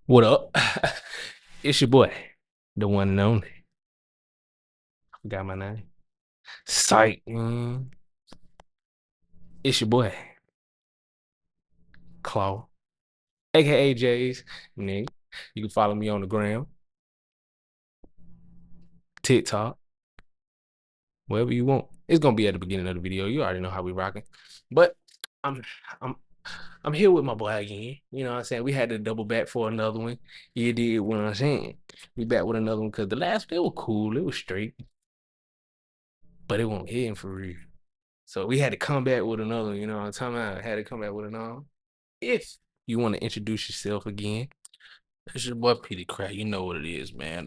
What up? It's your boy, the one and only. Forgot my name. Psych. It's your boy, Claw, aka J's. Nigga. You can follow me on the gram, TikTok, wherever you want. It's gonna be at the beginning of the video. You already know how we rocking. But I'm I'm I'm here with my boy again. You know what I'm saying? We had to double back for another one. You did what I'm saying. We back with another one because the last one, it was cool. It was straight. But it won't hit for real. So we had to come back with another one, you know what I'm talking about? Had to come back with another one. If you want to introduce yourself again, It's your boy PeteCrack. You know what it is, man.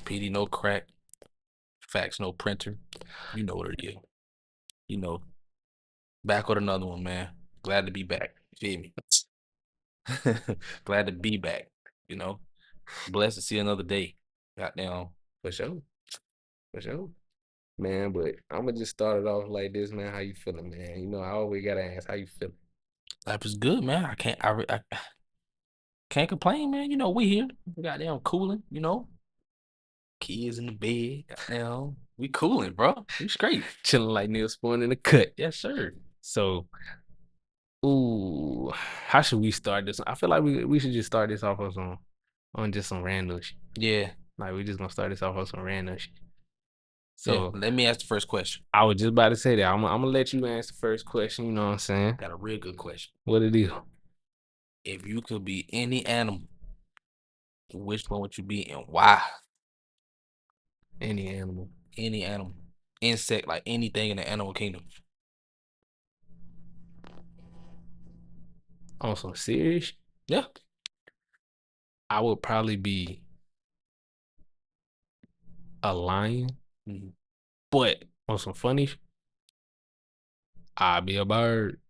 Petey no crack, facts no printer. You know what it is. You know, back with another one, man. Glad to be back. You feel me? Glad to be back. You know, blessed to see another day. Goddamn. for sure. For sure. Man, but I'm gonna just start it off like this, man. How you feeling, man? You know, I always gotta ask how you feeling. Life is good, man. I can't complain, man. You know, we here. We goddamn cooling. You know, kids in the bed. Goddamn, we cooling, bro. We straight. Chilling like Neil Spawn in the cut. Yes, sir. So, ooh, how should we start this? I feel like we should just start this off on just some random shit. Yeah. Like we just gonna start this off on some random shit. So So let me ask the first question. I was just about to say that. I'm gonna let you answer the first question, you know what I'm saying? Got a real good question. What it is? If you could be any animal, which one would you be and why? Any animal. Any animal. Insect, like anything in the animal kingdom. On some serious, Yeah. I would probably be a lion. Mhm. But on some funny, I'd be a bird.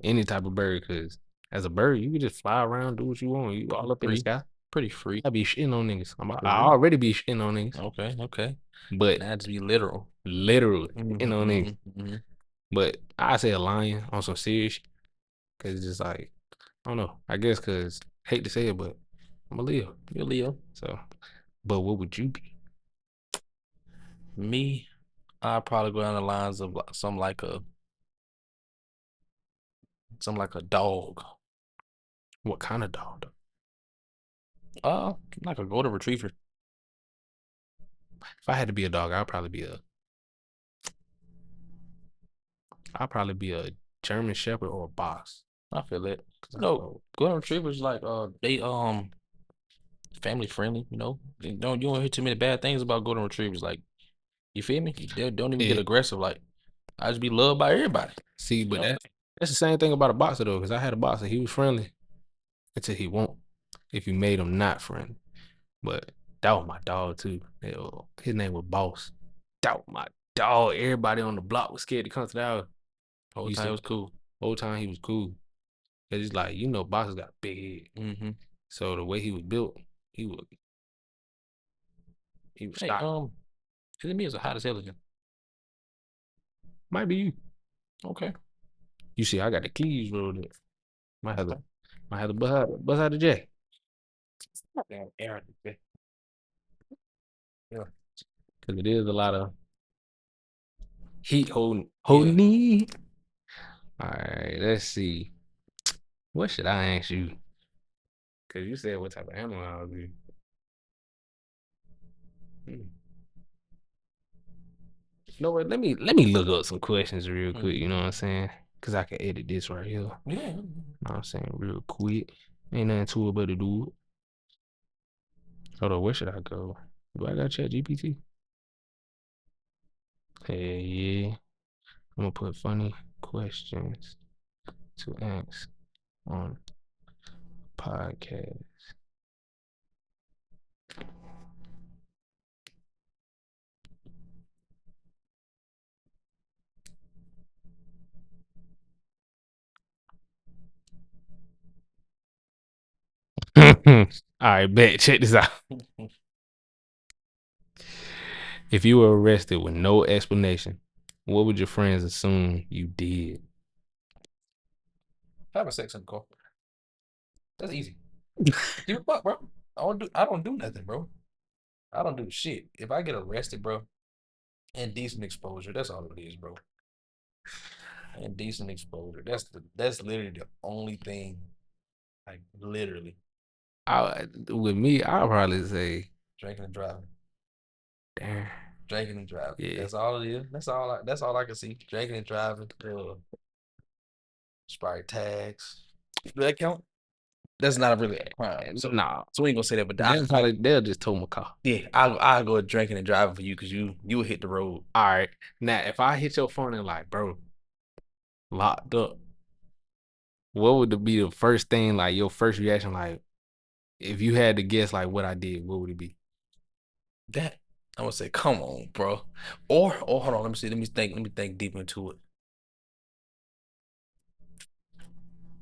Any type of bird, because as a bird, you can just fly around, do what you want. You all up in the Free. sky. Pretty free. I be shitting on niggas. I real? already be shitting on niggas. Okay. But Now just be literal. literally shitting on niggas. Mhm. But I say a lion on some serious, because it's just like, I don't know. I guess because, hate to say it, but I'm a Leo. You're Leo. So, but what would you be? Me, I'd probably go down the lines of something like a dog. What kind of dog? Like a golden retriever. If I had to be a dog, I'd probably be a German Shepherd or a Boss. I feel it. No, golden retrievers like they family friendly, you know. You don't hear too many bad things about golden retrievers. Like, you feel me? They don't even get aggressive. Like, I just be loved by everybody. See, but You know? that's the same thing about a boxer though, because I had a boxer. He was friendly until he won't. If you made him not friendly, but that was my dog too. His name was Boss. That was my dog. Everybody on the block was scared to come to the house. Whole time it was cool. Whole time he was cool. Cause it's like, boxers got a big head. Mm-hmm. So the way he was built, he was Hey, stocky. to me, it's a hot as hell again. Might be you. Okay. You see, I got the keys rolled in. Might have to bust out the jack. Yeah. Cause it is a lot of heat holding me. All right, let's see. What should I ask you? Cause you said what type of animal I would be. You know what? Let me look up some questions real quick. You know what I'm saying? Cause I can edit this right here. Yeah. You know what I'm saying? Real quick. Ain't nothing to it but to do it. Hold on, where should I go? Do I got ChatGPT? Hey, yeah. I'm gonna put funny questions to ask on podcast. All right, bet. Check this out. If you were arrested with no explanation, what would your friends assume you did? Having sex in the car. That's easy. Give a fuck, bro. I don't do nothing, bro. I don't do shit. If I get arrested, bro, indecent exposure, that's all it is, bro. Indecent exposure. That's literally the only thing. Like literally. With me, I'll probably say, Drinking and driving. damn, Drinking and driving. yeah. That's all it is. That's all I can see. Drinking and driving. Expired tags. Do that count? That's not really a crime. So Nah, so we ain't gonna say that, but they'll just tow my car. yeah, I'll go drinking and driving for you because you will hit the road. All right, now if I hit your phone and like, bro, locked up, what would be the first thing like your first reaction like if you had to guess like what I did, what would it be? That I would say, come on, bro. Or hold on, let me see. Let me think deep into it.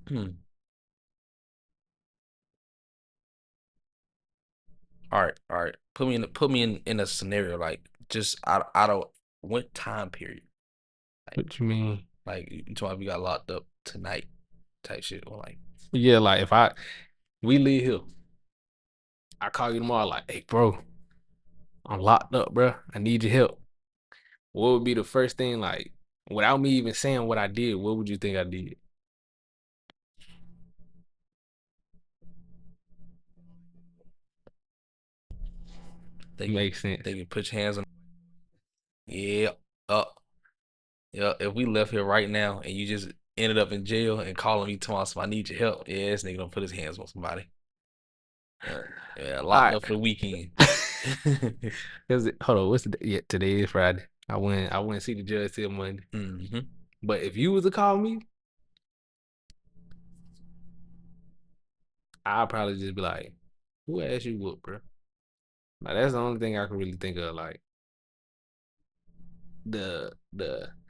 Hmm. All right. Put me in a scenario like just out of what time period? Like What you mean? like you talking about we got locked up tonight type shit or like Yeah, like if we leave here, I call you tomorrow, like, hey, bro, I'm locked up, bro. I need your help. What would be the first thing like without me even saying what I did? What would you think I did? Makes sense. they can put your hands on. Yeah, uh, yeah. If we left here right now and you just ended up in jail and calling me tomorrow, so I need your help. Yeah, this nigga gonna put his hands on somebody. Yeah, yeah, All locked right. up for the weekend. Hold on, what's the day? Yeah, today is Friday. I went see the judge till Monday. Hmm. But if you was to call me, I'd probably just be like, who asked you what, bro? Like that's the only thing I can really think of. Like the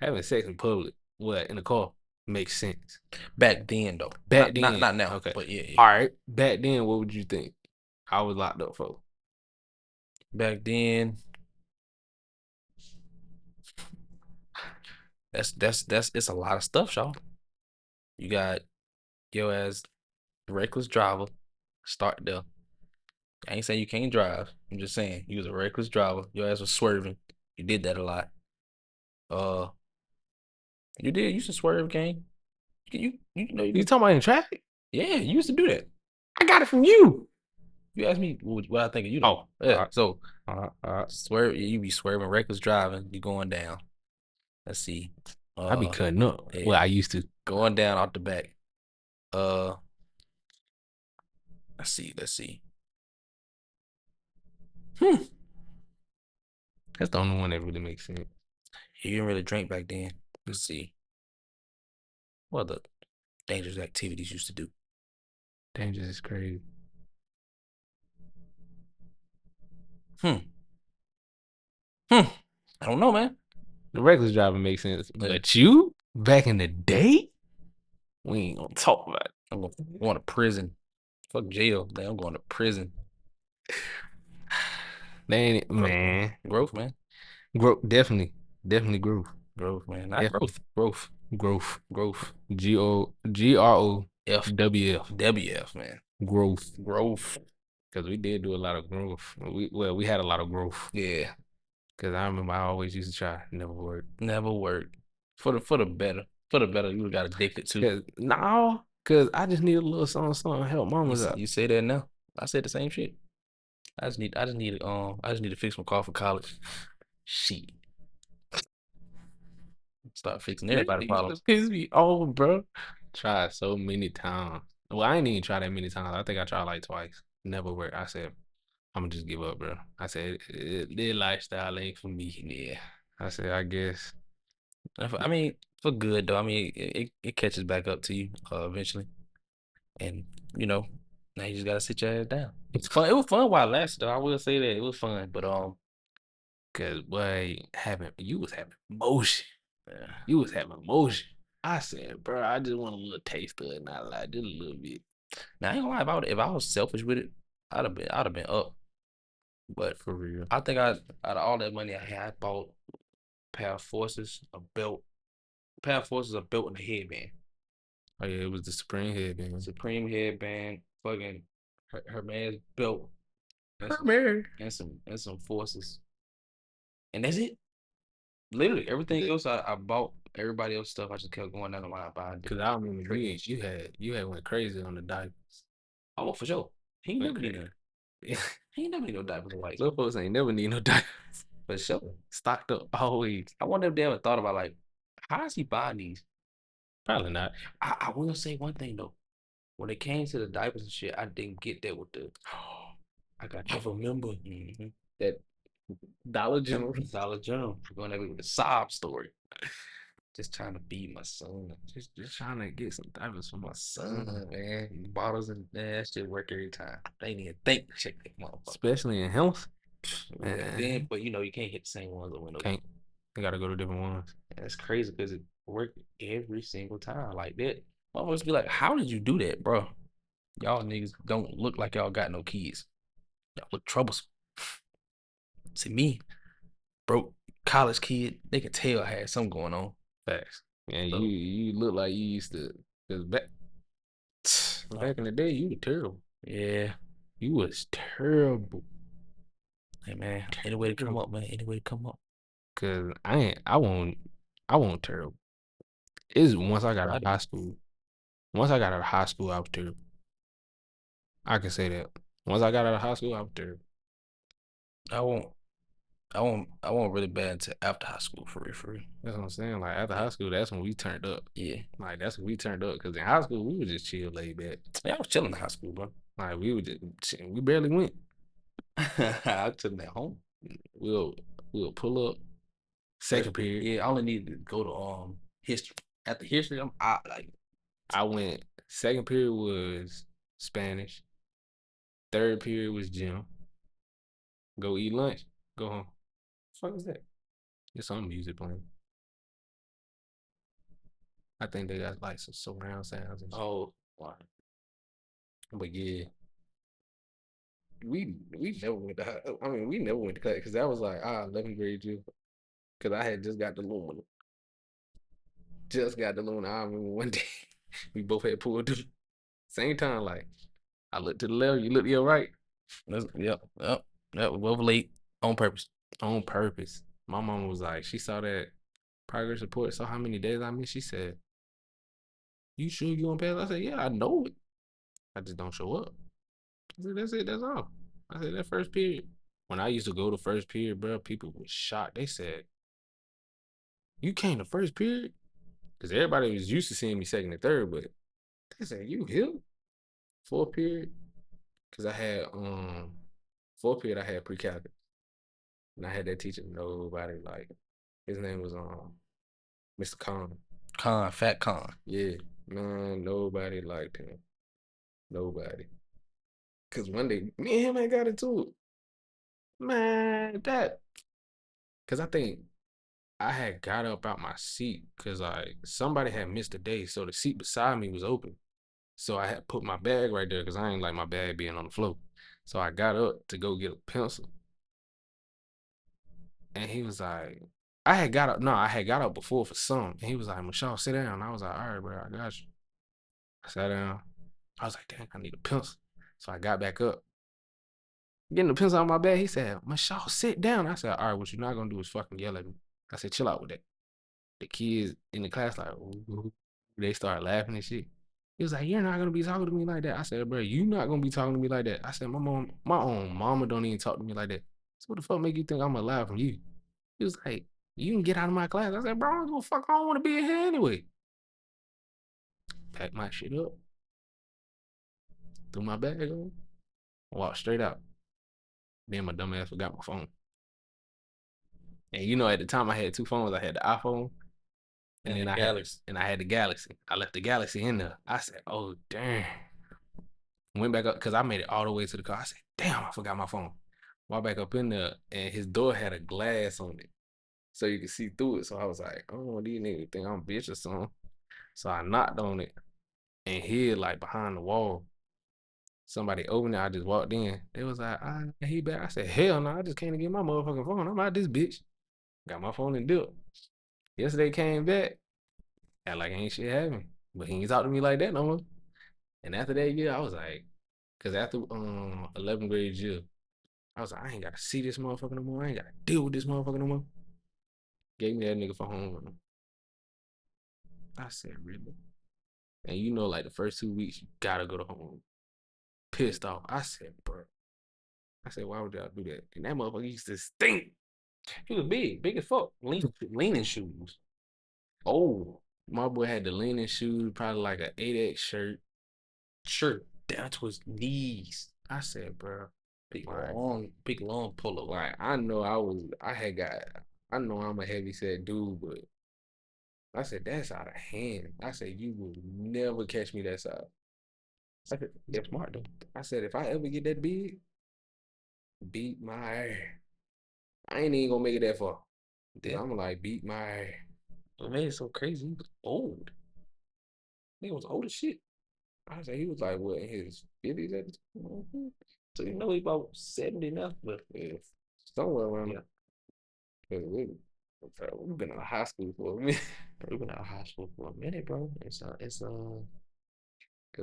having sex in public, what in the car makes sense. Back then though, Back then, not now, okay. but yeah, yeah. All right. Back then, what would you think? I was locked up for. Back then, that's it's a lot of stuff, y'all. You got yo as reckless driver. Start there. I ain't saying you can't drive. I'm just saying you was a reckless driver. Your ass was swerving. You did that a lot. Uh, you did. You used to swerve, gang. You know you You could. talking about in traffic? Yeah, you used to do that. I got it from you. You asked me what I think of you though. Oh, Yeah. So all right. swerve. You be swerving, reckless driving. You going down. Let's see. I be cutting up. Yeah, Well, I used to. going down off the back. Uh, let's see. Let's see. Hmm. That's the only one that really makes sense. You didn't really drink back then. Let's see. What other dangerous activities you used to do? Dangerous is crazy. Hmm. Hmm. I don't know, man. The reckless driving makes sense, Yeah. but you back in the day, we ain't gonna talk about it. I'm going to prison. Fuck jail. Damn, I'm going to prison. They ain't man. Growth, man. Growth, definitely growth. Growth, man. Not Definitely growth. Growth. growth. Growth. F. GROWF. WF, man. Growth. Growth. Because we did do a lot of growth. We had a lot of growth. Yeah. Because I remember I always used to try, never worked. Never worked. For the better. For the better, you got addicted to. Cause I just need a little something to help mamas out. You say that now. I said the same shit. I just need to fix my car for college. Shit. Start fixing everybody problems. Piss me off, bro. Tried so many times. Well, I ain't even tried that many times. I think I tried like twice. Never worked. I said, I'm gonna just give up, bro. I said, their lifestyle ain't for me. Yeah. I said, I guess. I mean, for good though. I mean, it catches back up to you eventually, and you know, now you just gotta sit your ass down. It's fun. It was fun while it lasted. Though. I will say that it was fun, but Cause boy, you was having motion. yeah. You was having motion. I said, bro, I just want a little taste of it, not like just a little bit. Now I ain't gonna lie about it. If I was selfish with it, I'd have been up. But For real. I think I out of all that money I had, I bought a pair of forces, a belt, a pair of forces, a belt, and a headband. Oh yeah, it was the Supreme headband. Supreme headband, fucking her man's belt, and Her some man. and some forces. And that's it. Literally everything else I bought everybody else stuff. I just kept going down the line buying Cause different I remember trading shit. you had went crazy on the diapers. Oh, for sure. He ain't Went never need crazy. none. He ain't never need no diapers or whites. Little folks ain't never need no diapers. For sure. Stocked up always. I wonder if they ever thought about like, how is he buying these? Probably not. I will say one thing though. When it came to the diapers and shit, I didn't get that with the. I got I you. remember Mm-hmm. that Dollar General. Dollar General. Going at me with a sob story. Just trying to feed my son. Just trying to get some diapers for my Son, son. man. Bottles and that shit work every time. They ain't even think to check that motherfucker. Especially in health. Yeah, then, Man. but you can't hit the same ones over and over. Can't. They gotta go to different ones. And it's crazy because it worked every single time like that. Motherfuckers be like, how did you do that, bro? Y'all niggas don't look like y'all got no kids. Y'all look troublesome. See me, broke college kid, they could tell I had something going on. Facts. Yeah, So, you look like you used to. Cause oh, back in the day, you were terrible. yeah. You was terrible. Hey man, any way to come Terrible. up, man. Any way to come up. Cause I won't terrible. It's once I got out Try of to high be. school. Once I got out of high school, I was terrible. I can say that. Once I got out of high school, I was terrible. I won't. I won't really bad until after high school for real, for real. That's what I'm saying. Like after high school, that's when we turned up. Yeah. Like that's when we turned up. Cause in high school, we was just chill, laid back. Yeah, I was chilling in high school, bro. Like we would we barely went. I was chilling at home. We'll we'll pull up But second period. yeah, I only needed to go to history. After history, I'm out like I went second period was Spanish. Third period was gym. Go eat lunch. Go home. fuck is that? There's some music playing. I think they got like some surround sounds and shit. Oh, wow. But yeah, we never went to I mean we never went to class because that was like 11th grade too. Cause I had just got the Luna. Just got the Luna. I remember one day we both had pulled through same time. Like I looked to the left, you look to your right. Yep. We both late on purpose. On purpose. My mom was like, she saw that progress report, saw how many days I missed. She said, "You sure you on pass?" I said, "Yeah, I know it. I just don't show up." I said, "That's it. That's all." I said, "That first period." When I used to go to first period, bro, people were shocked. They said, "You came to first period?" Because everybody was used to seeing me second and third, but they said, "You here?" Fourth period, because I had fourth period I had pre-calculus, and I had that teacher. Nobody like his name was Mr. Khan. Fat con. Yeah, man, nobody liked him. Nobody. Cause one day me and him ain't got into it. Man, that cause I think I had got up out my seat because like somebody had missed a day, so the seat beside me was open. So I had put my bag right there because I ain't like my bag being on the floor. So I got up to go get a pencil. And he was like, I had got up, no, I had got up before for some. And he was like, Michelle, sit down. I was like, all right, bro, I got you. I sat down. I was like, dang, I need a pencil. So I got back up. Getting the pencil out of my bag, he said, Michelle, sit down. I said, all right, what you're not gonna do is fucking yell at me. I said, chill out with that. The kids in the class, like, ooh, they started laughing and shit. He was like, you're not gonna be talking to me like that. I said, bro, you not gonna be talking to me like that. I said, my own mama don't even talk to me like that. So what the fuck make you think I'm alive from you? He was like, you can get out of my class. I said, bro, I don't give a fuck. I don't want to be in here anyway. Packed my shit up, threw my bag on, walked straight out. Then my dumb ass forgot my phone. And you know, at the time I had two phones. I had the iPhone, and And the then Galaxy. I had the Galaxy. I left the Galaxy in there. I said, "Oh damn!" Went back up because I made it all the way to the car. I said, "Damn, I forgot my phone." Walked back up in there, and his door had a glass on it, so you could see through it. So I was like, "Oh, these niggas think I'm a bitch or something." So I knocked on it and hid like behind the wall. Somebody opened it. I just walked in. They was like, he back. I said, hell no, I just came to get my motherfucking phone. I'm out this bitch. Got my phone and dip. Yesterday came back. Act like ain't shit happened. But he ain't talk to me like that no more. And after that year, I was like, cause after 11th grade year, I was like, I ain't gotta see this motherfucker no more. I ain't gotta deal with this motherfucker no more. Gave me that nigga for home. I said, really? And you know, like the first 2 weeks, you gotta go to home. Pissed off. I said, bro. I said, why would y'all do that? And that motherfucker used to stink. He was big as fuck. Leaning shoes. Oh, my boy had the leaning shoes, probably like an 8X Shirt down to his knees. I said, bro, like, Big long polo. like I know I'm a heavy set dude, but I said, that's out of hand. I said, you will never catch me that side. I said, He's smart though. I said, if I ever get that big, beat my ass. I ain't even gonna make it that far. Cause Yeah. I'm like, beat my ass. What made it so crazy? He was old. He was old as shit. I said, he was like, what, in his 50s at the time? So you know he about 70 now, but Yeah, somewhere around yeah. there. We've been out of high school for a minute. Bro, we've been out of high school for a minute, bro. Cause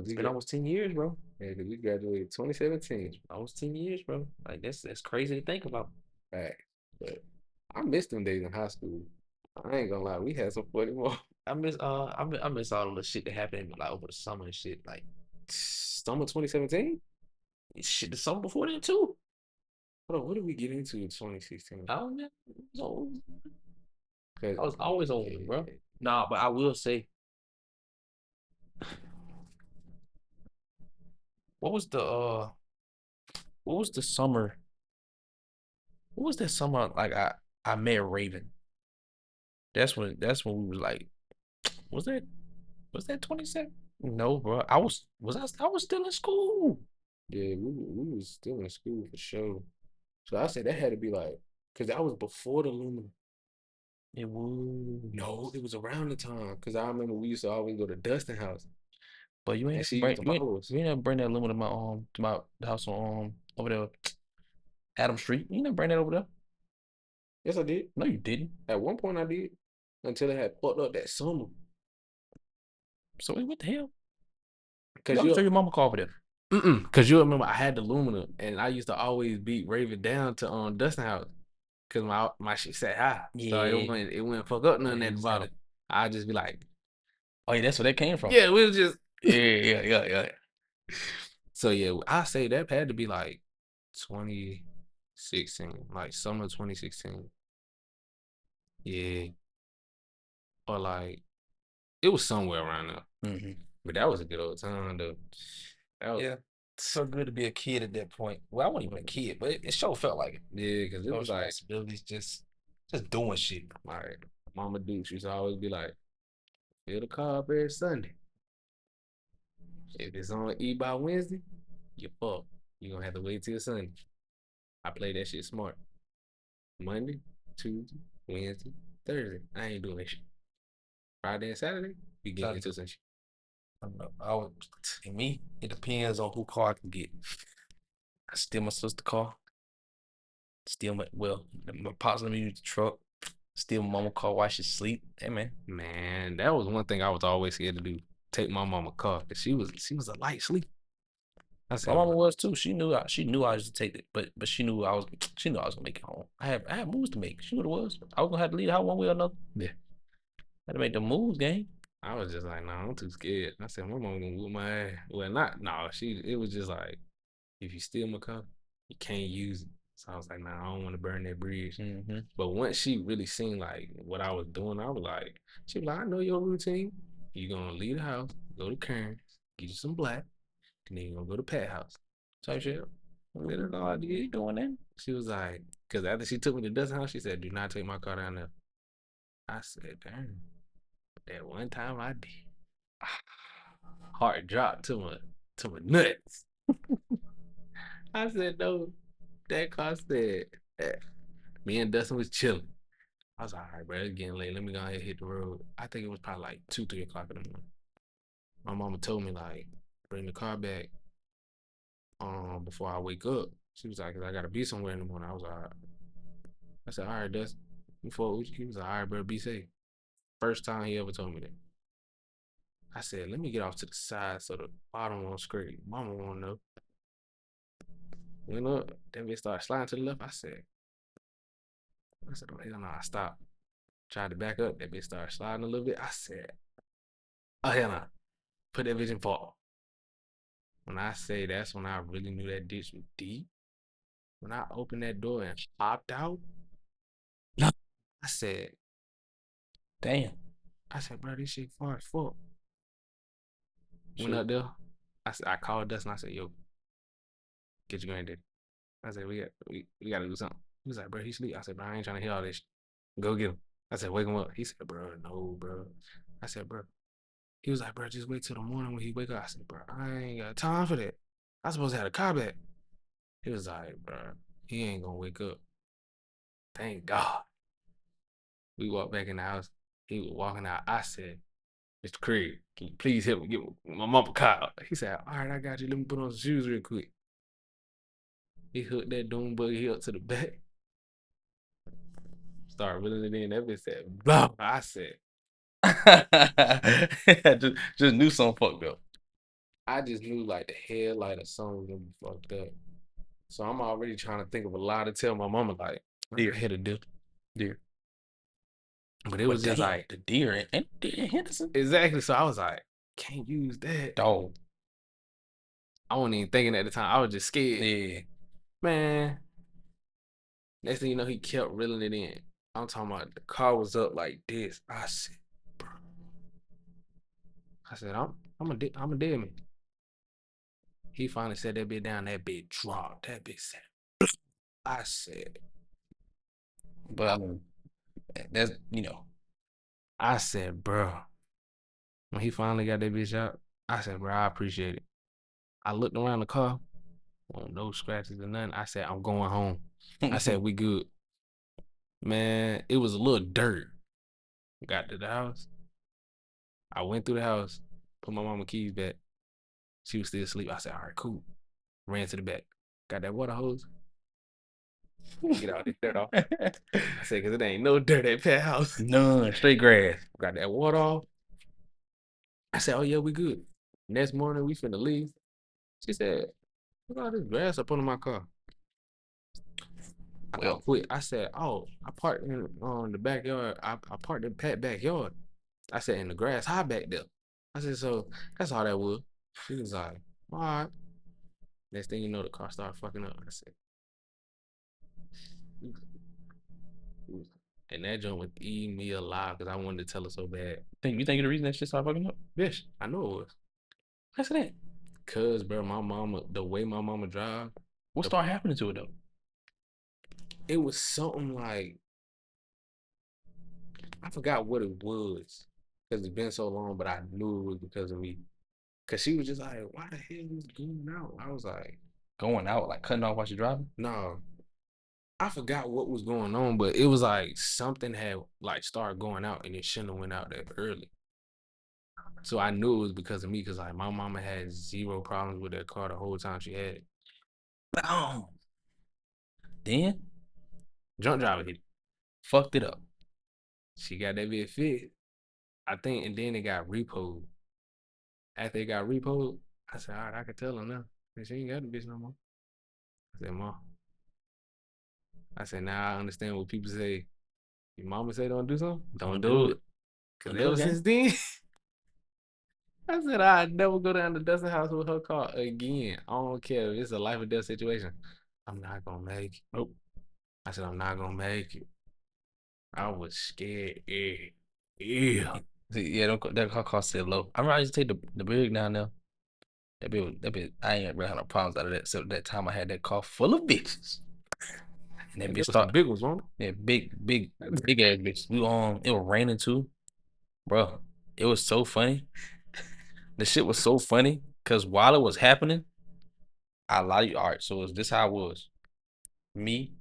It's we been got, almost 10 years, bro. yeah, cause we graduated 2017. Almost 10 years, bro. Like that's crazy to think about. Back. But I missed them days in high school. I ain't gonna lie, we had some funny more. I miss all of the shit that happened like over the summer and shit. Like Summer 2017? shit the summer before that too. Hold on, what did we get into in 2016? I don't know. Cause I was always on it, bro. yeah, Nah, but I will say, what was the what was the summer? What was that summer like I met Raven? That's when we was like, was that 27? No, bro. I was still in school. yeah, we was still in school for sure. So I said that had to be like, cause that was before the Lumen. It was. No, it was around the time. Cause I remember we used to always go to Dustin house, But you and ain't she used bring to follow us. you ain't never bring that lemon to my house on over there, Adam Street. You never bring that over there. Yes, I did. No, you didn't. At one point, I did until it had fucked up that summer. So what the hell? Cause I'm sure you, your mama called for that. cause you remember I had the Lumina, and I used to always beat Raven down to Dustin house, cause my shit sat high, so Yeah. it wouldn't fuck up Yeah, nothing you at the just had bottom. it. I just be like, Oh yeah, that's where that came from. yeah, we was just Yeah. so yeah. I say that had to be like 2016, like summer 2016. Yeah, or like it was somewhere around there. Hmm. But that was a good old time though. That was Yeah. So good to be a kid at that point. Well, I wasn't even a kid, but it sure felt like it. yeah, because it No was like responsibilities, just doing shit. Mama Dukes used to always be like, fill the car up every Sunday. If it's on E by Wednesday, you fuck. You gonna have to wait till Sunday. I play that shit smart. Monday, Tuesday, Wednesday, Thursday. I ain't doing that shit. Friday and Saturday, we get So into some shit. I don't know. And me, it depends on who car I can get. I steal my sister's car. My pops let me use the truck. Steal my mama car while she sleep. Hey man, Man, that was one thing I was always scared to do. Take my mama car. Cause she was a light sleep. I my said, mama was too. She knew I used to take it, but she knew I was gonna make it home. I had moves to make. She knew what it was. I was gonna have to leave the house one way or another. yeah. Had to make the moves, gang. I was just like, nah, I'm too scared. I said, my mom gonna whoop my ass. Well, not no, it was just like, if you steal my car, you can't use it. So I was like, nah, I don't want to burn that bridge. Mm-hmm. But once she really seen like what I was doing, I was like, she was like, I know your routine. You gonna leave the house, go to Karen, get you some black, and then you gonna go to Pat house. Type shit. Said, that's all I You did. doing that? She was like, because after she took me to Dustin house, she said, do not take my car down there. I said, damn. That one time I did. Heart dropped to my nuts. I said, no, that car said, eh. Me and Dustin was chilling. I was like, all right, bro, it's getting late. Let me go ahead and hit the road. I think it was probably like 2, 3 o'clock in the morning. My mama told me, like, bring the car back before I wake up. She was like, 'cause I gotta be somewhere in the morning. I was like, all right. I said, all right, Dust. Before he was like, all right, bro, be safe. First time he ever told me that. I said, let me get off to the side so the bottom won't scrape. Mama won't know. Went up, then we started sliding to the left. I said, oh hell no, I stopped. Tried to back up. That bitch started sliding a little bit. I said, oh hell no. Put that bitch in park. When I say that's when I really knew that ditch was deep. When I opened that door and hopped out, No. I said, Damn. I said, bro, this shit far as fuck. Went Shoot. up there. I called Dustin. I said, yo, get your granddaddy. I said, we gotta do something. He was like, bro, he sleep. I said, bro, I ain't trying to hear all this shit. Go get him. I said, wake him up. He said, bro, no, bro. I said, bro. He was like, bro, just wait till the morning when he wake up. I said, bro, I ain't got time for that. I supposed to have a car back. He was like, bro, he ain't gonna wake up. Thank God. We walked back in the house. He was walking out. I said, Mr. Craig, can you please help me get my mama car? He said, all right, I got you. Let me put on some shoes real quick. He hooked that doom buggy up to the back. Started reeling it in. That bitch said, blah. I said, just knew something fucked up. I just knew like the headlight or something was gonna be fucked up. So I'm already trying to think of a lie to tell my mama, like, I Deer. hit a deer. Deer. But it But was just damn, like, the deer and deer in Henderson. exactly. So I was like, can't use that. Dog. I wasn't even thinking at the time. I was just scared. Yeah. Man, next thing you know, he kept reeling it in. I'm talking about the car was up like this. I said, bro. I said, I'm a dead man. He finally set that bit down. That bit dropped. That bit said, I said, But I mean, that's I said, bro. When he finally got that bitch out, I said, bro, I appreciate it. I looked around the car, no scratches or nothing. I said, I'm going home. I said, we good. Man, it was a little dirt. Got to the house. I went through the house, put my mama keys back. She was still asleep. I said, all right, cool. Ran to the back. Got that water hose. Get all this dirt off. I said, because it ain't no dirt at Pat house. none straight grass. Got that water off. I said, oh, yeah, we good. Next morning, we finna leave. She said, look at all this grass up under my car. I Well, thought quick. I said, oh, I parked in the backyard. I parked in Pat backyard. I said, in the grass high back there. I said, so that's all that was. She was like, all right. Next thing you know, the car started fucking up. I said, and that joint was eating me alive because I wanted to tell her so bad. you think the reason that shit started fucking up? Bitch, I know it was. What's that? Cause, bro, my mama, the way my mama drive, What the, started happening to it though? it was something like, I forgot what it was. Because it's been so long, but I knew it was because of me. Because she was just like, why the hell is going out? I was like, Going out, like cutting off while you're driving? no. I forgot what was going on, but it was like something had like started going out and it shouldn't have went out that early. So I knew it was because of me, because like my mama had zero problems with that car the whole time she had it. Oh. Then Drunk driver hit it. fucked it up. She got that bit fit, I think, and then it got repoed. After it got repoed, I said, all right, I can tell her now. She ain't got the bitch no more. I said, Mom. I said, now I understand what people say. Your mama say don't do something? Don't Don't do do it. it. Cause Don't do it, ever gang. since then, I said I'd never go down to Dustin's house with her car again. I don't care if it's a life or death situation. I'm not gonna make it. Nope. I said I'm not gonna make it. I was scared. Yeah. See, yeah, that car cost it low. I remember I used to take the big down there. That bit, I ain't really had no problems out of that. Except that time I had that car full of bitches. And that And there bitch was some start, big ones, wrong? yeah, big ass bitches. It was raining too. Bro, it was so funny. The shit was so funny because while it was happening, I lie to you. All right, so is this how it was? Me,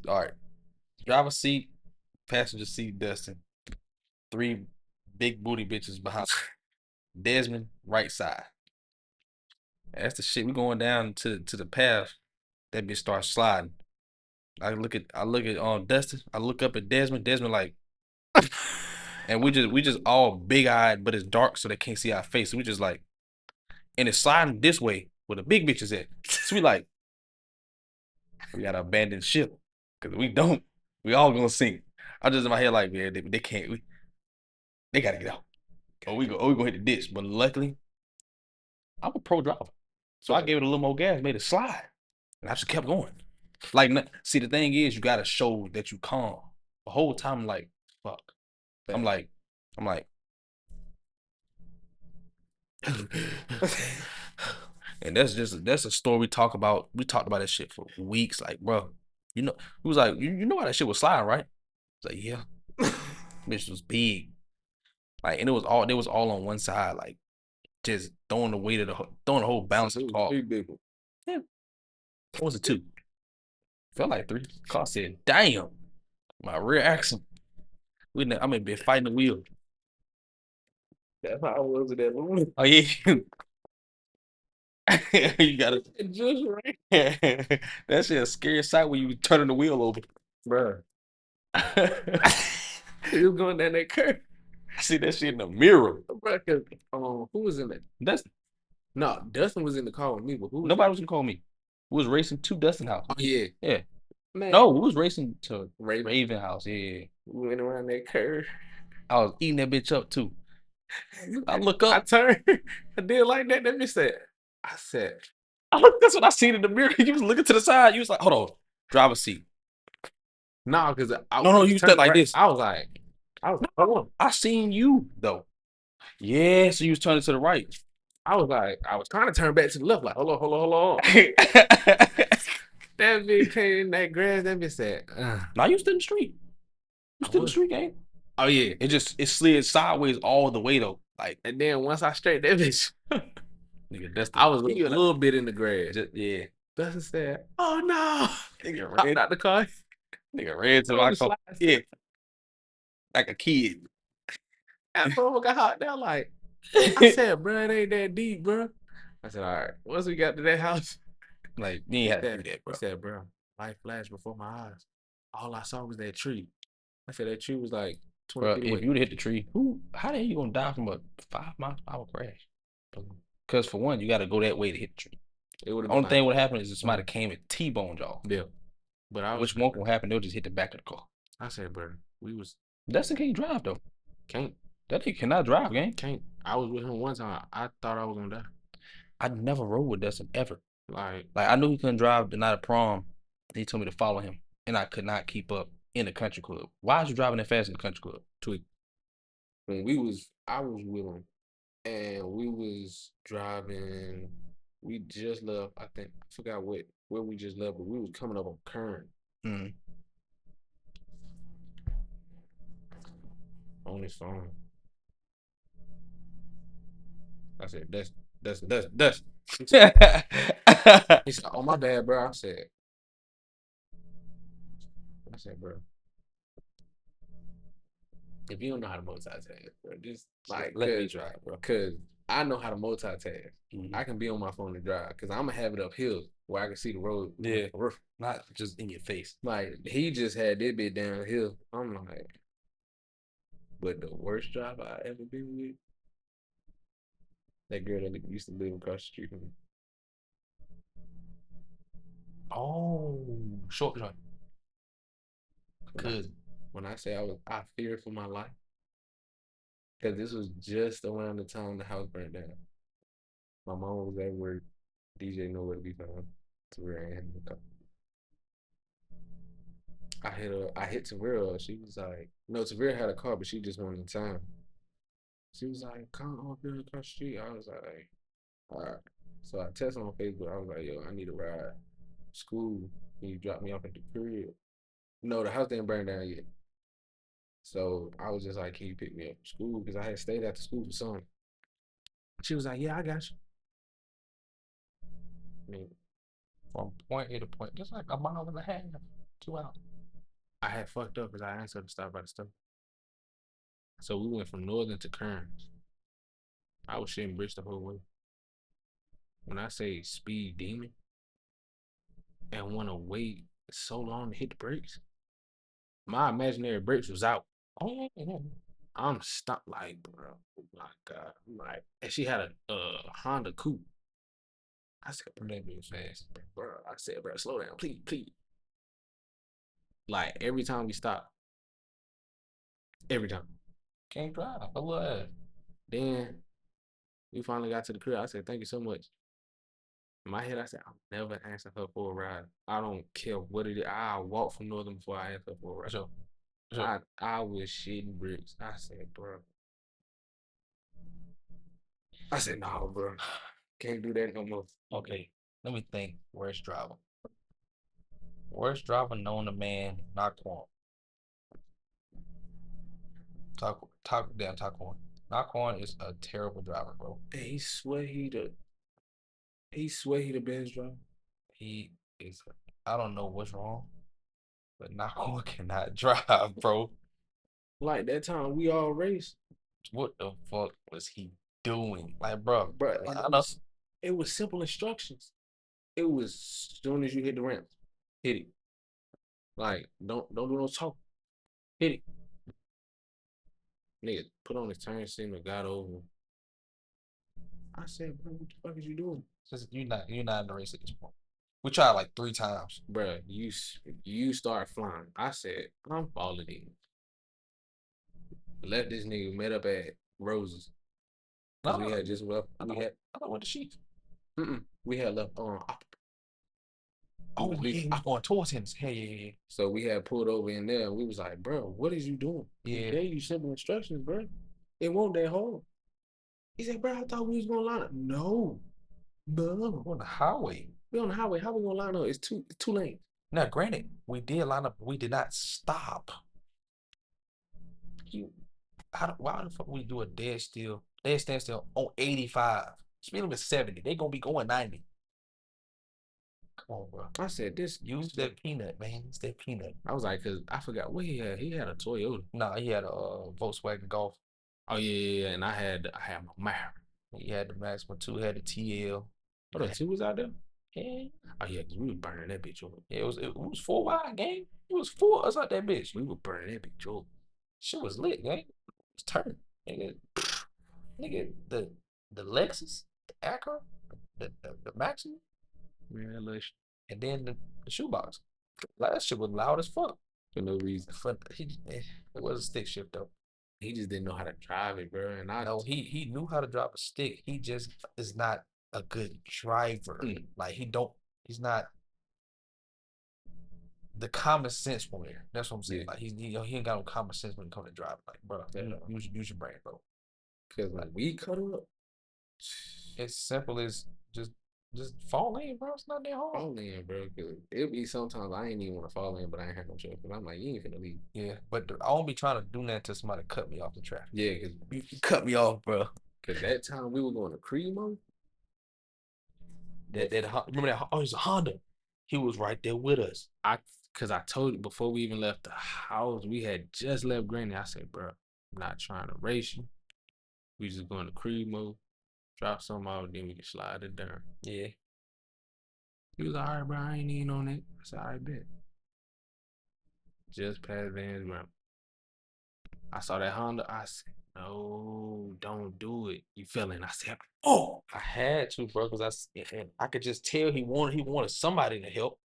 all right, driver seat, passenger seat, Dustin, three big booty bitches behind. Desmond, right side. That's the shit. We going down to the path. That bitch starts sliding. I look at Dustin. I look up at Desmond. Desmond like, and we just all big eyed, but it's dark, so they can't see our face. So we just like, and it's sliding this way where the big bitches at. So we like, we gotta abandon ship because we don't. We all gonna sink. I just in my head like, man, they can't. They gotta get out. Or we gonna hit the ditch. But luckily, I'm a pro driver, so I gave it a little more gas, made it slide, and I just kept going. Like, see, the thing is, you gotta show that you calm. The whole time, I'm like, fuck. I'm like, I'm like, and that's a story we talk about. We talked about that shit for weeks. Like, bro, he was like, you know how that shit was sliding, right? I was like, yeah, bitch was big. Like, and it was all on one side, like just throwing the weight of throwing the whole balance of the car. big one. Yeah, what was it two? Felt like three. Car said, damn, my rear axle. I'm in bed fighting the wheel. That's how I was in that moment. Oh yeah. You gotta Just right, that shit a scary sight when you turning the wheel over. bro. I He was going down that curve, see that shit in the mirror. bro. Cause who was in it? That's No, Dustin was in the car with me, but who was? nobody was gonna call me. We was racing to Dustin house. Oh yeah, Yeah. man. No, we was racing to Raven. Raven house. Yeah. We went around that curve. I was eating that bitch up too. I look I up. turned. I did like that. That bitch said. I said, That's what I seen in the mirror. You was looking to the side. You was like, hold on, driver's seat. no, because I No, you turned said like right. this. I was like, hold on. I seen you though. Yeah, so you was turning to the right. I was like, I was trying to turn back to the left, like, hold on, hold on, hold on. That bitch came in that grass. That bitch said, Now you stood in the street. You I stood in the was. street, gang. Oh yeah. It slid sideways all the way though. Like, And then once I straight that bitch, nigga, that's the I was a little bit in the grass. yeah. Dustin said, "Oh no!" Nigga Hopped ran, out the car. nigga ran to Threw on my the car. slide. Yeah, like a kid. After I got hot there, like I said, bro, it ain't that deep, bro. I said, all right. Once we got to that house, Like, you ain't had to do that, he bro. said, bro, light flashed before my eyes. All I saw was that tree. I said that tree was like 20 Bro, feet if away. you would hit the tree, how the hell you gonna die from a 5 mile per hour crash? Because for one, you got to go that way to hit the tree. It would The have been only like, thing would happen is if somebody came and T-boned y'all. yeah. But I was, Which won't gonna happen. They'll just hit the back of the car. I said, bro, we was Dustin can't drive though. can't That nigga cannot drive, gang. can't. I was with him one time. I thought I was gonna die. I never rode with Dustin ever. Like Like, I knew he couldn't drive the night of prom. He told me to follow him, and I could not keep up in the country club. Why is you driving that fast in the country club? tweet. When I was with him, and we was driving. We just left. I think I forgot where we just left, but we was coming up on Kern Mm. on his phone. I said, that's. He said, oh my bad, bro. I said, bro, if you don't know how to multitask, bro, just like Let me drive, bro. cause I know how to multitask. Mhm. I can be on my phone to drive because I'm gonna have it uphill where I can see the road. Yeah, not just in your face. Like he just had this bit downhill. I'm like, but the worst driver I ever been with, that girl that used to live across the street from me. Oh, short joint. When I, Cousin. when I say I feared for my life because this was just around the time the house burned down. My mom was at work. DJ nowhere to be found. Tavera and I hit Tavera. She was like, no, Tavera had a car, but she just wanted in time. She was like, come on, girl, across the street. I was like, all right. So I texted on Facebook. I was like, yo, I need a ride. School. Can you drop me off at the crib? No, the house didn't burn down yet. So I was just like, can you pick me up from school? Because I had stayed after school for something. She was like, yeah, I got you. I mean, From point A to point, just like a mile and a half, 2 hours. I had fucked up because I asked her to stop by the store. So we went from Northern to Kearns. I was shitting bricks the whole way. when I say speed demon and want to wait so long to hit the brakes, my imaginary brakes was out. Oh yeah. I'm stopped like, bro. Oh my god. I'm like, and she had a Honda Coupe. I said, bro, That be fast. bro. I said, bro, slow down, please, please. Like every time we stop, every time. Can't drive. I love that. Then we finally got to the crib. I said, thank you so much. In my head, I said, I'm never asking her for a ride. I don't care what it is. I'll walk from Northern before I ask her for a ride. So, so I was shitting bricks. I said, bro. I said, no, bro. Can't do that no more. okay. Let me think. Worst driver. Worst driver known to man, not Quan. Talk on. Not Quan is a terrible driver, bro. And he swear he the best driver. He is. I don't know what's wrong, but not Quan cannot drive, bro. Like that time we all raced, What the fuck was he doing? Like, bro, bro. And I know. it was simple instructions. It was as soon as you hit the ramp, hit it. Like don't do no talk. Hit it. Nigga, put on his turn signal, got over. I said, bro, what the fuck is you doing? Just you're not in the race at this point. We tried like 3 times. Bro, you start flying. I said, I'm falling in. Let this nigga met up at Roses. Because we No, had just left. I don't want the sheep. We had left on. Oh yeah, he was going towards him. Hey, yeah. So we had pulled over in there. And we was like, bro, what is you doing? Yeah. He gave you simple instructions, bro. It won't that hard. He said, bro, I thought we was gonna line up. No, bro. On the highway. We on the highway. How we gonna line up? It's two lanes. Now, granted, we did line up. We did not stop. You, why the fuck we do a dead standstill on 85? Speed limit 70. They gonna be going 90. Come on, bro. I said this. Use that peanut, man. Use that peanut. I was like, cause I forgot what he had. He had a Toyota. Nah, he had a Volkswagen Golf. Oh yeah, and I had my Maverick. He had the Maxima 2, had the TL. Oh, the 2 was out there? Yeah. Oh yeah, cause we was burning that bitch up. Yeah, it was 4 wide, gang. It was 4 us out that bitch. We were burning that bitch up. Shit was lit, gang. It was turned. Nigga, the Lexus, the Acura, the Maxima, Man, and then the shoebox. Like, that shit was loud as fuck. for no reason. It was a stick shift though. He just didn't know how to drive it, bro. And No, he knew how to drive a stick. He just is not a good driver. Like he's not the common sense one. That's what I'm saying. Yeah. Like he ain't got no common sense when it comes to driving. Like, bro, use your brain, bro. Cause like we cut up, It's simple as just fall in, bro. It's not that hard. fall in, bro. Cause it be sometimes I ain't even want to fall in, but I ain't have no choice. But I'm like, you ain't finna leave. Yeah, but I won't be trying to do that until somebody cut me off the traffic. Yeah, cause You cut me off, bro. cause that time we were going to Cremo. Remember that? Oh, it's a Honda. He was right there with us. Cause I told you before we even left the house, we had just left Granny. I said, bro, I'm not trying to race you. We just going to Cremo, drop something off, then we can slide it down. Yeah. He was like, all right, bro, I ain't even on that. I said, I bet. Just past Van's ramp. I saw that Honda. I said, no, don't do it. You feeling? I said, oh, I had to, bro, because I could just tell he wanted somebody to help.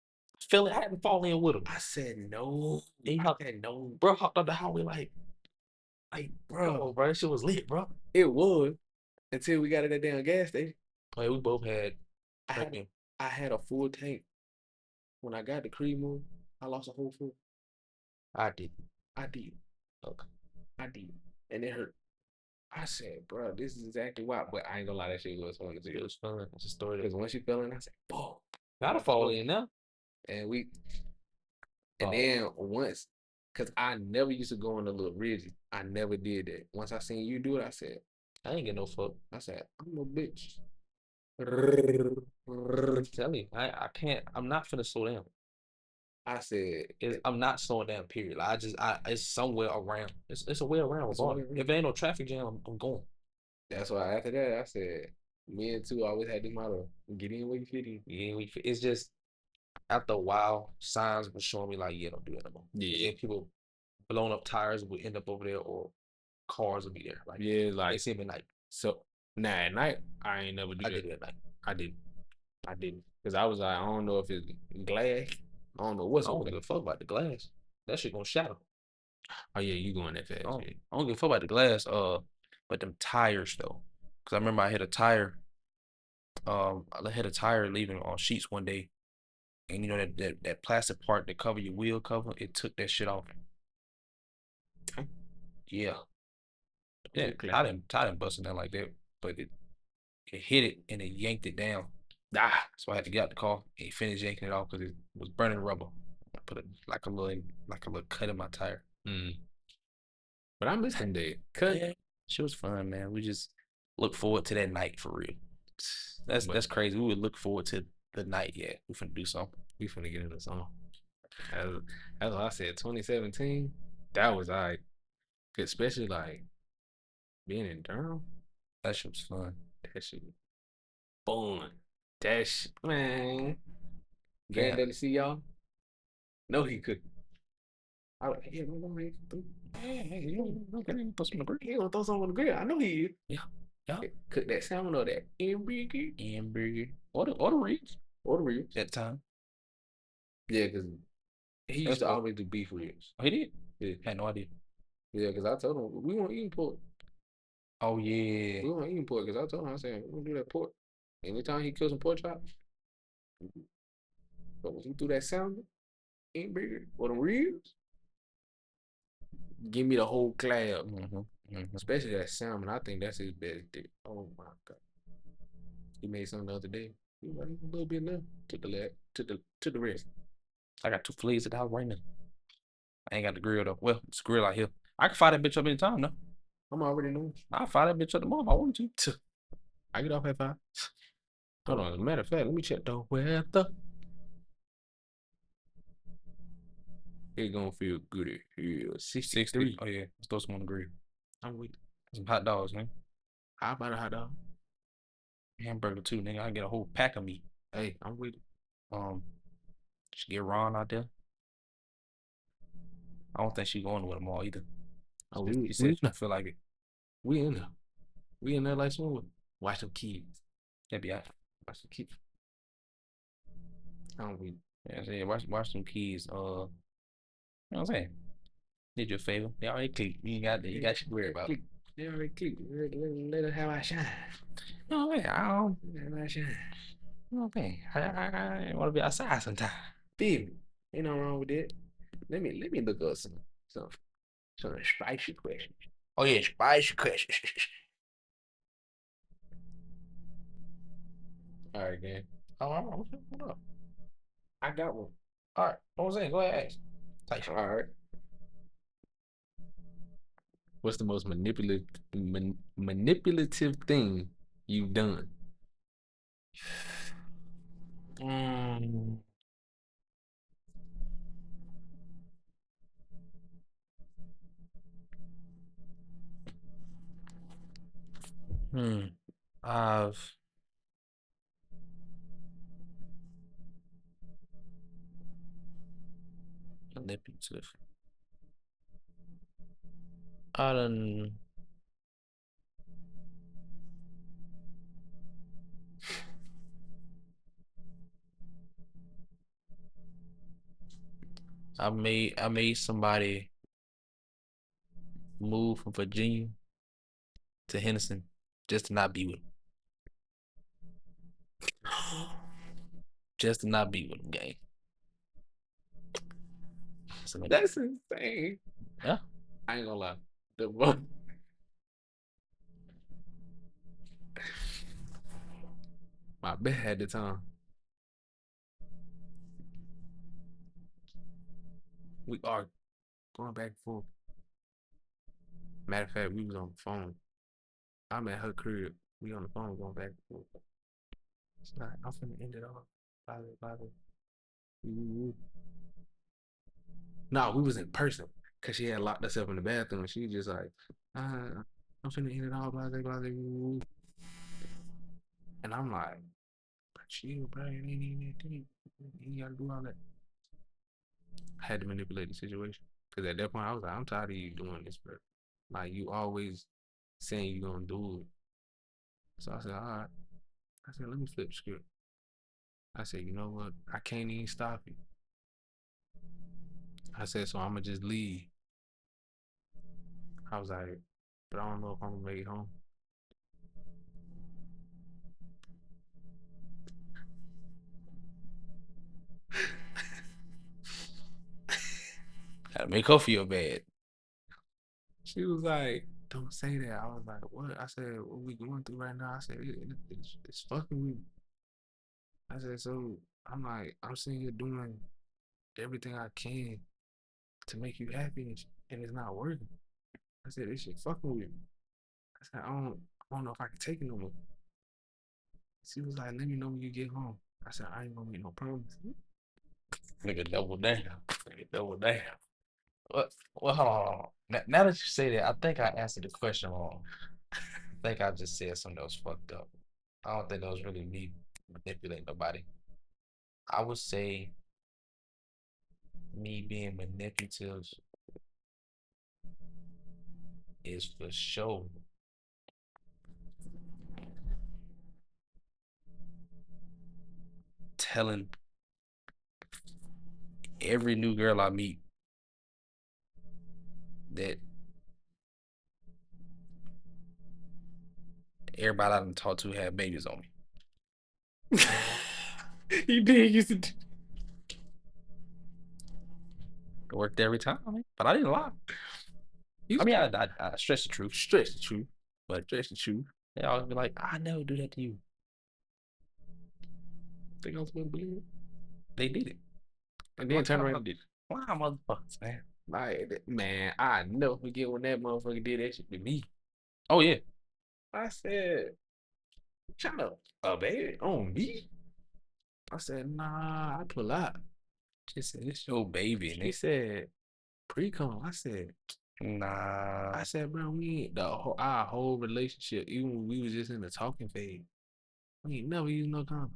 I hadn't fallen in with him. I said no. He hopped that no, bro. Hopped up the highway like, bro, that shit was lit, bro. It was until we got at that damn gas station. Like, we both had. I had a full tank. When I got the Cremo, I lost a whole full. I did. Okay. I did, and it hurt. I said, bro, this is exactly why. But I ain't gonna lie, that shit was fun to see. It was fun. It's a story. Because once you fell in, I said, boom. Gotta fall in now. And then once, because I never used to go on the little ridges. I never did that. Once I seen you do it, I said, I ain't get no fuck. I said, I'm a bitch. I'm telling you, I can't. I'm not finna slow down. I said, I'm not slowing down. Period. It's somewhere around. It's a way around. If there ain't no traffic jam, I'm going. That's why after that I said, Men too always had this motto: get in where you fit in. Yeah, it's just after a while, signs were showing me like, yeah, don't do that no more. Yeah, Then people blown up tires would end up over there, or cars would be there. Like, yeah, they like see me like, so. Nah, at night I ain't never do I that. did it at night. I didn't. I didn't because I was like, I don't know if it's glass. I don't know I what's over don't there. give a fuck about the glass. That shit gonna shatter. Oh yeah, you going that fast? Yeah. I don't give a fuck about the glass. But them tires though, because I remember I hit a tire. I hit a tire leaving on sheets one day, and you know that plastic part that cover your wheel cover, it took that shit off. Okay. Yeah, yeah. Whole clap. I didn't bust it down like that, but it hit it and it yanked it down. Ah, So I had to get out the car and finish yanking it off because it was burning rubber. I put like a little cut in my tire. mm. But I missed them days. Cut. Yeah, shit was fun, man. We just look forward to that night for real. That's But that's crazy. We would look forward to the night. Yeah, we finna do something. we finna get into the song. As, as I said, 2017. That was like, especially like being in Durham. That shit was fun. That shit was fun. That shit, man. Yeah. Granddaddy see y'all. No, he couldn't. I was like, yeah, man, Hey, you put some in the grill. he gonna throw something on the grill. I know he is. Yeah. Yeah. Cook that salmon or that hamburger Hamburger. Order ribs or the ribs. that time. Yeah, because he used That's to cool. always do beef ribs. Oh, he did? Yeah, Had no idea. yeah, because I told him we weren't eating pork. Oh yeah. We weren't eating pork because I told him I said we don't do that pork. Anytime he kills some pork chop, but when he do that salmon, hamburger or the ribs, give me the whole clab. Especially that salmon. I think that's his best dish. Oh my god. He made something the other day. He was like, a little bit left. Took the leg, took the rest. I got 2 fillets at the house right now. I ain't got the grill though. Well, it's a grill out here. I can fire that bitch up anytime though. I'm already knowing. I'll fire that bitch up tomorrow if I want to. I get off at 5. Hold on. As a matter of fact, let me check the weather. It gonna feel good at here. 60. 63. Oh yeah. Let's throw some on the grill. I'm with Some hot dogs, man. How about a hot dog? Hamburger too, nigga. I get a whole pack of meat. Hey, I'm with it. Should get Ron out there. I don't think she going with them all either. Oh, She said she don't feel like it. we in there. We in there like smooth. Watch them kids. That'd be all right. Watch the kids. I'm with it. Yeah, so yeah, watch them kids. You know what I'm saying? Did you a favor? They already clicked. You got shit to worry about. They already click. Let us have our shine. No, man, I don't. Have our shine. No, man, I want to be outside sometime. Feel me? Ain't nothing wrong with that. Let me look up some spicy questions. Oh yeah, spicy questions. All right, man. Oh, what up? I got one. All right, what was that? Go ahead, ask. Type shit. All right. What's the most manipulative thing you've done? Mm. I've manipulative. I done. I made somebody move from Virginia to Henderson just to not be with him. Just to not be with him, gang. So, That's insane. yeah. I ain't gonna lie. The one. My bet at the time. We are going back and forth. Matter of fact, we was on the phone. I'm at her crib. We on the phone going back and forth. It's like, I'm finna end it off. Blah. No, we was in person because she had locked herself in the bathroom. And she just like, I'm finna end it all. Blah. And I'm like, "Bro, chill, bro. It ain't even that deep. You ain't gotta do all that." I had to manipulate the situation. Because at that point, I was like, I'm tired of you doing this, bro. Like, you always saying you're going to do it. So I said, all right. I said, let me flip the script. I said, you know what? I can't even stop you. I said, so I'm going to just leave. I was like, but I don't know if I'm going to make it home. Gotta make her feel bad. She was like, don't say that. I was like, what? I said, what we going through right now? I said, it's fucking with me. I said, so I'm like, I'm sitting here doing everything I can to make you happy and it's not working. I said, this shit fucking with me. I said, I don't know if I can take it no more. She was like, let me know when you get home. I said, I ain't gonna make no promise. Nigga double down. Nigga double down. What? Well, hold on. Now that you say that, I think I answered the question wrong. I think I just said something that was fucked up. I don't think that was really me manipulating nobody. I would say me being manipulative is for sure telling every new girl I meet that everybody I done talked to had babies on me. He did used to do. It worked every time, but I didn't lie. I Used mean, to I stress the truth, stretch the truth. but Stretch the truth. they always be like, I never do that to you. Think I was supposed to believe it. They did it. And Why, then turn around and did it. why motherfuckers, man? Like, man, I never forget when that motherfucker did that shit to me. Oh yeah, I said, shut up, baby, on me. I said, nah, I pull out. she said it's your baby, She nigga. said, pre-com. Nah, I said, bro, we ain't our whole relationship, even when we was just in the talking phase, we ain't never used no condom.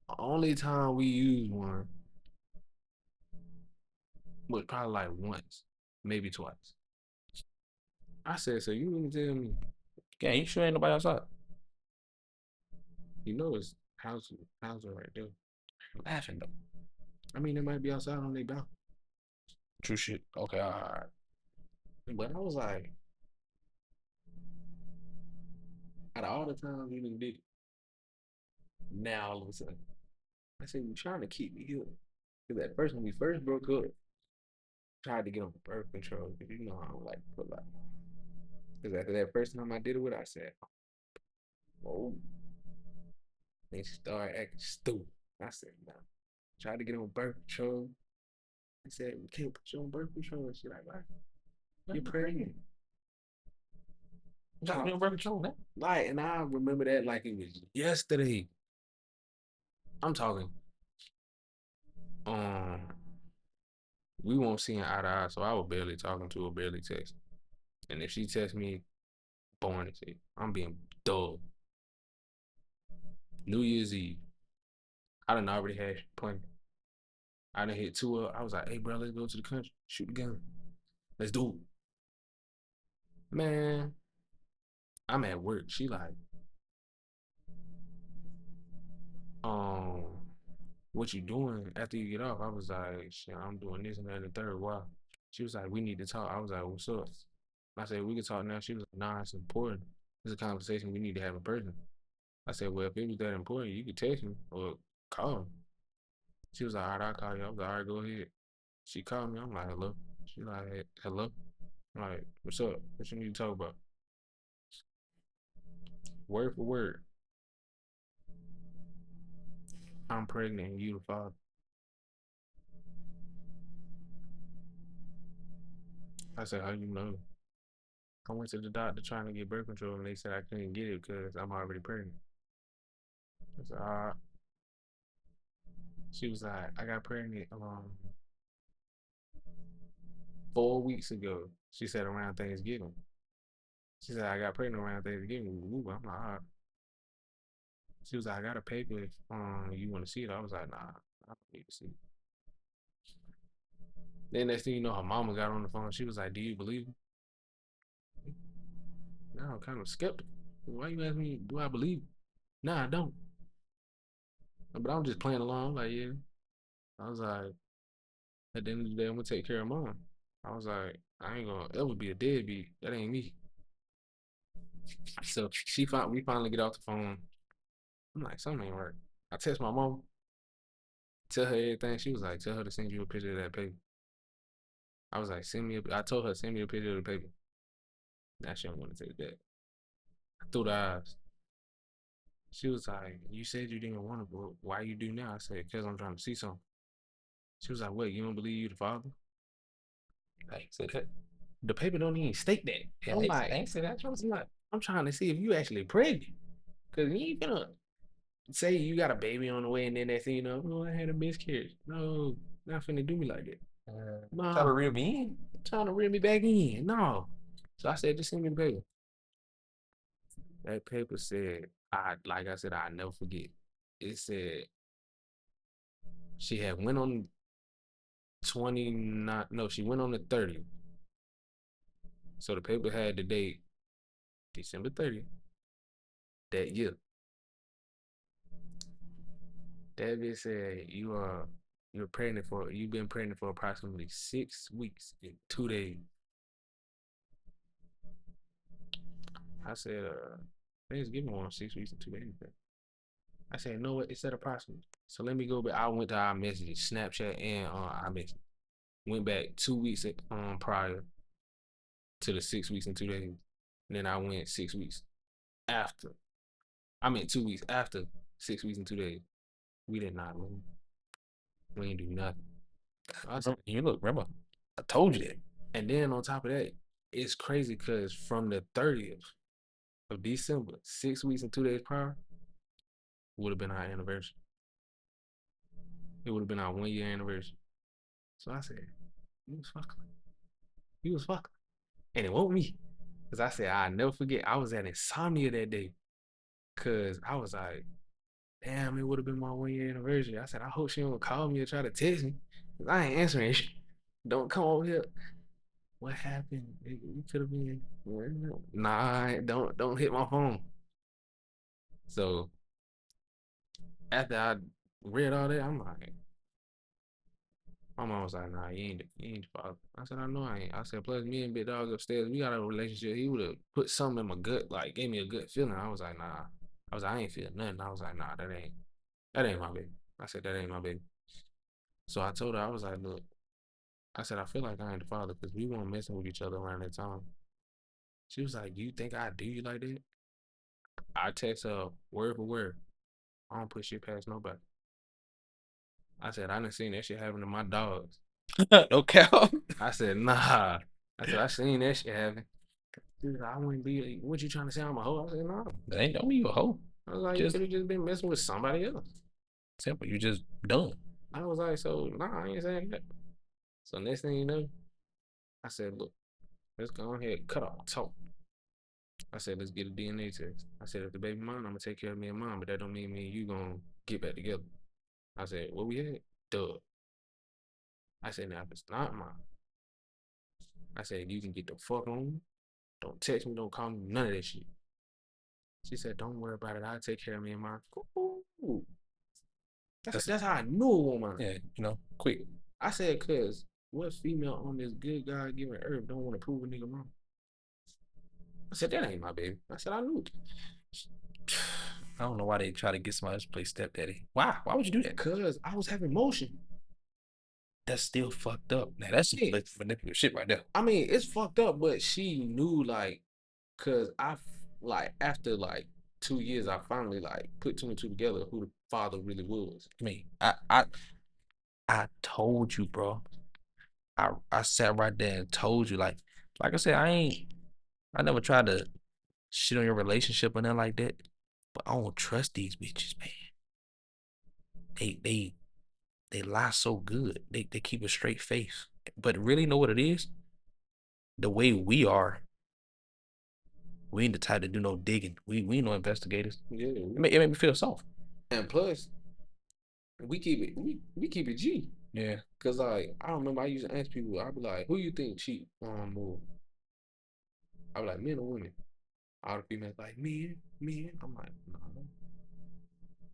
The only time we used one was probably like once, maybe twice. I said, so you gonna tell me, yeah, you sure ain't nobody outside? you know, it's house right there. Laughing though. I mean, they might be outside on their balcony. True shit. Okay, all right. But I was like, out of all the times you done did it, now all of a sudden, I said, you trying to keep me here. Because at first, when we first broke up, tried to get on birth control. Because you know I don't like to put like. Because after that first time I did it with her, I said, oh, then she started acting stupid. I said, no. Tried to get on birth control. I said, we can't put you on birth control. And she like, why? You're pregnant. You got me on birth control now. Like, and I remember that like it was yesterday. I'm talking. Um, we won't see eye to eye, so I was barely talking to her, barely text. And if she texts me, born to see, I'm being dull. New Year's Eve, I done already had plenty. I done hit two up. I was like, hey, bro, let's go to the country, shoot the gun. Let's do it. Man, I'm at work. She like, um, what you doing after you get off? I was like, shit, I'm doing this and that and the third. Why? She was like, we need to talk. I was like, what's up? I said, we can talk now. She was like, nah, it's important. It's a conversation we need to have in person. I said, well, if it was that important, you could text me or call me. She was like, all right, I'll call you. I was like, all right, go ahead. She called me. I'm like, hello. She like, hello. I'm like, what's up? What you need to talk about? Word for word. I'm pregnant and you the father. I said, how you know? I went to the doctor trying to get birth control and they said I couldn't get it because I'm already pregnant. I said, all right. She was like, I got pregnant 4 weeks ago. She said around Thanksgiving. She said I got pregnant around Thanksgiving. Ooh, I'm like, all right. She was like, I got a paper if you want to see it. I was like, nah, I don't need to see it. Then next thing you know, her mama got on the phone. She was like, do you believe it? Now I'm kind of skeptical. Why you asking me, do I believe it? Nah, I don't. But I'm just playing along. Like, yeah. I was like, at the end of the day, I'm gonna take care of mom. I was like, I ain't gonna ever be a deadbeat. That ain't me. So we finally get off the phone. I'm like, something ain't right. I text my mom, tell her everything. She was like, tell her to send you a picture of that paper. I was like, I told her, send me a picture of the paper. Now she don't want to take that. I threw the eyes. She was like, you said you didn't want to, but why you do now? I said, because I'm trying to see something. She was like, what, you don't believe you the father? I said that. The paper don't even state that. Yeah, I'm I like, ain't say that. I'm trying to see if you actually pregnant. Cause you ain't gonna say you got a baby on the way and then that thing, oh, I had a miscarriage. No, not finna do me like that. Try to Nah, reel me in. trying to reel me back in. No. So I said, just send me the paper. That paper said, like I said, I never forget. It said she had went on 29, no, she went on the 30th. So the paper had the date December 30th that year. That bitch said you've been pregnant for approximately 6 weeks and 2 days. I said, Thanksgiving on 6 weeks and 2 days. I said, no, what? It said approximately. So let me go back. I went to our messages, Snapchat and our message. Went back 2 weeks prior to the 6 weeks and 2 days. And then I went 6 weeks after. I meant 2 weeks after 6 weeks and 2 days. We did not move. We didn't do nothing. I said, You look, remember? I told you that. and then on top of that, it's crazy because from the 30th of December, 6 weeks and 2 days prior, would have been our anniversary. It would have been our 1 year anniversary. So I said, you was fucking. You was fucking. And it won't me. Cause I said, I'll never forget. I was at insomnia that day. Cause I was like, damn, it would have been my 1 year anniversary. I said, I hope she don't call me or try to text me. Cause I ain't answering. Don't come over here. What happened? It could have been. Nah, don't hit my phone. So after I read all that, I'm like, my mom was like, nah, you ain't the father. I said, I know I ain't. I said, plus me and Big Dog upstairs, we got a relationship. He would have put something in my gut, like gave me a good feeling. I was like, nah. I was like, I ain't feel nothing. I was like, nah, that ain't my baby. I said, that ain't my baby. So I told her, I was like, look, I said, I feel like I ain't the father because we weren't messing with each other around that time. She was like, you think I do you like that? I text her word for word. I don't put shit past nobody. I said, I done seen that shit happen to my dogs. No cow. I said, nah. I said, I seen that shit happen. Dude, I wouldn't be. What you trying to say? I'm a hoe? I said, no. That ain't don't mean you a hoe. I was like, you Just could have just been messing with somebody else. simple. You just dumb. I was like, so nah, I ain't saying that. So next thing you know, I said, look, let's go ahead, cut off talk. I said, let's get a DNA test. I said, if the baby mine, I'm gonna take care of me and mom, but that don't mean me and you gonna get back together. I said, what we had? Duh. I said, now if it's not mine, I said, you can get the fuck on. Don't text me, don't call me, none of that shit. She said, don't worry about it. I'll take care of me and mine. Cool. That's That's how I knew a woman. yeah, quick. I said, cause what female on this good God given earth don't want to prove a nigga wrong? I said, that ain't my baby. I said, I knew it. I don't know why they try to get somebody else to play stepdaddy. Why? Why would you do that? Cause I was having motion. That's still fucked up. Now that's some Yeah. manipulative shit right there. I mean, it's fucked up, but she knew like, cause like after like 2 years, I finally like put two and two together who the father really was. I mean, I told you, bro. I sat right there and told you, like I said, I never tried to shit on your relationship or nothing like that. But I don't trust these bitches, man. They lie so good. They keep a straight face. But really know what it is? The way we are We ain't the type to do no digging. We ain't no investigators. Yeah. It made me feel soft. And plus, we keep it G. Yeah. Cause like I remember I used to ask people, I'd be like, who you think cheat more? I be like, men or women? All the females like men. I'm like, no.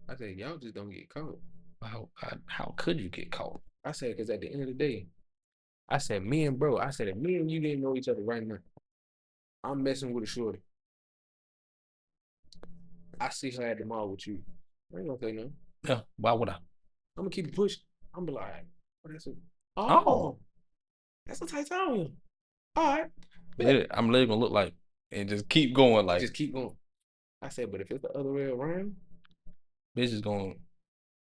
I said, y'all just don't get caught. How could you get caught? I said, cause at the end of the day, I said, me and bro, I said, if me and you didn't know each other right now, I'm messing with a shorty. I see her at the mall with you. I ain't gonna say nothing. Yeah. Why would I? I'm gonna keep it pushing. I'm gonna be like, what that's it? Oh. Oh, that's a Titanium. All right. I'm literally gonna look like and just keep going like Just keep going. I said, but if it's the other way around, bitch is going.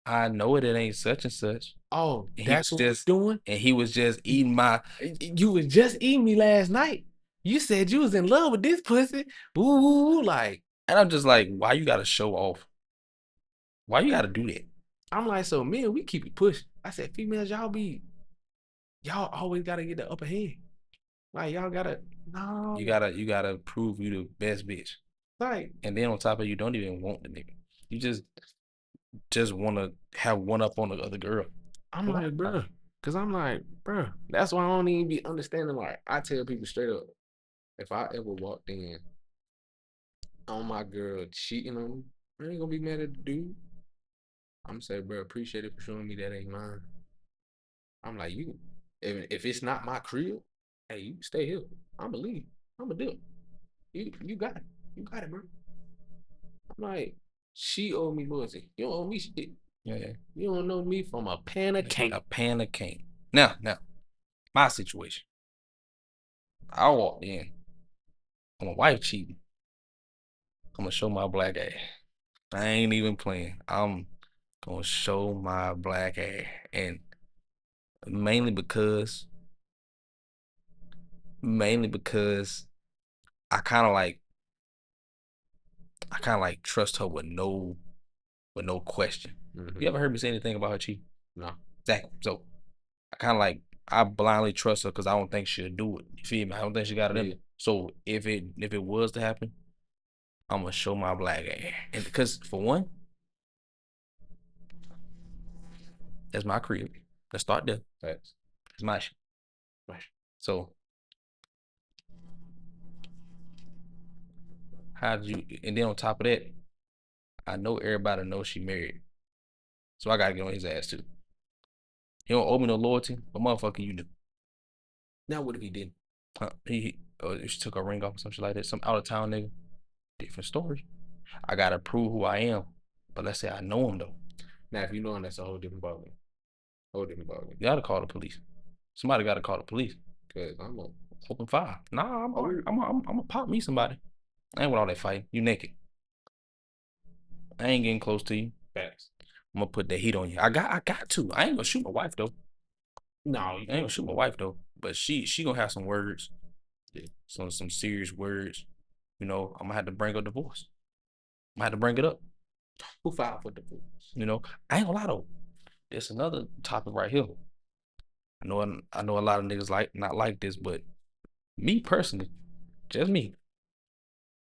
I know it ain't such and such. oh, And he was that's what just we're doing. and he was just eating my. You was just eating me last night. You said you was in love with this pussy. Ooh, like And I'm just like, why you gotta show off? Why you gotta do that? I'm like, so men, we keep it pushing. I said, females, y'all always gotta get the upper hand. Like y'all gotta no, You gotta prove you the best bitch. like And then on top of it, you don't even want the nigga. You just wanna have one up on the other girl. I'm like, bro, cause I'm like, bro, that's why I don't even be understanding. Like, I tell people straight up, if I ever walked in on my girl cheating on me, I ain't gonna be mad at the dude. I'm say, bro, appreciate it for showing me that ain't mine. I'm like, you, if it's not my crib, hey, you stay here. I'ma leave. I'ma do it. You got it. You got it, bro. I'm like, she owe me loyalty. You don't owe me shit. Yeah. You don't know me from a pan of cake. A pan of cane. Now, my situation. I walked in. I'm a wife cheating. I'm gonna show my black ass. I ain't even playing. I'm gonna show my black ass, and mainly because, mainly because I kind of like, I kind of like trust her with no question. You ever heard me say anything about her cheating? No. Exactly. So I kind of like I blindly trust her because I don't think she'll do it. You feel me? I don't think she got it in Yeah. her. So if it was to happen, I'm gonna show my black ass, and because for one, that's my crib. Let's start there. Facts. It's my shit. Right. So how did you? And then on top of that, I know everybody knows she married, so I gotta get on his ass too. He don't owe me no loyalty, but motherfucker, you do. Now what if he didn't? He she took a ring off or some shit like that. Some out of town nigga. Different story. I gotta prove who I am. But let's say I know him though. Now if you know him, that's a whole different ballgame. Whole different ballgame. You gotta call the police. Somebody gotta call the police. Cause I'm a Open fire. Nah, I'm gonna pop me somebody. I ain't with all that fighting. You naked. I ain't getting close to you. facts. I'm gonna put that heat on you. I got to. I ain't gonna shoot my wife though. No, I ain't gonna shoot my wife though. But she gonna have some words. Yeah. Some serious words. You know, I'm gonna have to bring up divorce. I'm gonna have to bring it up. Who filed for divorce? You know, I ain't gonna lie though. There's another topic right here. I know a lot of niggas like not like this, but me personally, just me,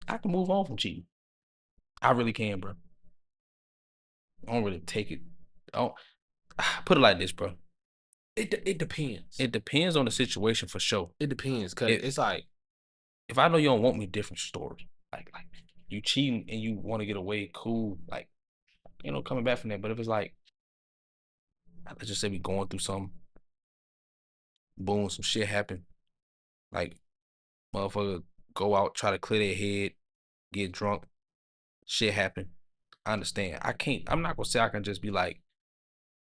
I can move on from cheating. I really can, bro. I don't really take it. I don't put it like this, bro. It depends. It depends on the situation for sure. It depends, cause it's like if I know you don't want me, different story. Like you cheating and you want to get away, cool. Like coming back from that. But if it's like, let's just say we going through something, boom, some shit happen. Like motherfucker go out, try to clear their head, get drunk, shit happen. I understand. I'm not gonna say I can just be like,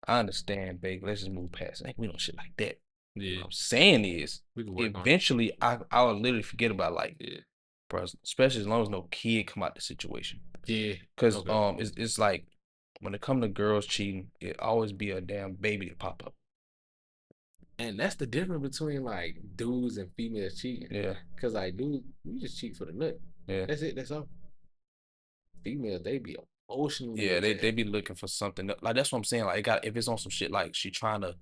I understand, babe. Let's just move past it. Ain't we don't shit like that. yeah, What I'm saying is, we can work on it. eventually, I'll literally forget about like, Yeah. bro, especially as long as no kid come out the situation. Yeah. Cause Okay. it's like when it come to girls cheating, it always be a damn baby to pop up. And that's the difference between like dudes and females cheating. Yeah, Cause like dudes, we just cheat for the nut. yeah, That's it. That's all. Females, they be emotionally yeah. They attached. be looking for something like that's what I'm saying. Like it got if it's on some shit like she trying to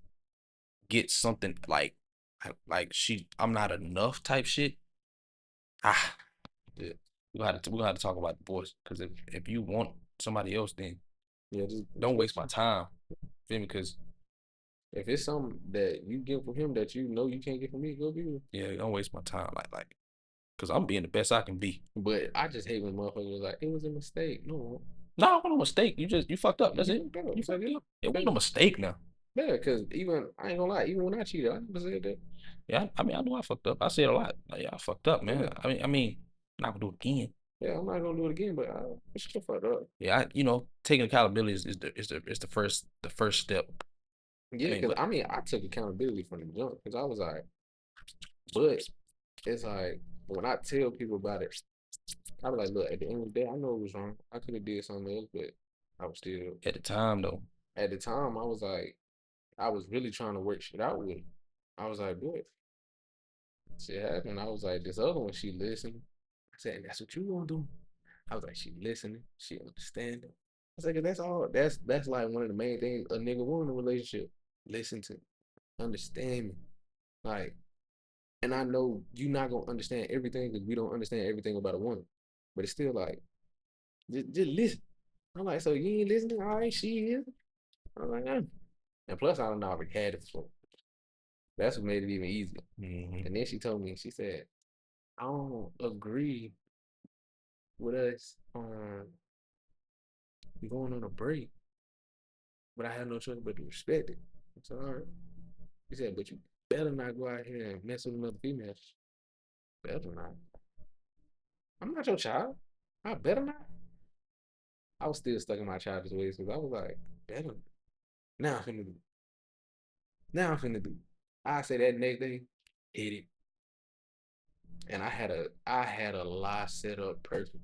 get something like she I'm not enough type shit. Ah, Yeah. we gonna have to talk about divorce because if you want somebody else, then Yeah, just don't wait. waste my time. Feel me? Because If it's something that you get from him that you know you can't get from me, go be with him. yeah, don't waste my time. Because I'm being the best I can be. But I just hate when motherfuckers was like, it was a mistake. No, No, it wasn't a mistake. You fucked up. That's you it. fucked up. You fucked up. It wasn't a Cause, mistake now. yeah, because even I ain't gonna lie, even when I cheated, I never said that. Yeah, I mean, I know I fucked up. I said a lot. Like, yeah, I fucked up, man. Yeah, I mean, not gonna do it again. yeah, I'm not gonna do it again, but I still fucked up. Yeah, taking accountability is the first step. I Yeah, mean, because but I mean, I took accountability from the jump because I was like, but it's like when I tell people about it, I was like, look, at the end of the day, I know it was wrong. I could have did something else, but I was still at the time though, at the time. I was like, I was really trying to work shit out with him. I was like, boy, shit happened. I was like, this other one, she listened. I said, that's what you gonna do. I was like, she listening, she understanding. I said, 'cause that's all. That's like one of the main things a nigga want in a relationship. Listen to, me, understand me. Like, and I know you're not gonna understand everything because we don't understand everything about a woman. But it's still like, just listen. I'm like, so you ain't listening? All right, she is. I'm like, nah. And plus, I don't know, I already had it before. That's what made it even easier. hmm And then she told me, she said, I don't agree with us going on a break, but I had no choice but to respect it. I said, all right. He said, but you better not go out here and mess with another female. Better not. I'm not your child. I better not. I was still stuck in my childish ways because I was like, better. Now I'm finna do. Now I'm finna do. I say that next day, hit it. And I had a lie set up perfect.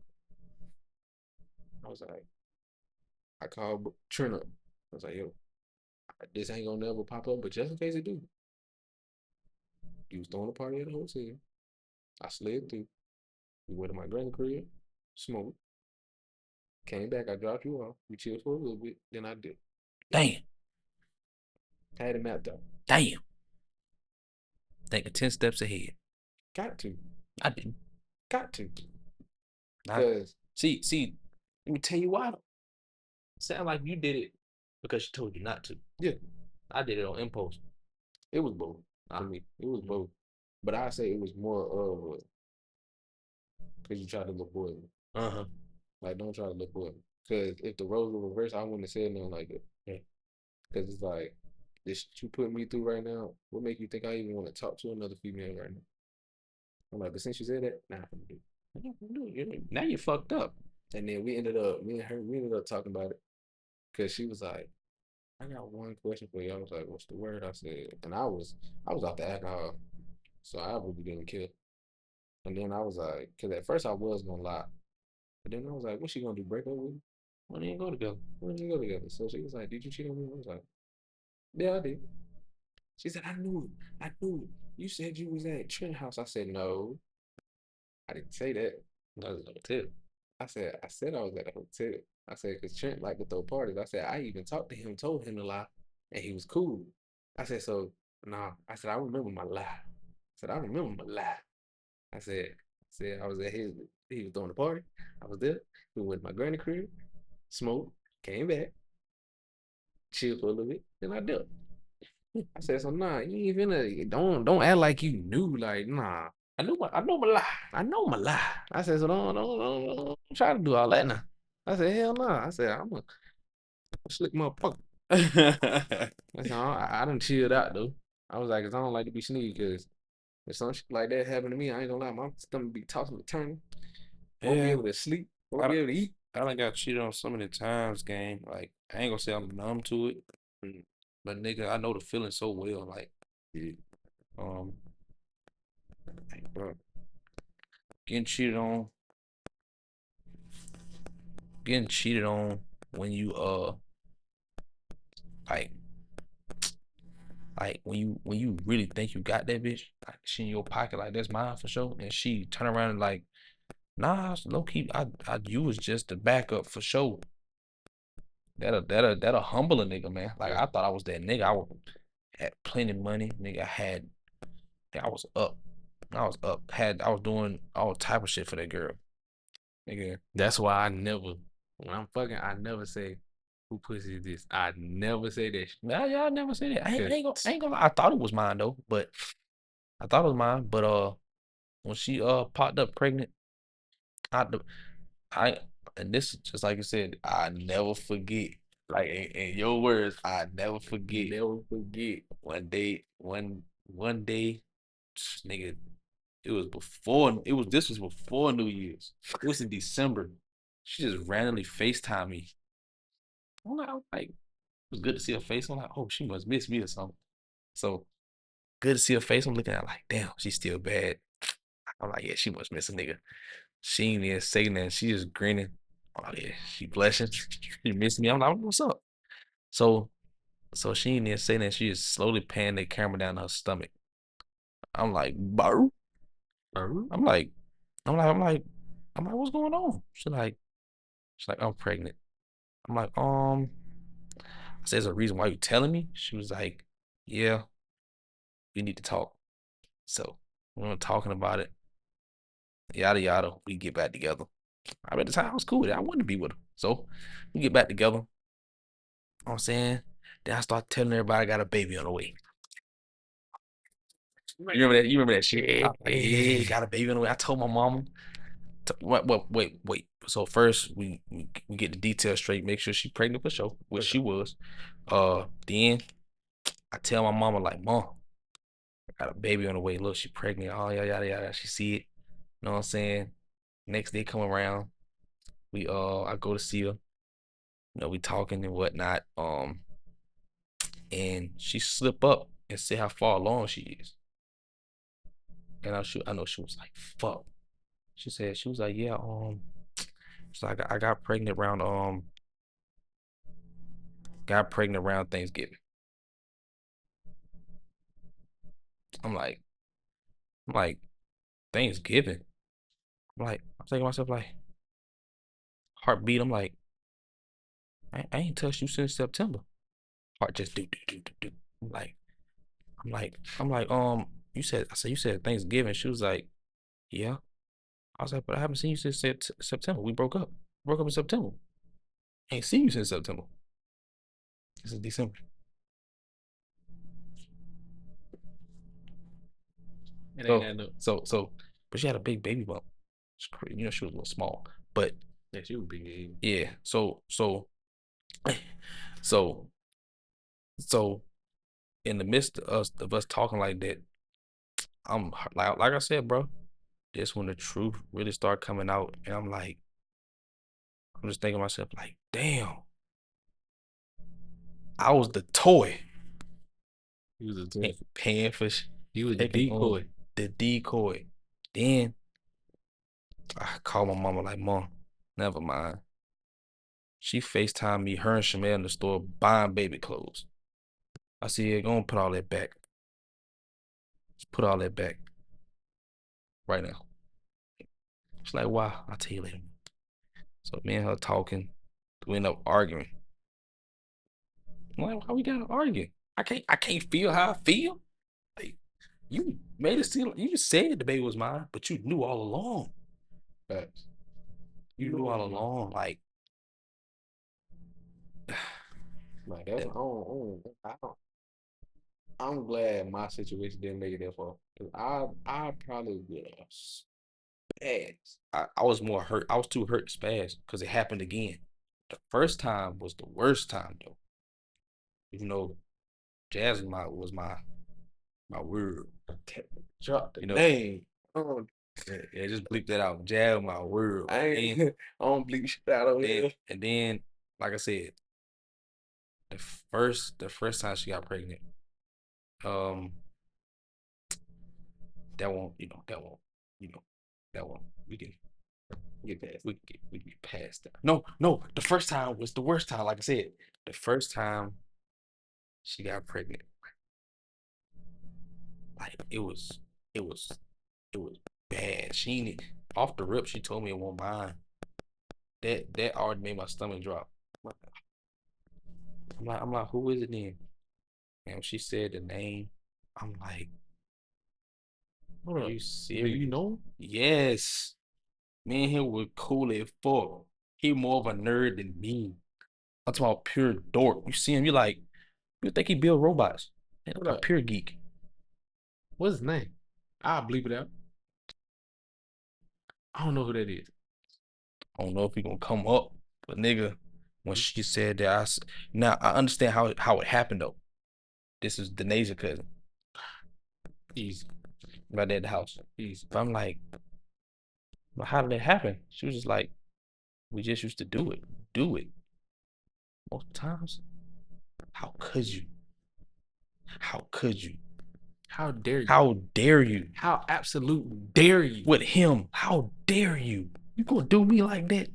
I was like, I called Trent up. I was like, yo, this ain't gonna never pop up, but just in case it do, he was throwing a party at the hotel. I slid through. We went to my granny crib, smoked, came back. I dropped you off. We chilled for a little bit. Then I did. damn, Had it mapped out. damn, thinking 10 steps ahead. Got to. I didn't. Got to. I Cause see. Let me tell you why. Sound like you did it because she told you not to. yeah, I did it on impulse. it was both for Ah, me. It was both. But I say it was more of because you tried to look boy. uh-huh. Like don't try to look boy. Because if the roles were reversed, I wouldn't have said nothing like it. Yeah. Because it's like this shit you put me through right now. What make you think I even want to talk to another female right now? I'm like, but since you said that, nah, I'm gonna do. Now you fucked up. And then me and her, we ended up talking about it because she was like, I got one question for you. I was like, what's the word? I said, and I was off the alcohol, so I really didn't care. And then I was like, because at first I was gonna lie, but then I was like, what's she gonna do? Break up with me? We didn't go together. When did you go together? So she was like, did you cheat on me? I was like, yeah, I did. She said, I knew it. I knew it. You said you was at Trent House. I said, no, I didn't say that. That was a tip. I said I was at a hotel. I said, because Trent liked to throw parties. I said, I even talked to him, told him to lie, and he was cool. I said, so, nah. I said, I remember my lie. I said, I remember my lie. I said, I was at he was throwing a party. I was there. We went to my granny crib, smoked, came back, chilled for a little bit, then I dipped. I said, so nah, you ain't finna, don't act like you knew, like, nah. I know my lie. I know my lie. I said, so don't try to do all that now. I said, hell no. I said, I'm a slick motherfucker. I said, I done chilled out though. I was like, cause I don't like to be sneaky, cause if some shit like that happened to me, I ain't gonna lie, my stomach be tossing and turning. Won't be Yeah, able to sleep. Won't I be able to eat. I done got cheated on so many times, game. Like I ain't gonna say I'm numb to it, Mm. but nigga, I know the feeling so well. Like, Yeah. um, like, bro, getting cheated on, getting cheated on when you like when you really think you got that bitch, like she in your pocket, like that's mine for sure, and she turn around and like, nah, low key, you was just the backup for sure. That'll humble a nigga, man. Like Yeah. I thought I was that nigga. Had plenty of money, nigga. I was up. I was up. I was doing all type of shit for that girl. nigga. That's why I never, when I'm fucking, I never say who pussy is this. I never say that shit. Nah, y'all never said it. Cause I ain't gonna lie. I thought it was mine though, but I thought it was mine. But when she popped up pregnant, I the I and this is just like you said, I never forget. Like in your words, I never forget. never forget. One day, nigga, it was before it was this was before New Year's. It was in December. She just randomly FaceTimed me. I'm like, it was good to see her face. I'm like, oh, she must miss me or something. So good to see her face. I'm looking at her like, damn, she's still bad. I'm like, yeah, she must miss a nigga. She ain't even saying that. She just grinning. Oh yeah, she blushing. She miss me. I'm like, what's up? So she ain't even saying that. She just slowly panning the camera down her stomach. I'm like, bro. Bro. I'm like, I'm like, I'm like, I'm like, what's going on? She's like, I'm pregnant. I'm like, I said, there's a reason why you telling me. She was like, yeah, we need to talk. So we were talking about it. Yada yada. We get back together. I mean, at the time I was cool with it. I wanted to be with her. So we get back together. You know what I'm saying? Then I start telling everybody I got a baby on the way. You remember that? You remember that shit? I was like, yeah, got a baby on the way. I told my mama. Wait. So first we get the details straight, make sure she's pregnant for sure, which she was. Then I tell my mama like, Mom, I got a baby on the way. Look, she pregnant. Oh yeah, yada yada. She see it. You know what I'm saying? Next day come around, I go to see her. You know, we talking and whatnot. And she slip up and say how far along she is. And I know she was like, fuck. She was like, yeah, she's like, I got pregnant around Thanksgiving. I'm like, I'm like, Thanksgiving. I'm thinking to myself like, heartbeat. I'm like, I ain't touched you since September. Heart just do. I'm like, I said, you said Thanksgiving. She was like, yeah. I was like, but I haven't seen you since September. We broke up. Broke up in September. Ain't seen you since September. This is December. It ain't So, that no. but she had a big baby bump. It's crazy. You know, she was a little small. But Yeah, she was big. Yeah. yeah, so, so in the midst of us talking like that, I'm like I said, bro, this when the truth really started coming out, and I'm just thinking to myself, like, damn, I was the toy He was a toy. paying for He was the taking on decoy. the decoy. Then I called my mama like, Mom, never mind. She FaceTimed me, her and Shamel in the store buying baby clothes. I said, yeah, go and put all that back. Just put all that back right now. She's like, why? I'll tell you later. So me and her talking, we end up arguing. I'm like, why we gotta argue? I can't feel how I feel. Like, you made it seem, you said the baby was mine, but you knew all along. Facts. You knew all along. Like, Like that's that, I'm glad my situation didn't make it that far. 'Cause I probably would have spazzed. I was more hurt. I was too hurt to spaz because it happened again. The first time was the worst time though. Even though Jazz was my word. Drop the You know, name. Oh, yeah, just bleep that out. Jazz was my word. I ain't. I don't bleep shit out over Then here. and then, like I said, the first time she got pregnant, um, you know, that won't. We can get past that. No, the first time was the worst time. Like I said, the first time she got pregnant, like it was it was bad. She ain't off the rip. She told me it won't mine. That already made my stomach drop. I'm like, who is it then? And she said the name. I'm like, Hold are up. you Do you serious? know? Yes. Me and him were cool as fuck. He more of a nerd than me. I'm talking about pure dork. You see him, you think he build robots. Man, What like a up? pure geek. What's his name? I'll bleep it out. I don't know who that is. I don't know if he gonna come up, but nigga, when Mhm. she said that, now I understand how it happened though. This is Denasia cousin, Easy, right there at the house. easy. But I'm like, well, how did it happen? She was just like, we just used to do it most times. How could you? How could you? How dare you? How dare you? How absolute dare you? With him, how dare you? You gonna do me like that?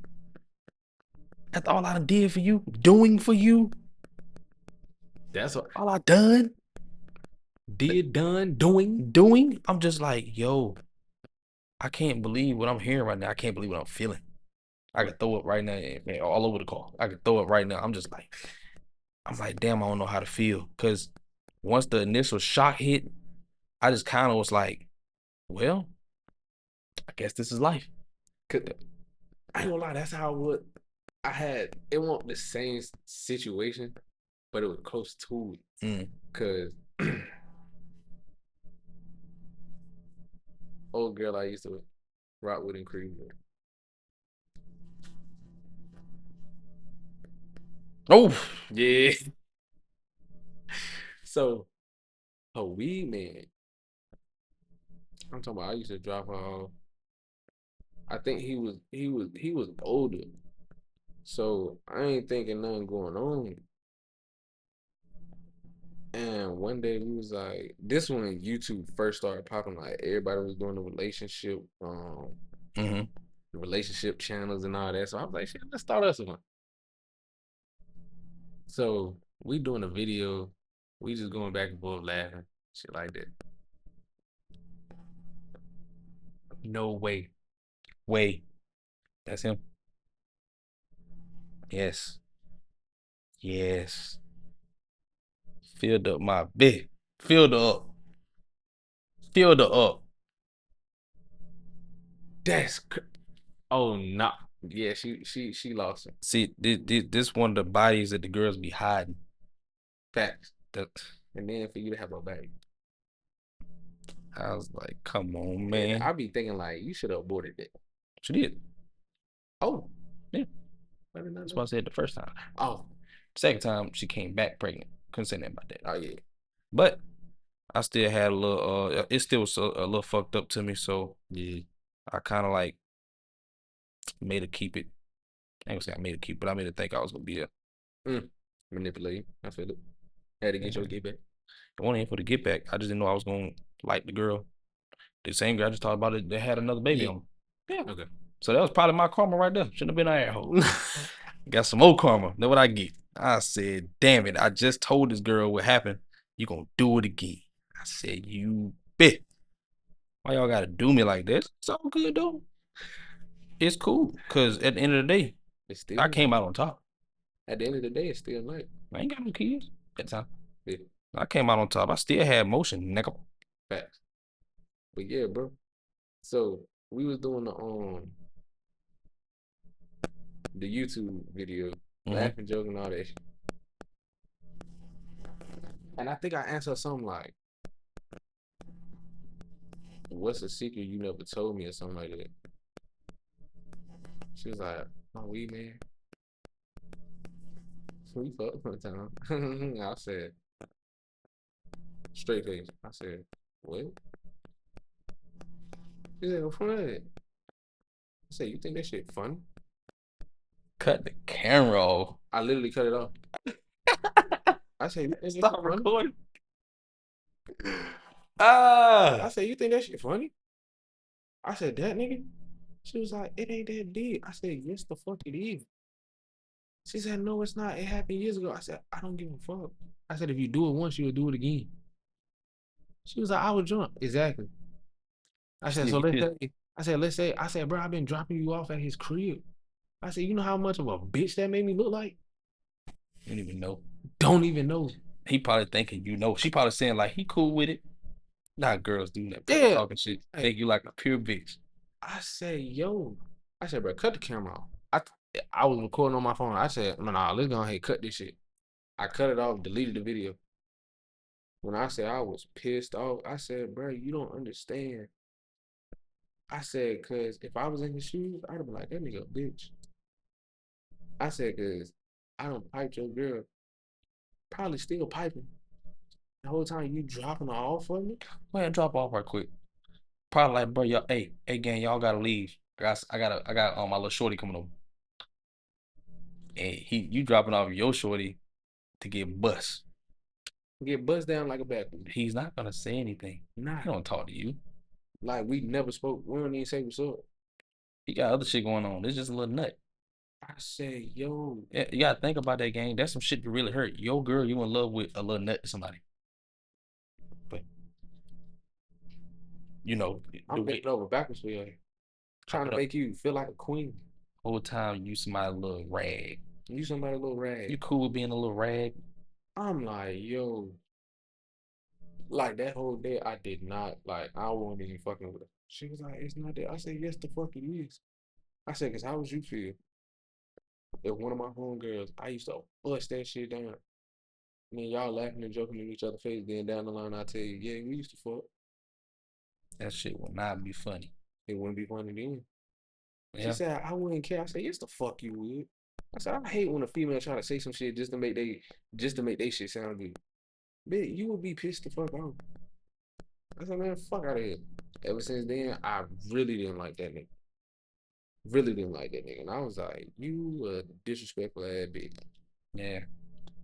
After all I done did for you, doing for you, That's what all I done, did, done, doing. doing. I'm just like, yo, I can't believe what I'm hearing right now. I can't believe what I'm feeling. I What? could throw up right now, man, all over the call. I could throw up right now. I'm like, damn, I don't know how to feel. Cause once the initial shock hit, I just kind of was like, well, I guess this is life. 'Cause I ain't gonna lie, that's how what I had. It wasn't the same situation, but it was close to it. Mm. Cause old girl I used to rock with in Creed. Oh, Yeah. So a weed man. I'm talking about I used to drop her off. I think he was older. So I ain't thinking nothing going on. And one day we was like, this when YouTube first started popping, like everybody was doing mm-hmm. the relationship channels and all that. So I was like, shit, let's start us one. So we doing a video, we just going back and forth laughing, shit like that. No way. Wait, that's him. Yes, yes. Filled up my bit. Filled her up. Filled her up. That's oh no. Yeah, she lost him. See, this one of the bodies that the girls be hiding. Facts. That And then for you to have a baby. I was like, come on, And man. I be thinking like you should have aborted it. She did. Oh, Yeah, I did not that's know. what I said the first time. Oh, Second time, she came back pregnant. Couldn't say nothing about that. oh yeah. But I still had a little. It still was a little fucked up to me. So Yeah. I kind of like made her keep it. I ain't gonna say I made her keep, it, but I made her think I was gonna be there. Mm. Manipulate. I feel it. Had to get your Yeah. get back. The one ain't for the get back. I just didn't know I was gonna like the girl. The same girl I just talked about it. They had another baby Yeah. on. Yeah. Okay. So that was probably my karma right there. Shouldn't have been an asshole. Got some more karma. Know what I get? I said, damn it. I just told this girl what happened. You gonna do it again. I said, you bet. Why y'all gotta do me like this? It's all good though. It's cool. Cause at the end of the day, It's still I night. came out on top. At the end of the day, it's still night. I ain't got no kids at the time. Yeah. I came out on top. I still had motion, nigga. Facts. But yeah, bro. So we was doing the YouTube video, Mm-hmm. laughing, joking, all that shit. And I think I answered something like, "What's a secret you never told me?" or something like that. She was like, "Oh, we man, we fucked one time." I said, straight face. I said, "What?" She said, "What's funny?" I said, "You think that shit funny?" Cut the camera off. I literally cut it off. I said, "You think that shit Stop funny?" recording. I Ah. said, "You think that shit funny?" I said, "That nigga." She was like, "It ain't that deep." I said, "Yes, the fuck it is." She said, "No, it's not. It happened years ago." I said, "I don't give a fuck." I said, "If you do it once, you'll do it again." She was like, "I was drunk." Exactly. I You said, still "So get let's pissed. say," I said, "Bro, I've been dropping you off at his crib." I said, "You know how much of a bitch that made me look like?" You don't even know. Don't even know. He probably thinking you know. She probably saying like he cool with it. Nah, girls do that, probably Yeah. talking shit. Hey, Think you like a pure bitch. I said, "Yo." I said, bro, cut the camera off. I was recording on my phone. I said, man, nah, let's go ahead and cut this shit. I cut it off, deleted the video. When I said I was pissed off, I said, bro, you don't understand. I said, cause if I was in his shoes, I'd have been like, that nigga a bitch. I said, cause I don't pipe your girl, probably still piping. The whole time you dropping her off for me. Go ahead and drop off right quick. Probably like, bro, y'all, hey, gang, y'all gotta leave. I got my little shorty coming over. And you dropping off your shorty to get bust. Get bust down like a backwood. He's not gonna say anything. Nah. He don't talk to you. Like we never spoke. We don't even say what's up. He got other shit going on. It's just a little nut. I said, yo. Yeah, you gotta think about that, gang. That's some shit that really hurt. Your girl, you in love with a little nut to somebody. But you know, I'm bent over backwards for you. Trying to make you feel like a queen. Whole time you somebody little rag. You somebody a little rag. You cool with being a little rag? I'm like, yo. Like that whole day, I did not like. I wasn't even fucking with her. She was like, "It's not that." I said, "Yes, the fuck it is." I said, "Cause how would you feel if one of my homegirls, I used to bust that shit down, and then y'all laughing and joking in each other's face. Then down the line, I tell you, yeah, we used to fuck. That shit will not be funny. It wouldn't be funny then." She Yeah, said, "I wouldn't care." I said, "Yes, the fuck you would." I said, "I hate when a female try to say some shit just to make they shit sound good. Bitch, you would be pissed the fuck off." I said, "Man, fuck out of here." Ever since then, I really didn't like that nigga. Really didn't like that nigga. And I was like, you a disrespectful ass bitch. yeah.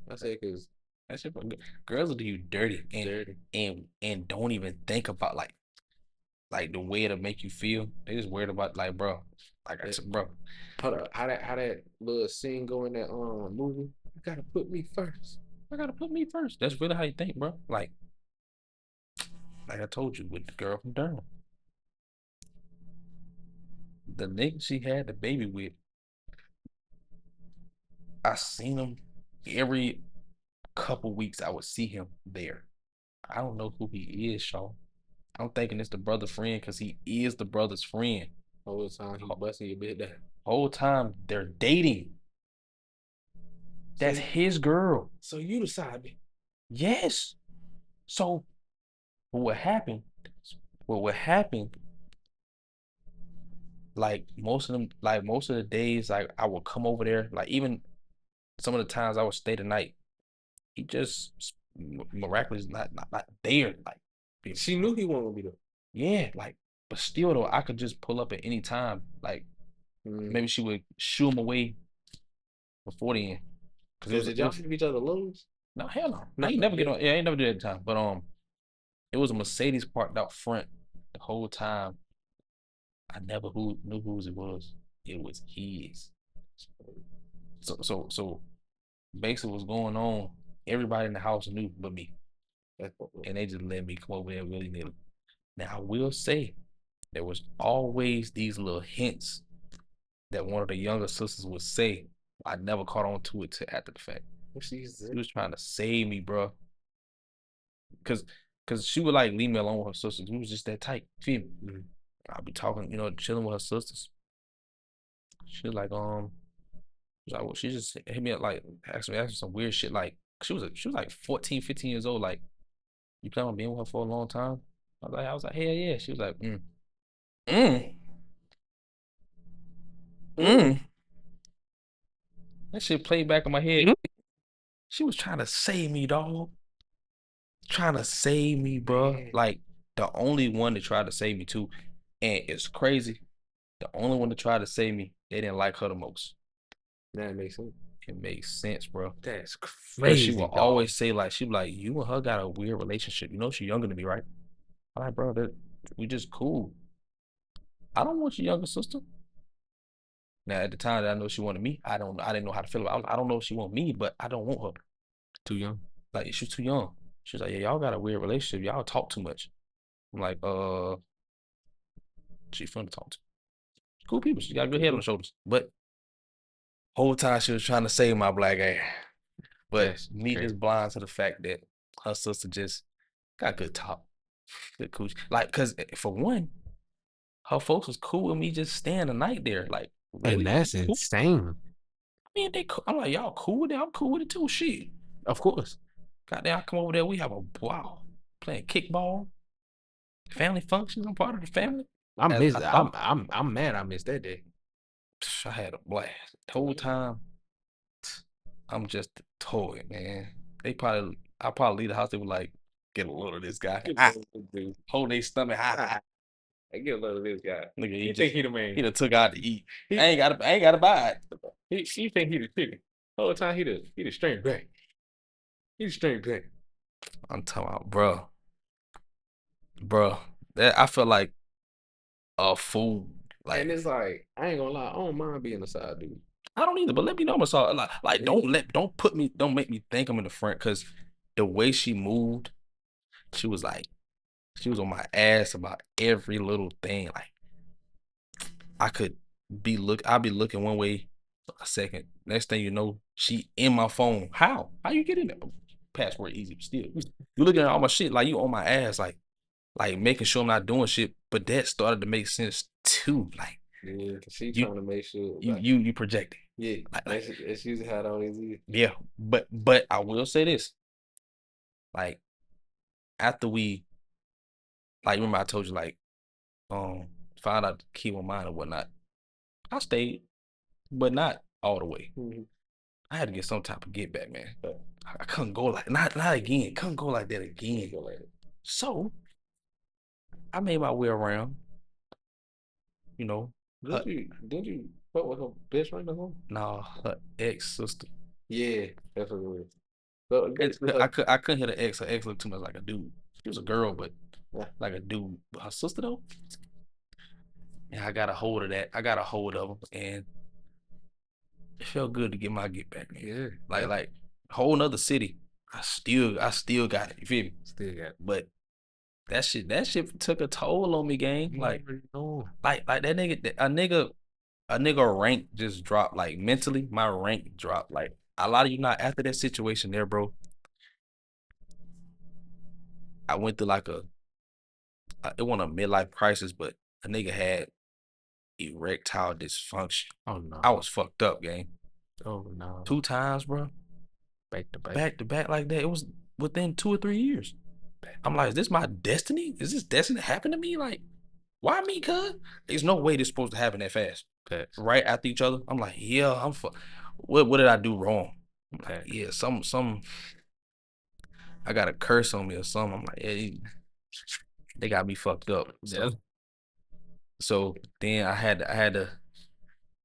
I said, cause That shit, girls will do you dirty dirty. and don't even think about like the way it'll make you feel. They just worried about like, bro, like I That, said, bro, hold up, how that little scene go in that movie? You gotta put me first. I gotta put me first. That's really how you think, bro. Like I told you with the girl from Durham, the nigga she had the baby with, I seen him every couple weeks. I would see him there. I don't know who he is, Shaw. I'm thinking it's the brother friend because he is the brother's friend. Whole time he busting your bit down. Whole time they're dating. So That's his girl. so you the side bitch. Yes. So what happened? What happened? Like most of them, like most of the days, like I would come over there. Like even some of the times I would stay the night. He just miraculously not there. Like She knew he wasn't gonna be there. yeah, like but still though, I could just pull up at any time. Like Mm. maybe she would shoo him away before the end. Cause So did it y'all was give each other lows? no hell no. I Not ain't never get yeah. on. Yeah, I ain't never do that at the time. But it was a Mercedes parked out front the whole time. I never knew whose it was. It was his. So basically what's going on, everybody in the house knew but me. And they just let me come over there willy nilly. Now I will say there was always these little hints that one of the younger sisters would say. I never caught on to it till after the fact. What she She said? was trying to save me, bro. Cause she would like leave me alone with her sisters. We was just that tight. Feel me? Mm. I'll be talking, chilling with her sisters. She was like, well, she just hit me up like asking some weird shit. Like she was like 14, 15 years old. Like, you plan on being with her for a long time? I was like, hell yeah. She was like, mm, Mm. mm. That shit played back in my head. She was trying to save me, dog. Trying to save me, bro. Man, Like the only one that tried to save me too. And it's crazy. The only one that tried to save me, they didn't like her the most. that makes sense. It makes sense, bro. That's Cause she will crazy, dog. always say like, she be like, you and her got a weird relationship. You know she's younger than me, right? I'm like, bro, we just cool. I don't want your younger sister. Now at the time that I know she wanted me, I didn't know how to feel about it. I don't know if she want me, but I don't want her. Too young. Like she's too young. She's like, yeah, y'all got a weird relationship. Y'all talk too much. I'm like, she fun to talk to. Cool people. She got a good head on the shoulders. But whole time she was trying to save my black ass. But That's me crazy. just blind to the fact that her sister just got good talk. Good cooch. Like, cause for one, her folks was cool with me just staying the night there. Like, And really? You that's cool? insane. I mean, I'm like, y'all cool with it? I'm cool with it too. Shit. Of course. Goddamn, I come over there, we have a wow. Playing kickball, family functions. I'm part of the family. I As miss I I'm thought. I'm I'm mad I missed that day. I had a blast. The whole time, I'm just a toy, man. I probably leave the house, they were like, get a load of this guy. Hold their stomach high. I get a load of this guy. Nigga, He think he the he man. done took out to eat. He I ain't gotta buy it. he think he the chicken. Whole time he the straight back. He the straight back. I'm talking about, bro. That I feel like a fool. And Like it's like, I ain't gonna lie, I don't mind being a side dude. I don't either, but let me know I'm a salt. Like don't make me think I'm in the front because the way she moved, she was like she was on my ass about every little thing. Like I could I'll be looking one way a second. Next thing you know, she in my phone. How? How you get in there? Password easy, but still. You looking at all my shit like you on my ass, like making sure I'm not doing shit. But that started to make sense too. Like Yeah, 'cause she you trying to make sure, like, you projecting. yeah, Like that's usually how it always is. yeah. But I will say this. Like after we like remember I told you like found out the key on mine or whatnot. I stayed, but not all the way. Mhm. I had to get some type of get back, man. But I couldn't go like not again. Couldn't go like that again. Go like that. So I made my way around. You know, her Did you fuck with her best friend or something? nah her ex sister. Yeah, that's what it was. So And basically her, I couldn't hit her ex. Her ex looked too much like a dude. She was a girl, but yeah. like a dude. But her sister though, and I got a hold of that. I got a hold of him, and it felt good to get my get back, man. Yeah, Like whole nother city. I still got it. You feel me? still got it. But that shit took a toll on me, gang. You already know. Like that nigga, a nigga rank just dropped. Like mentally, my rank dropped. Like a lot of you not after that situation there, bro. I went through like it wasn't a midlife crisis, but a nigga had erectile dysfunction. Oh no. I was fucked up, gang. Oh no. 2 times, bro. Back to back like that. It was within 2 or 3 years. I'm like, is this my destiny? Is this destiny to happen to me? Like, why me, cuz? There's no way this supposed to happen that fast. Facts. Right after each other. I'm like, yeah, what did I do wrong? I'm like, Facts. yeah, some I got a curse on me or something. I'm like, yeah, they got me fucked up. Yeah. So then I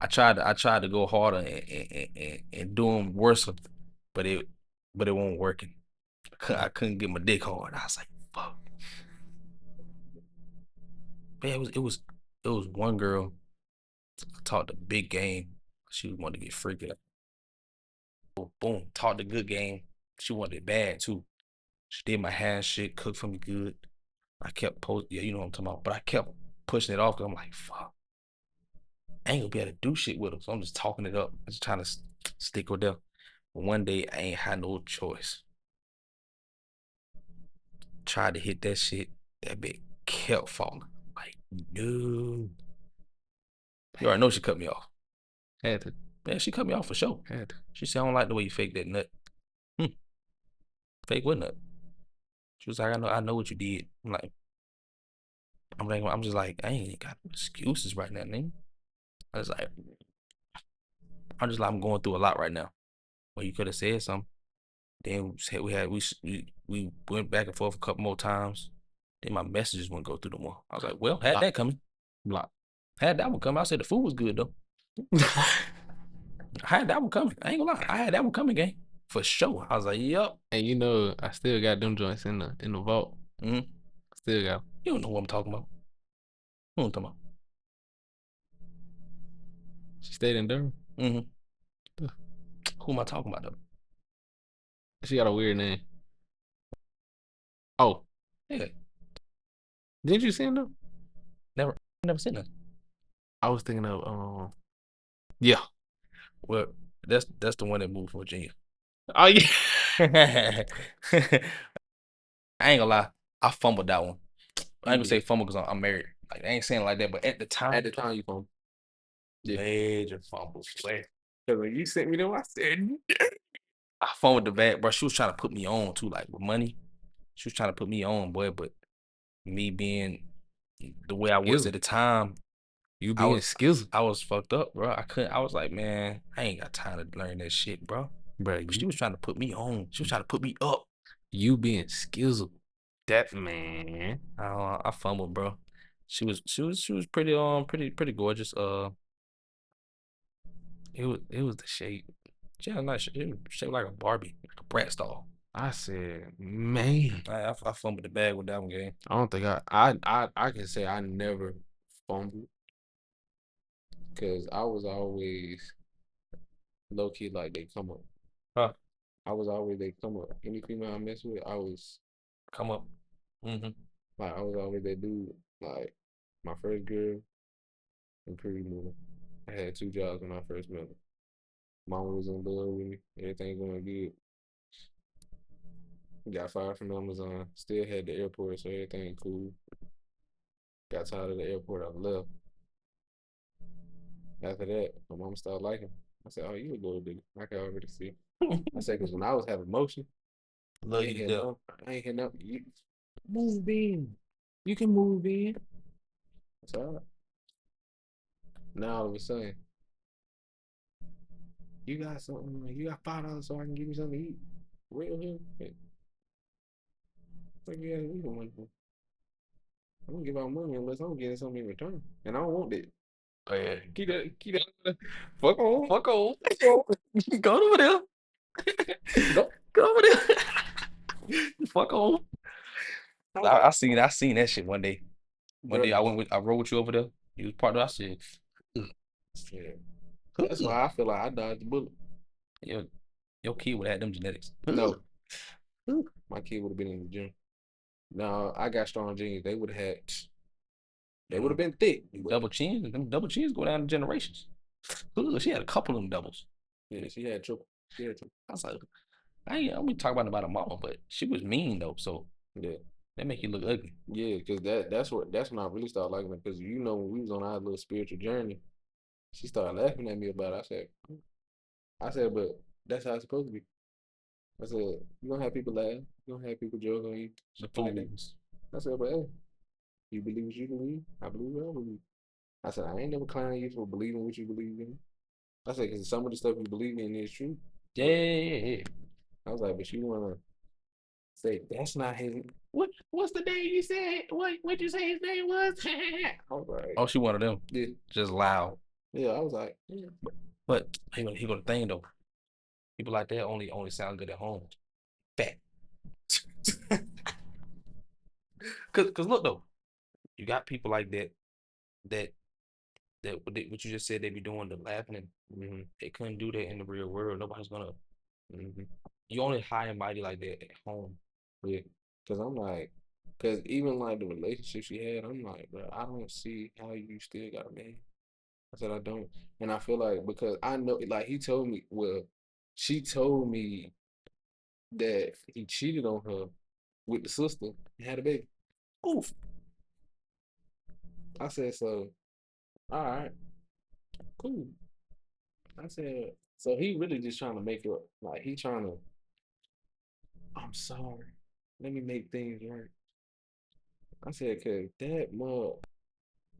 tried to go harder and do them worse, but it won't working. I couldn't get my dick hard. I was like, fuck. But yeah, it was one girl taught the big game. She wanted to get freaky. Boom, taught the good game. She wanted it bad too. She did my hand shit, cooked for me good. I kept yeah, you know what I'm talking about. But I kept pushing it off because I'm like, fuck. I ain't gonna be able to do shit with her. So I'm just talking it up. I'm just trying to stick with them. But one day I ain't had no choice. Tried to hit that shit. That bitch kept falling. Like, no. You already know she cut me off. Had to. Yeah, she cut me off for sure. Had to. She said, I don't like the way you fake that nut. Fake what nut? She was like, I know what you did. I'm just like, I ain't got no excuses right now, nigga. I was like, I'm going through a lot right now. Well, you could have said something. Then we went back and forth a couple more times. Then my messages wouldn't go through no more. I was like, well, had that coming. Block. Had that one coming. I said the food was good though. I had that one coming. I ain't gonna lie. I had that one coming, gang. For sure. I was like, yup. And you know, I still got them joints in the vault. Mm-hmm. Still got. You don't know what I'm talking about. Who I'm talking about? She stayed in Durham. Mm-hmm. Who am I talking about though? She got a weird name. Oh, Yeah. didn't you send them? Never seen that. I was thinking of yeah. Well, that's the one that moved from Virginia. Oh yeah. I ain't gonna lie. I fumbled that one. I ain't gonna say fumble because I'm married. Like, I ain't saying it like that, but at the At time, the time you fumbled. Yeah. major fumbles. Boy. Because when you sent me them, I said, I fumbled the bag, bro. She was trying to put me on too, like with money. She was trying to put me on, boy. But me being the way I was skizzle. at the time, You I being was skizzle. I was fucked up, bro. I couldn't. I was like, man, I ain't got time to learn that shit, bro. Bro, But she was trying to put me on. She was trying to put me up. you being skizzle. That man. I fumbled, bro. She was pretty gorgeous. It was the shape. She had a nice shape. She was shaped like a Barbie, like a Bratz doll. I said, man. I fumbled the bag with that one game. I don't think I can say I never fumbled because I was always low key like they come up. Huh? I was always they come up. Any female I mess with, I was Come up. Mm-hmm. like I was always that dude. Like my first girl and pretty moving. I had two jobs when I first met her. Mama was in love with me. Everything going good. Got fired from Amazon. Still had the airport, so everything cool. Got tired of the airport. I left. After that, my mom started liking me. I said, "Oh, you a gold digger." I can already see. I said, "Cause when I was having motion, Love you to death. I ain't had no. You move in. You can move in." That's all right. Now all of a sudden, you got something. You got $5 so I can give you something to eat. Real here. Hey, like, yeah, we don't want to. I don't give out money unless I'm getting something in return, and I don't want that. Oh yeah. Keep that. Fuck on. Fuck on. Fuck on. Go over there. Go. Go over there. Fuck on. I seen that shit one day. One day Bro, I rode with you over there. You was part of. I said, yeah. That's why I feel like I dodged the bullet. your your kid would have had them genetics. No, my kid would have been in the gym. No, I got strong genes. They would have had. They would have been thick. Double chins. Them double chins go down to generations. She had a couple of them doubles. Yeah, she had triple. She had triple. I was like, I'm talking about a mama, but she was mean though, so Yeah, that make you look ugly. yeah. Because that's when I really started liking her. Because when we was on our little spiritual journey, she started laughing at me about it. I said, but that's how it's supposed to be. I said, you gonna have people laugh. You gonna have people joke on you. The Stuff like that. fools. I said, but hey, you believe what you believe. I believe what I believe. I said, I ain't never clowning you for believing what you believe in. I said, because some of the stuff you believe in is true. Yeah, yeah, yeah. I was like, but you want to say, that's not his. What's the name you said? What you say his name was? I was like, Oh, she one of them. yeah. Just loud. Yeah, I was like, yeah. But he go the thing though. People like that only sound good at home. Fat. Cause look though, you got people like that what you just said they be doing the laughing and they couldn't do that in the real world. Nobody's gonna. Mm-hmm. You only high and mighty like that at home. Yeah. Because I'm like, because even like the relationship she had, I'm like, bro, I don't see how you still got a man. I said, I don't. And I feel like, because I know, like, he told me, well, she told me that he cheated on her with the sister and had a baby. Oof. I said, so, all right, cool. I said, so he really just trying to make it, like, he trying to, I'm sorry. Let me make things right. I said, cause that mug,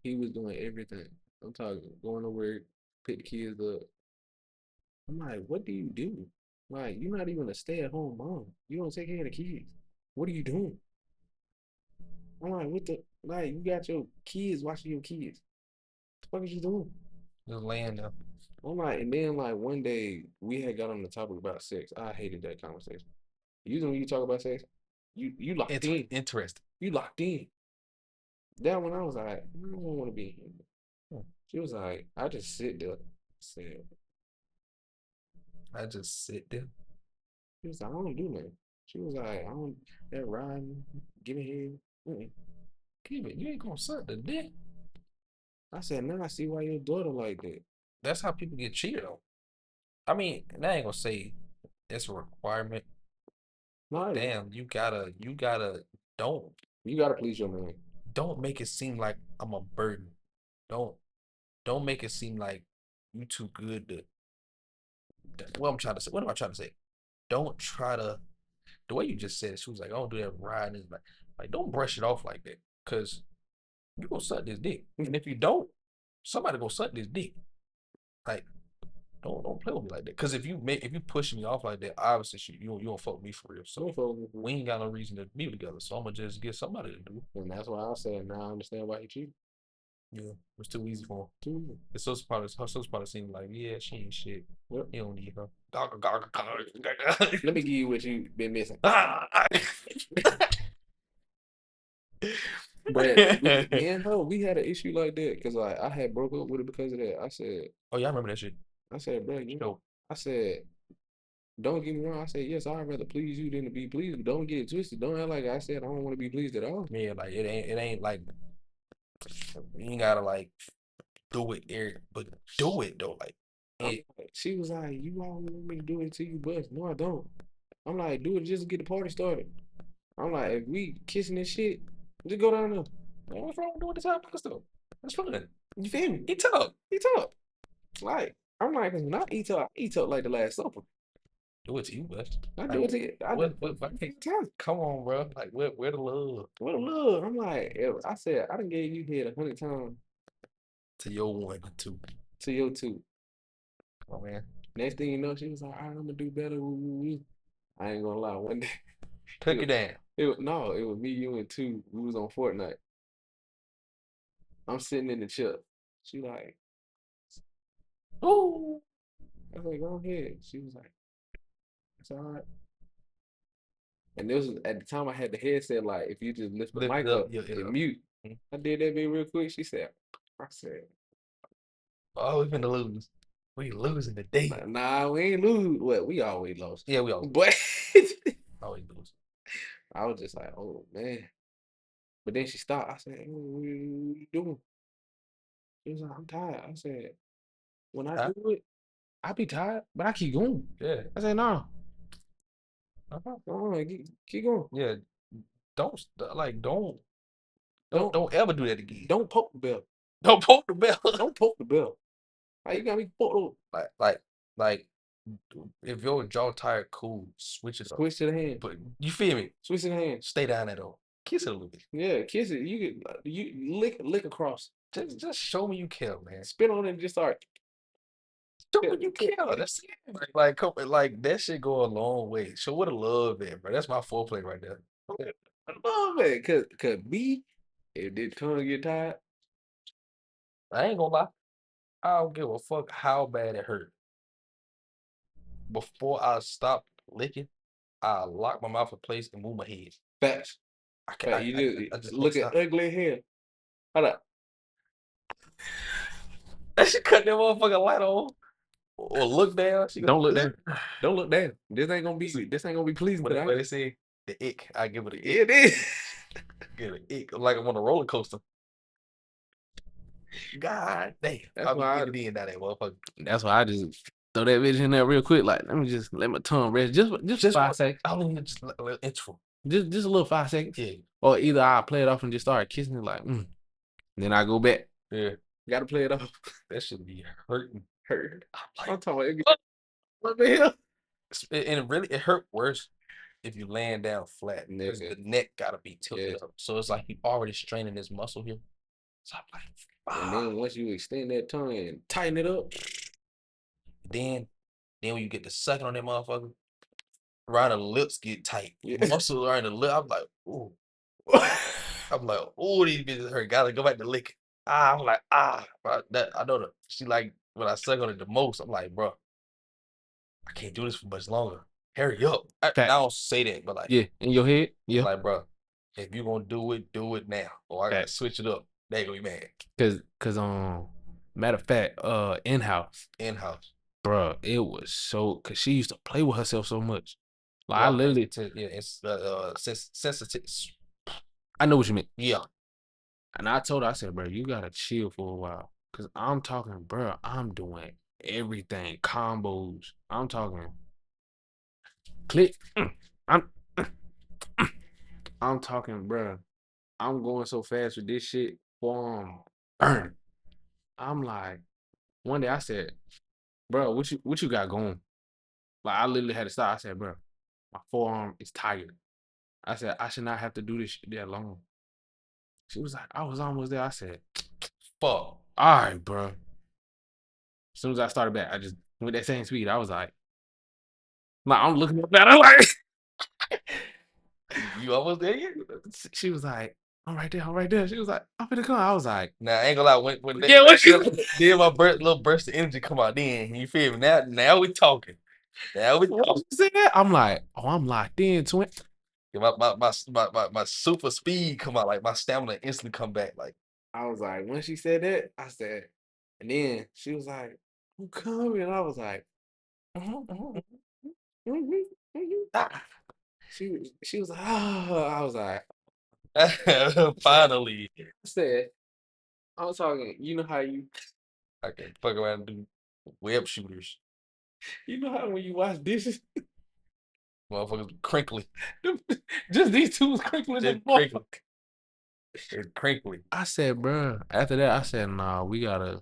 he was doing everything. I'm talking going to work, pick the kids up. I'm like, what do you do? Like, you're not even a stay-at-home mom. You don't take care of the kids. What are you doing? I'm like, what the like you got your kids watching your kids. What the fuck is you doing? Just laying there. I'm like, and then like one day we had got on the topic about sex. I hated that conversation. Usually when you talk about sex, you locked in. Interesting. You locked in. That one I was like, I don't want to be here. She was like, I just sit there. I said, I just sit there. she was like, I don't do nothing. She was like, I don't that riding, giving head. Mm-mm. Keep it. You ain't gonna suck the dick. I said, now I see why your daughter like that. That's how people get cheated on. I mean, and I ain't gonna say it's a requirement. No, Damn, you gotta don't. you gotta please your man. don't make it seem like I'm a burden. Don't don't make it seem like you too good to. What I'm trying to say. What am I trying to say? Don't try to. The way you just said it, she was like, "I don't do that riding." Like, don't brush it off like that, cause you gonna suck this dick, and if you don't, somebody gonna suck this dick. Like, don't play with me like that. Cause if you push me off like that, obviously you don't fuck with me for real. So we ain't got no reason to be together. So I'm gonna just get somebody to do it. And that's why I said now I understand why he cheated. Yeah, it's too easy for him. Too easy. It's so probably her sister probably seemed like, yeah, she ain't shit. Yep. You don't need her. Let me give you what you been missing. But me and her, we had an issue like that because like I had broke up with her because of that. Oh yeah, I remember that shit. I said, bro, you know, So I said, don't get me wrong. I said, yes, I'd rather please you than to be pleased. But don't get it twisted. Don't act like I said I don't want to be pleased at all. yeah, like it ain't like you ain't gotta like do it, Eric, but do it though. Like, She was like, you always want me to do it to you, but no, I don't. I'm like, do it just to get the party started. I'm like, if we kissing this shit, just go down there. man, what's wrong with doing this type of stuff? That's fun. You feel me? Eat up. Eat up. Like, I'm like, cause when I eat up like the Last Supper. Do it to you, but I like, do it to you. I do what, it time. come on, bro. Like, where the love What a love. I'm like, I said, I done gave you head 100 times to your 1 and 2? to your two. Oh man, Next thing you know, she was like, all right, I'm gonna do better. Woo, woo, woo. I ain't gonna lie. One day, it took was, it down. no, it was me, you, and two. We was on Fortnite. I'm sitting in the chair. She like, Ooh, I was like, go ahead. She was like, it's all right. And this was at the time I had the headset, like, if you just lift the lift it mic up, up, yeah, it yeah. mute. I did that bit real quick. She said, I said, Oh, we finna lose. We losing today. nah, we ain't lose. Well, we always lost. Yeah, we all But always lose. I was just like, oh man. But then she stopped. I said, hey, what you doing? She was like, I'm tired. I said, when I Huh? do it, I be tired, but I keep going. Yeah. I said, no, Uh-huh. keep going. Yeah. Don't like Don't don't ever do that again. don't poke the bell. Don't poke the bell. Don't poke the bell. Like you got me poked. like if your jaw tired, cool, switch it up. Switch to the hand. But you feel me? Switch to the hand. Stay down there though. Kiss it a little bit. Yeah, kiss it. You can you lick across. Just show me you care, man. Spit on it and just start. Show me you care. That's it. Like come like that shit go a long way. Show what a love is, bro. That's my foreplay right there. I love it. Cause me, if this tongue get tired, I ain't gonna lie. I don't give a fuck how bad it hurt. Before I stop licking, I lock my mouth in place and move my head. facts. I can Fact. You I just just can't look at stop. ugly hair. Hold up. That should cut that motherfucking light on. Or look down. She go, Don't look down. Don't look down. This ain't gonna be pleasing to the what eye. they say? The ick. I give it an ick. It is. Give it an ick. Like I'm on a roller coaster. God damn. That's I'll be why I, getting it in that motherfucker. that's why I just throw that bitch in there real quick. Like, let me just let my tongue rest just 5 seconds. I don't even just a little intro. Just a little 5 seconds. Yeah. Or either I play it off and just start kissing it like, then I go back. Yeah. Gotta play it off. That should be hurting. Hurt. I'm I'm talking like, what the hell? and it hurt worse if you laying down flat because the neck gotta be tilted up. So it's like you already straining this muscle here. So I'm like, And then once you extend that tongue and tighten it up, then when you get the sucking on that motherfucker, around the lips get tight. yeah. Muscle around the lip. I'm like, ooh. I'm like, ooh, these bitches hurt. Gotta go back to licking. I'm like, that I know she like when I suck on it the most. I'm like, bro, I can't do this for much longer. Hurry up. I don't say that, but like, yeah, in your head, yeah. like, bro, if you gonna do it now, or I gotta switch it up. They gonna be mad. Cause matter of fact, In house, bro, it was so cause she used to play with herself so much. Like I literally, it's sensitive. I know what you meant. Yeah, And I told her, I said, bro, you gotta chill for a while. Cause I'm talking, bro, I'm doing everything, combos. I'm talking click. I'm I'm talking, bro. I'm going so fast with this shit, forearm burn. I'm like, one day I said, bro, what you got going? Like I literally had to stop. I said, bro, my forearm is tired. I said, I should not have to do this shit that long. She was like, I was almost there. I said, fuck. All right, bro. As soon as I started back, I just went that same speed. I was like I'm looking at that. I'm like, You almost there yet? she was like, I'm right there. I'm right there. She was like, I'm in the car. I was like, Nah, I ain't gonna lie. When yeah, what you? then my little burst of energy come out. Then you feel me? Now we talking. Now we What talking. you said? I'm like, oh, I'm locked in, twin. My super speed come out. Like my stamina instantly come back. Like I was like, when she said that, I said, and then she was like, I'm coming. And I was like, mhm, mhm, mhm, mhm. ah. She was like, oh, I was like, Finally, I said, I was talking, you know how I can fuck around and do web shooters. you know how when you wash dishes, Motherfuckers crinkly, just these two was crinkling just in the crinkly, motherfucker. it's crinkly. I said, bro. After that, I said, nah, we gotta.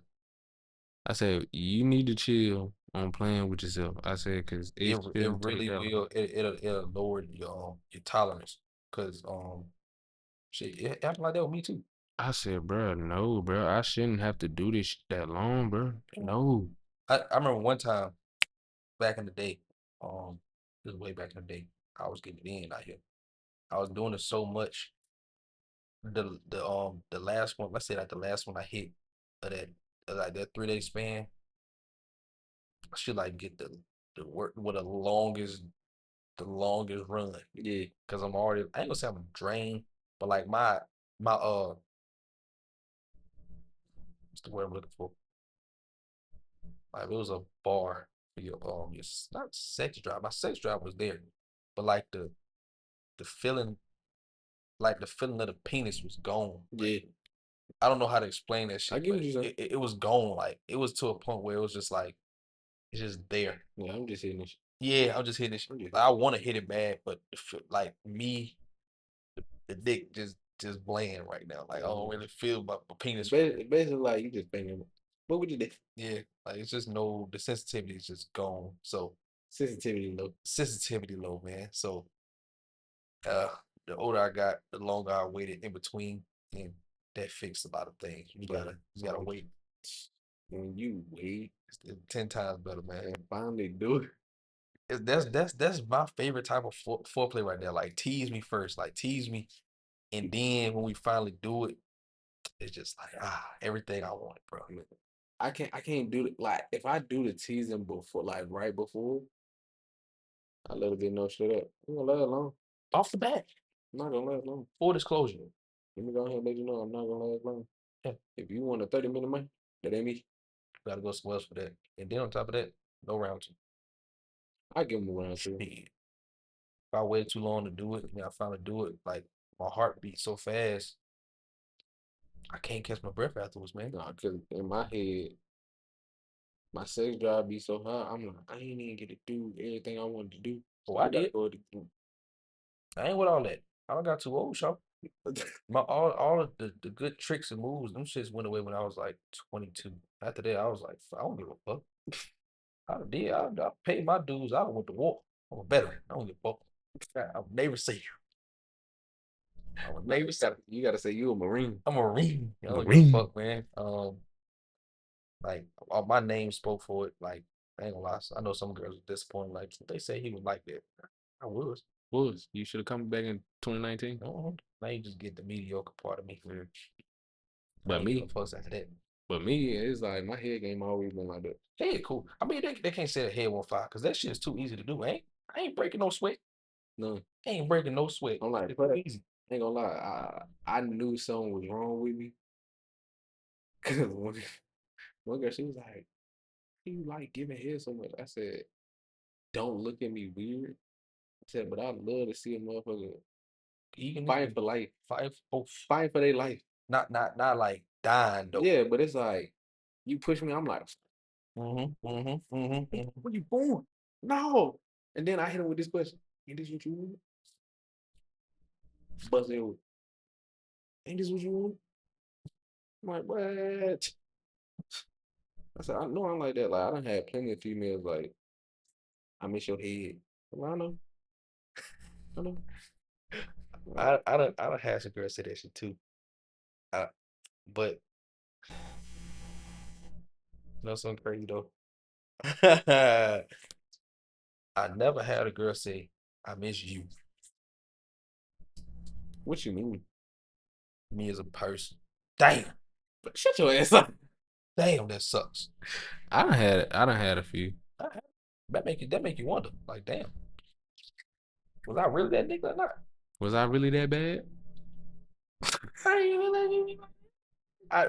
I said, you need to chill on playing with yourself. I said, cause It it it shouldn't take really that long. will. It'll lower your tolerance because shit it happened like that with me too. I said, bro, no, bro. I shouldn't have to do this that long, bro. No. I remember one time back in the day, this is way back in the day. I was getting it in out here. I was doing it so much. The last one, let's say like the last one I hit of that like that 3 day span, I should like get the work with the longest run. Yeah. Cause I ain't gonna say I'm drained, but like my what's the word I'm looking for? Like it was a bar for your not sex drive. My sex drive was there, but like the feeling the feeling of the penis was gone. Yeah. I don't know how to explain that I shit, get but what you're saying. it was gone. Like it was to a point where it was just like it's just there. Yeah, I'm just hitting this. Yeah, I'm just hitting this. I want to hit it bad, but like me, the dick just bland right now. Like I don't really feel my penis. Basically, like you just banging. What would you do? Yeah, like it's just no the sensitivity is just gone. So Sensitivity low. sensitivity low, man. So uh the older I got, the longer I waited in between, and that fixed a lot of things. You gotta wait. When you wait It's 10 times better, man. and finally do it. That's my favorite type of foreplay right there. Like tease me first, like tease me, and then when we finally do it, it's just like everything I wanted, bro. I can't do it. Like if I do the teasing before, like right before, I let it be no shut up. I'm gonna last long. Off the bat, I'm not gonna last long. full disclosure. Let me go ahead and let you know I'm not gonna last long. Yeah, If you want a 30-minute man, that ain't me. gotta go somewhere else for that. And then on top of that, no round two. I give him a round two. Shit. If I waited too long to do it, and I finally do it, like my heart beats so fast, I can't catch my breath afterwards, man. Nah, cause in my head, my sex drive be so high. I'm like, I ain't even get to do everything I wanted to do. Oh, So I I gotta did. go to. I ain't with all that. I don't got too old, y'all. My all of the good tricks and moves, them shits went away when I was like 22. After that, I was like, I don't give a fuck. I paid my dues. I went to war. I'm a veteran. I don't give a fuck. I'm a Navy SEAL. I'm a Navy SEAL. You gotta say you a Marine. I'm a Marine. I don't give a Marine. fuck, man. Like my name spoke for it. Like I ain't gonna lie. I know some girls are disappointed. Like they say he was like that. I was. Was you should have come back in 2019. Now you just get the mediocre part of me. Yeah. I But ain't giving me, fucks after that. it's like my head game always been like that. Head cool. I mean, they can't say the head won't fire because that shit is too easy to do. I ain't breaking no sweat. No, I ain't breaking no sweat. I'm like, It's but too I easy. ain't gonna lie. I knew something was wrong with me because one girl she was like, "You like giving head so much?" I said, "Don't look at me weird." I said, "But I love to see a motherfucker Even fighting for life, five, oh, fighting for their life." not like dying though. Yeah, but it's like you push me. I'm like, "What you born?" No. And then I hit him with this question: "Is this what you want?" Bust it. Ain't this what you want? I'm like, what? I said, I know I'm like that. Like, I done had plenty of females like, I miss your head. I'm like, I know. Like, I don't have some girls say that shit too. But you know something crazy though. I never had a girl say, "I miss you," what you mean? me as a person. Damn, But shut your ass up. damn, that sucks. I done had a few. I- that make you wonder. Like, damn, was I really that nigga or not? Was I really that bad? I ain't even let you.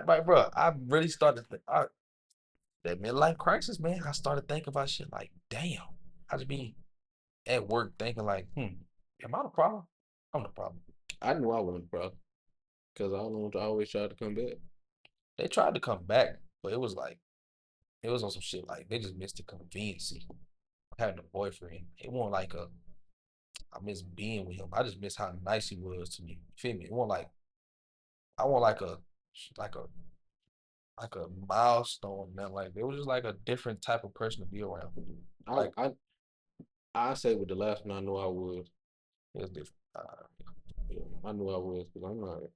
Like, bro, I really started that midlife crisis, man. I started thinking about shit like, damn, I just be at work thinking like, am I the problem? I'm the problem. I knew I wasn't, bro. Because I always tried to come back. They tried to come back, but it was like it was on some shit like they just missed the conveniency of having a boyfriend. It wasn't like I miss being with him. I just miss how nice he was to me. You feel me? It wasn't like I want like a like a milestone, man. Like it was just like a different type of person to be around. I Like I I say with the last one I knew I was. it was different. Yeah, I knew I was because I'm like,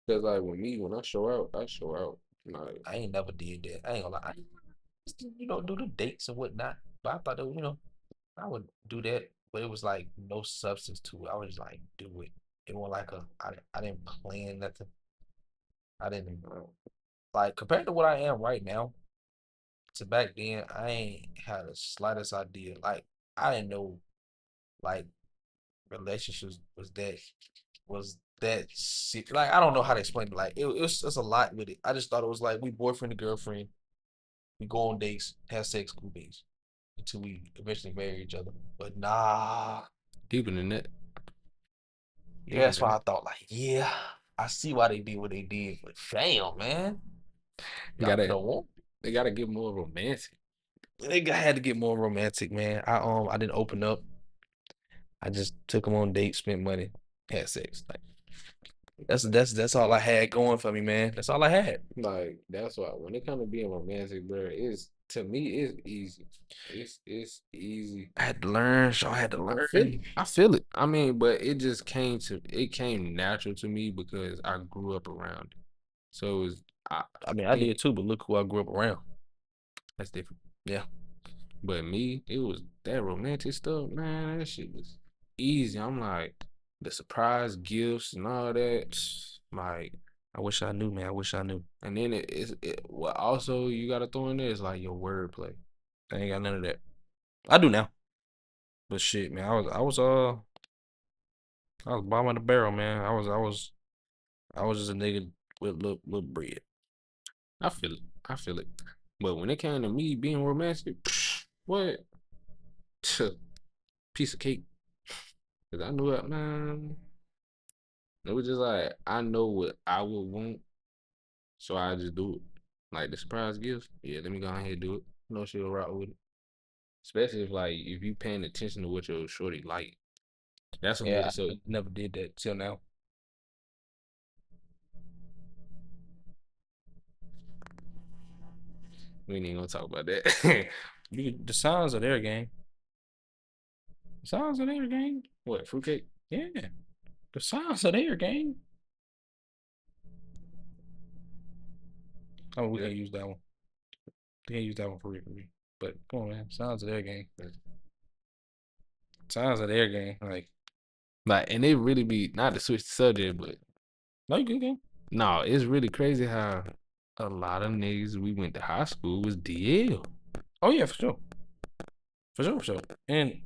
because like with me, when I show out, I show out. Like, I ain't never did that. I ain't gonna lie. I used to, do the dates and whatnot. But I thought that, I would do that, but it was like no substance to it. I was just like do it. It wasn't like I didn't plan nothing. I didn't like compared to what I am right now to back then, I ain't had the slightest idea. Like I didn't know like relationships was that like I don't know how to explain it. Like it was just a lot with it. I just thought it was like we boyfriend and girlfriend, we go on dates, have sex, cool dates until we eventually marry each other. But nah, deeper than that. yeah, Deeper that's than why I that. thought like, yeah, I see why they did what they did. But damn, man, You y'all gotta, don't want. they gotta get more romantic. Had to get more romantic, man. I didn't open up. I just took them on dates, spent money, had sex. Like that's all I had going for me, man. That's all I had. Like, that's why when it comes to being romantic, bro, it's to me, it's easy. It's easy. I had to learn. So I had to learn. I feel it. I mean, but it came natural to me because I grew up around it. So it was, I, I mean, I me, did too, but look who I grew up around. that's different. Yeah, But me, it was that romantic stuff, man. That shit was easy. I'm like the surprise gifts and all that. Like, I wish I knew, man. I wish I knew. and then what also you gotta throw in there is like your wordplay. I ain't got none of that. I do now, but shit, man. I was bottom of the barrel, man. I was just a nigga with little bread. I feel it. I feel it. But when it came to me being romantic, what piece of cake? Cause I knew it, man. It was just like I know what I would want, so I just do it. Like the surprise gift, yeah. Let me go ahead and do it. No, she'll rock with it. Especially if you paying attention to what your shorty like. That's gonna get Yeah, it. So I never did that till now. we ain't even gonna talk about that. The signs are there, gang. The signs are there, gang. What fruitcake? Yeah, the signs are there, gang. Oh, we Yeah. can't use that one. We can't use that one for real. But come on, man. Signs are there, gang. Signs are there, gang. Like, Like, and it really be not to switch the subject, but no, you good, gang. no, it's really crazy how a lot of niggas we went to high school was DL. Oh yeah, for sure. For sure, for sure. And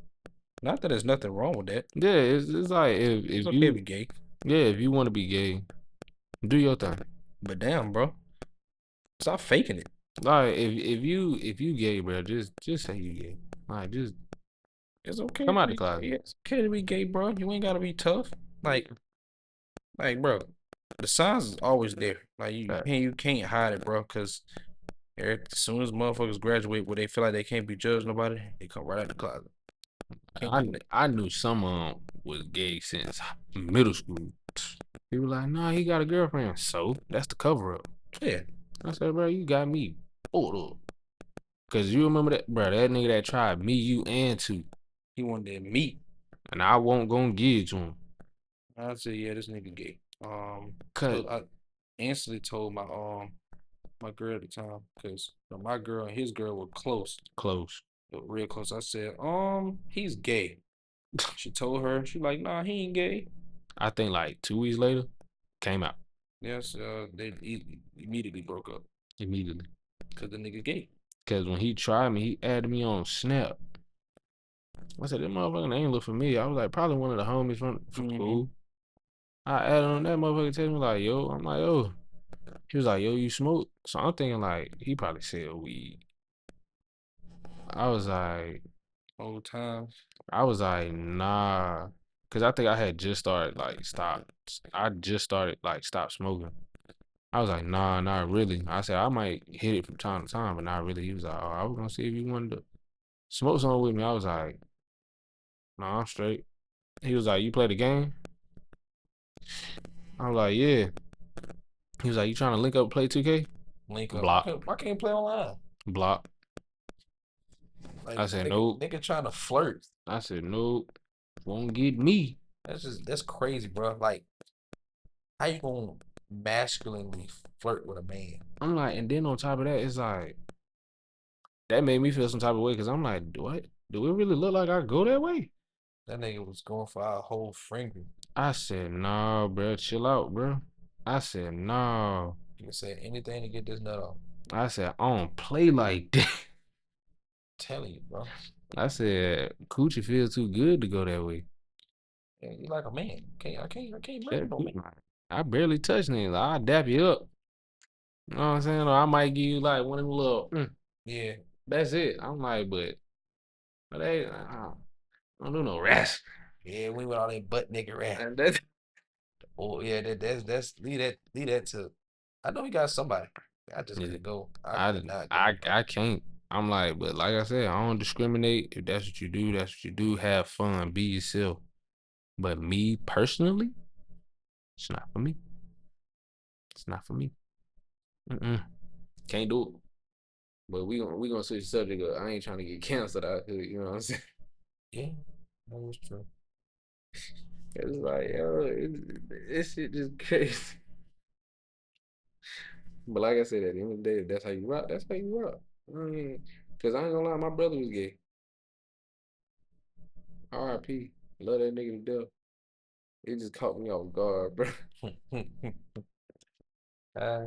not that there's nothing wrong with that. Yeah, it's like It's if okay to you be gay. yeah, if you want to be gay, do your thing. But damn, bro. Stop faking it. Like if you gay, bro, just say you gay. Like just It's okay come to out the be gay. closet. It's okay to be gay, bro. You ain't gotta be tough. Like, bro, the signs is always there. Like Right. you can't hide it, bro. Cause as soon as motherfuckers graduate where they feel like they can't be judged nobody, they come right out the closet. Can't do it. I knew someone was gay since middle school. He was like, nah, he got a girlfriend. So that's the cover up. Yeah. I said, bro, you got me pulled up. Cause you remember that, bro, that nigga that tried me, you, and two. He wanted that meat. And I won't gonna give it to him. I said, yeah, this nigga gay. Cause So I instantly told my girl at the time, because my girl and his girl were close, close. real close. I said, he's gay. She told her, she like, nah, he ain't gay. I think like 2 weeks later, came out Yes, they immediately broke up immediately. because the nigga gay. Cause when he tried me, he added me on Snap. I said, that motherfucker ain't look familiar. I was like, probably one of the homies from school. I added on that motherfucker, tell me like, yo, I'm like, yo. He was like, yo, you smoke? So I'm thinking like, he probably said weed. I was like, Old times. nah. Cause I think I had just started like I just started like stop smoking. I was like, nah, not really. I said I might hit it from time to time, but not really. He was like, oh, I was gonna see if you wanted to smoke something with me. I was like, nah, I'm straight. He was like, you play the game? I was like, yeah. He was like, you trying to link up play 2K? Link up. Block. Why can't you play online? Block. Like I said, nigga, nope. nigga trying to flirt. I said, nope. Won't get me. That's crazy, bro. Like, how you gonna masculinely flirt with a man? I'm like, and then on top of that, it's like, that made me feel some type of way because I'm like, what? Do it really look like I go that way? That nigga was going for our whole friend group. I said, nah, bro, chill out, bro. I said, nah. You can say anything to get this nut off. I said, I don't play like that. Telling you, bro. I said, coochie feels too good to go that way. Yeah, you like a man. I can't murder That no man. I barely touch niggas. I'll dap you up. You know what I'm saying? Or I might give you like one of them little, Yeah, that's it. I'm like, but they, I don't do no rest. yeah. We went all that butt nigga rap. And that's Oh yeah, that's leave that to. I know he got somebody. I just yeah, couldn't go. I I could not go, I bro. I can't. I'm like, but like I said, I don't discriminate. If that's what you do, that's what you do. Have fun, be yourself. But me personally, it's not for me. It's not for me. Mm-mm. Can't do it. But we gonna switch the subject up. I ain't trying to get canceled out here. You know what I'm saying? Yeah, that was true. It's like, yo, this shit just crazy. But like I said, at the end of the day, if that's how you rock, that's how you rock. I mean, cause I ain't gonna lie, my brother was gay. R.I.P. Love that nigga to death. It just caught me off guard, bro. uh,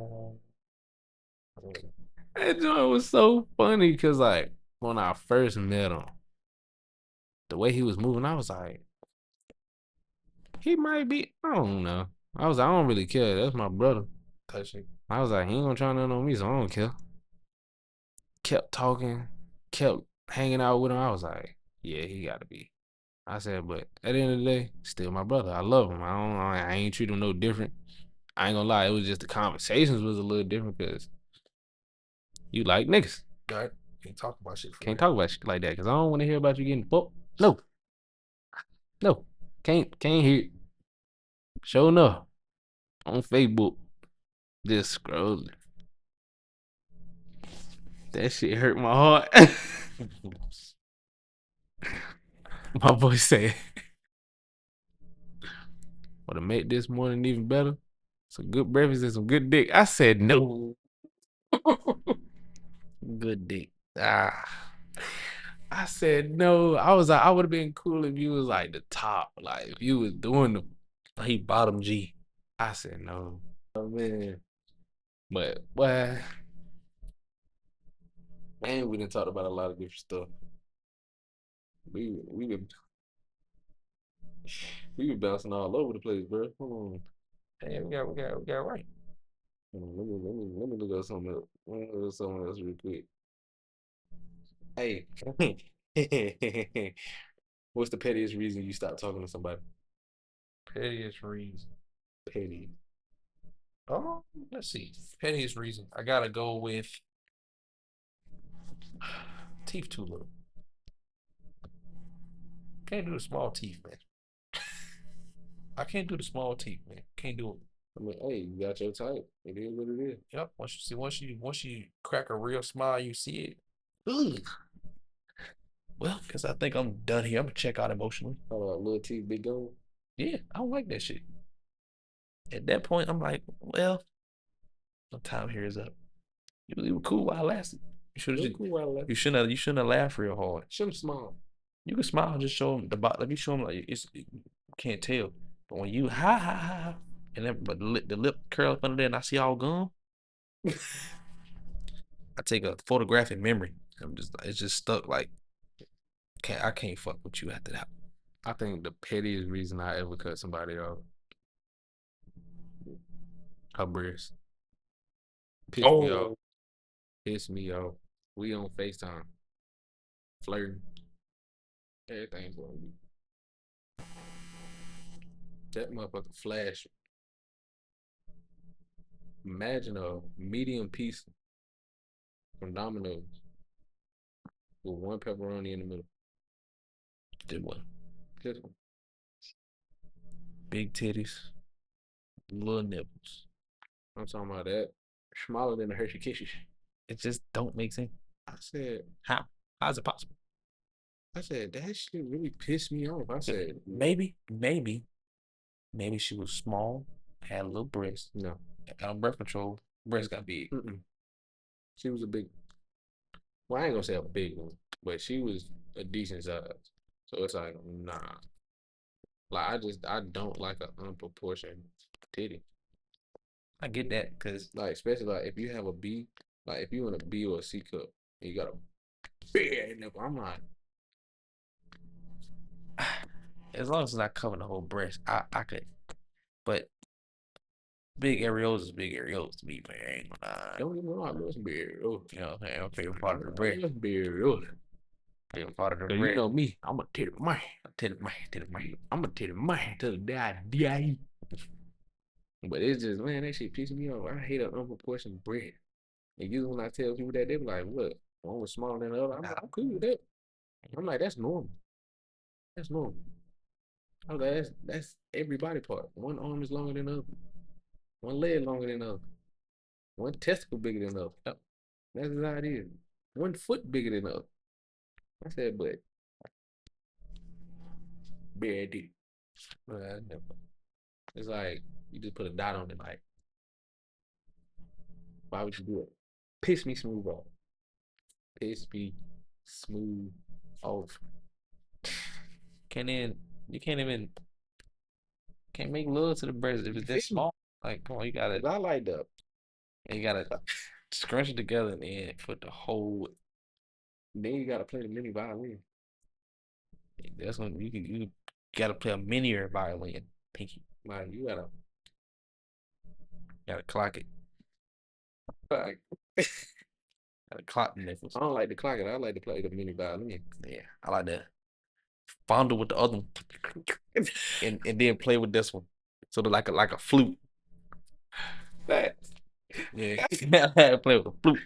That joint was so funny because like when I first met him, the way he was moving, I was like, he might be. I don't know. I was like, I don't really care. That's my brother. touching. I was like, he ain't gonna try nothing on me, so I don't care. Kept talking, kept hanging out with him. I was like, yeah, he gotta be. I said, but at the end of the day, still my brother. I love him. I ain't treat him no different. I ain't gonna lie, it was just the conversations was a little different because you like niggas. Right? Can't talk about shit for Can't real. talk about shit like that because I don't want to hear about you getting fucked. No, no, can't hear it. Sure enough, on Facebook, just scrolling. That shit hurt my heart. My boy said, "Well, to make this morning even better, some good breakfast and some good dick." I said, "No, good dick." Ah, I said no. I was like, I would have been cool if you was like the top, like if you was doing the. He bottom G. I said no. Oh man, but well, man, we didn't talk about a lot of different stuff. We been we been bouncing all over the place, bro. Hold on. Hey, we got right. Let me look up something else. Let me look up something else real quick. Hey, what's the pettiest reason you stopped talking to somebody? Pettiest reason. Petty. Oh, let's see. Pettiest reason. I gotta go with teeth too little. Can't do the small teeth, man. I can't do the small teeth, man. Can't do it. I mean, hey, you got your type. It is what it is. Yep. Once you crack a real smile, you see it. Ugh. Well, because I think I'm done here. I'm gonna check out emotionally. Oh, little teeth, big gold. Yeah, I don't like that shit. At that point, I'm like, well, my time here is up. You were cool while I lasted. You should Look have. cool while I left. You shouldn't have laughed real hard. Show them smile. You can smile and just show them the bottom. Let me show them like you can't tell. But when you ha ha ha, and then but the lip curl up under there, and I see all gone. I take a photographic memory. It's just stuck. Like I can't fuck with you after that. I think the pettiest reason I ever cut somebody off, her breast. Pissed me off. Oh, Pissed me off. We on FaceTime. Flirting. Everything's gonna be. That motherfucker flash. Imagine a medium piece from Domino's with one pepperoni in the middle. did one. Just one. Big titties, little nipples. I'm talking about that. Smaller than the Hershey Kisses. It just don't make sense. I said, How? How's it possible? that shit really pissed me off. I said, Maybe she was small, had a little breast, no. on birth control. Breast got big. Mm-mm. She was a big, well, I ain't gonna say a big one, but she was a decent size. So it's like, nah. Like, I don't like an unproportioned titty. I get that because Like, especially like if you have a B, like if you in a B or a C cup, and you got a big nipple, I'm like, as long as it's not covering the whole breast, I could. But big areolas is big areolas to me, man. I ain't gonna lie. don't get me wrong, I love some big. Oh, You know what I'm saying? My favorite part of the breast. I love big. Oh, Favorite part of the cause you breast. know me, I'm a titty man. Titty man. I'm a titty man till the day I die. But it's just, man, that shit pissing me off. I hate an unproportioned breast. And usually when I tell people that, they be like, look, one was smaller than the other. I'm cool with that. I'm like, that's normal. That's normal. I was like, that's every body part. One arm is longer than the other. One leg longer than the other. One testicle bigger than the other. Yep. That's how it is. One foot bigger than the other. I said, but bare dick. It's like you just put a dot on it. Like, why would you do it? Piss me smooth off. Piss me smooth off. You can't make love to the breast if it's that small. Like, come on, you gotta I like that. scrunch it together and then put the whole. Then you gotta play the mini violin. That's when you gotta play a minier violin, pinky. Like Gotta clock it. like, Gotta clock the nipples. I don't like to clock it. I like to play the mini violin. Yeah, I like that. Fondle with the other one, and then play with this one, so like a flute. That Yeah, play with a flute,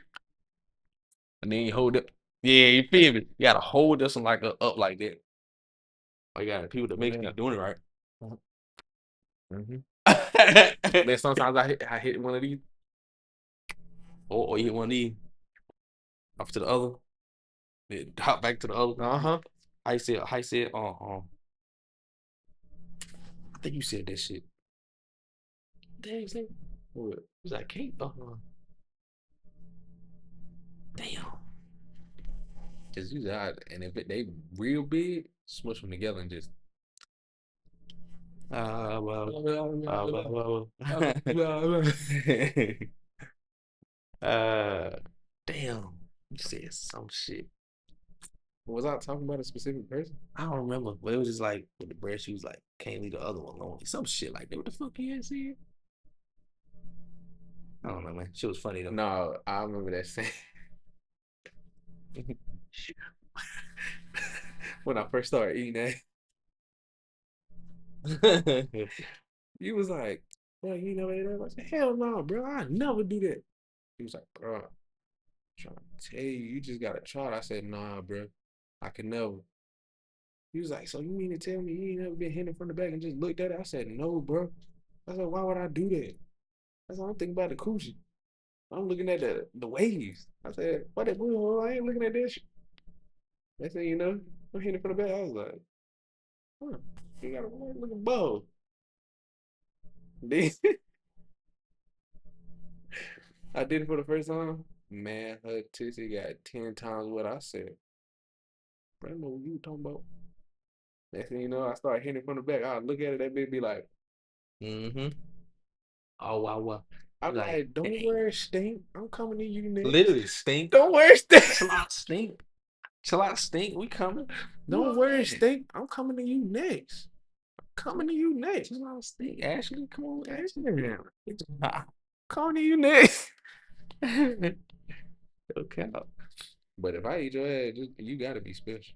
and then you hold it. Yeah, you feel me? You gotta hold this one like up like that. Oh, you gotta people that make you doing it right. mm-hmm. Then sometimes I hit one of these. Or you hit one of these off to the other, then hop back to the other. Uh-huh. I said, I think you said that shit. Damn, say What? was that Kate? Damn. Just use that, and if they real big, smush them together and just. Well. Damn. You said some shit. Was I talking about a specific person? I don't remember, but it was just like with the breast, she was like, can't leave the other one alone. Some shit like that. What the fuck you had said? I don't know, man. She was funny though. No, I remember that saying. When I first started eating that, he was like, well, you know what? I said, hell no, bro. I never do that. He was like, bro, I'm trying to tell you, you just gotta try it. I said, nah, bro. I can never. He was like, so you mean to tell me you ain't never been hitting from the back and just looked at it? I said, no, bro. I said, why would I do that? I said, I'm thinking about the coochie. I'm looking at the waves. I said, what that blue? I ain't looking at that shit. They said, I'm hitting from the back. I was like, huh, you got a looking bow. Then I did it for the first time. Man, her tissy got 10 times what I said. I know what you were talking about. Next thing you know, I start hitting it from the back. I look at it, that bitch be like, Mm-hmm. Oh wow, wow. I'm Like, like, don't dang. worry, Stink. I'm coming to you next. Literally stink. Don't worry, Stink. Chill out, stink. Chill out, stink. We coming. Don't What? worry, Stink. I'm coming to you next. Coming to you next. Chill out, stink. Ashley, come on, Ashley. Coming to you next. Okay. But if I eat your ass, you gotta be special.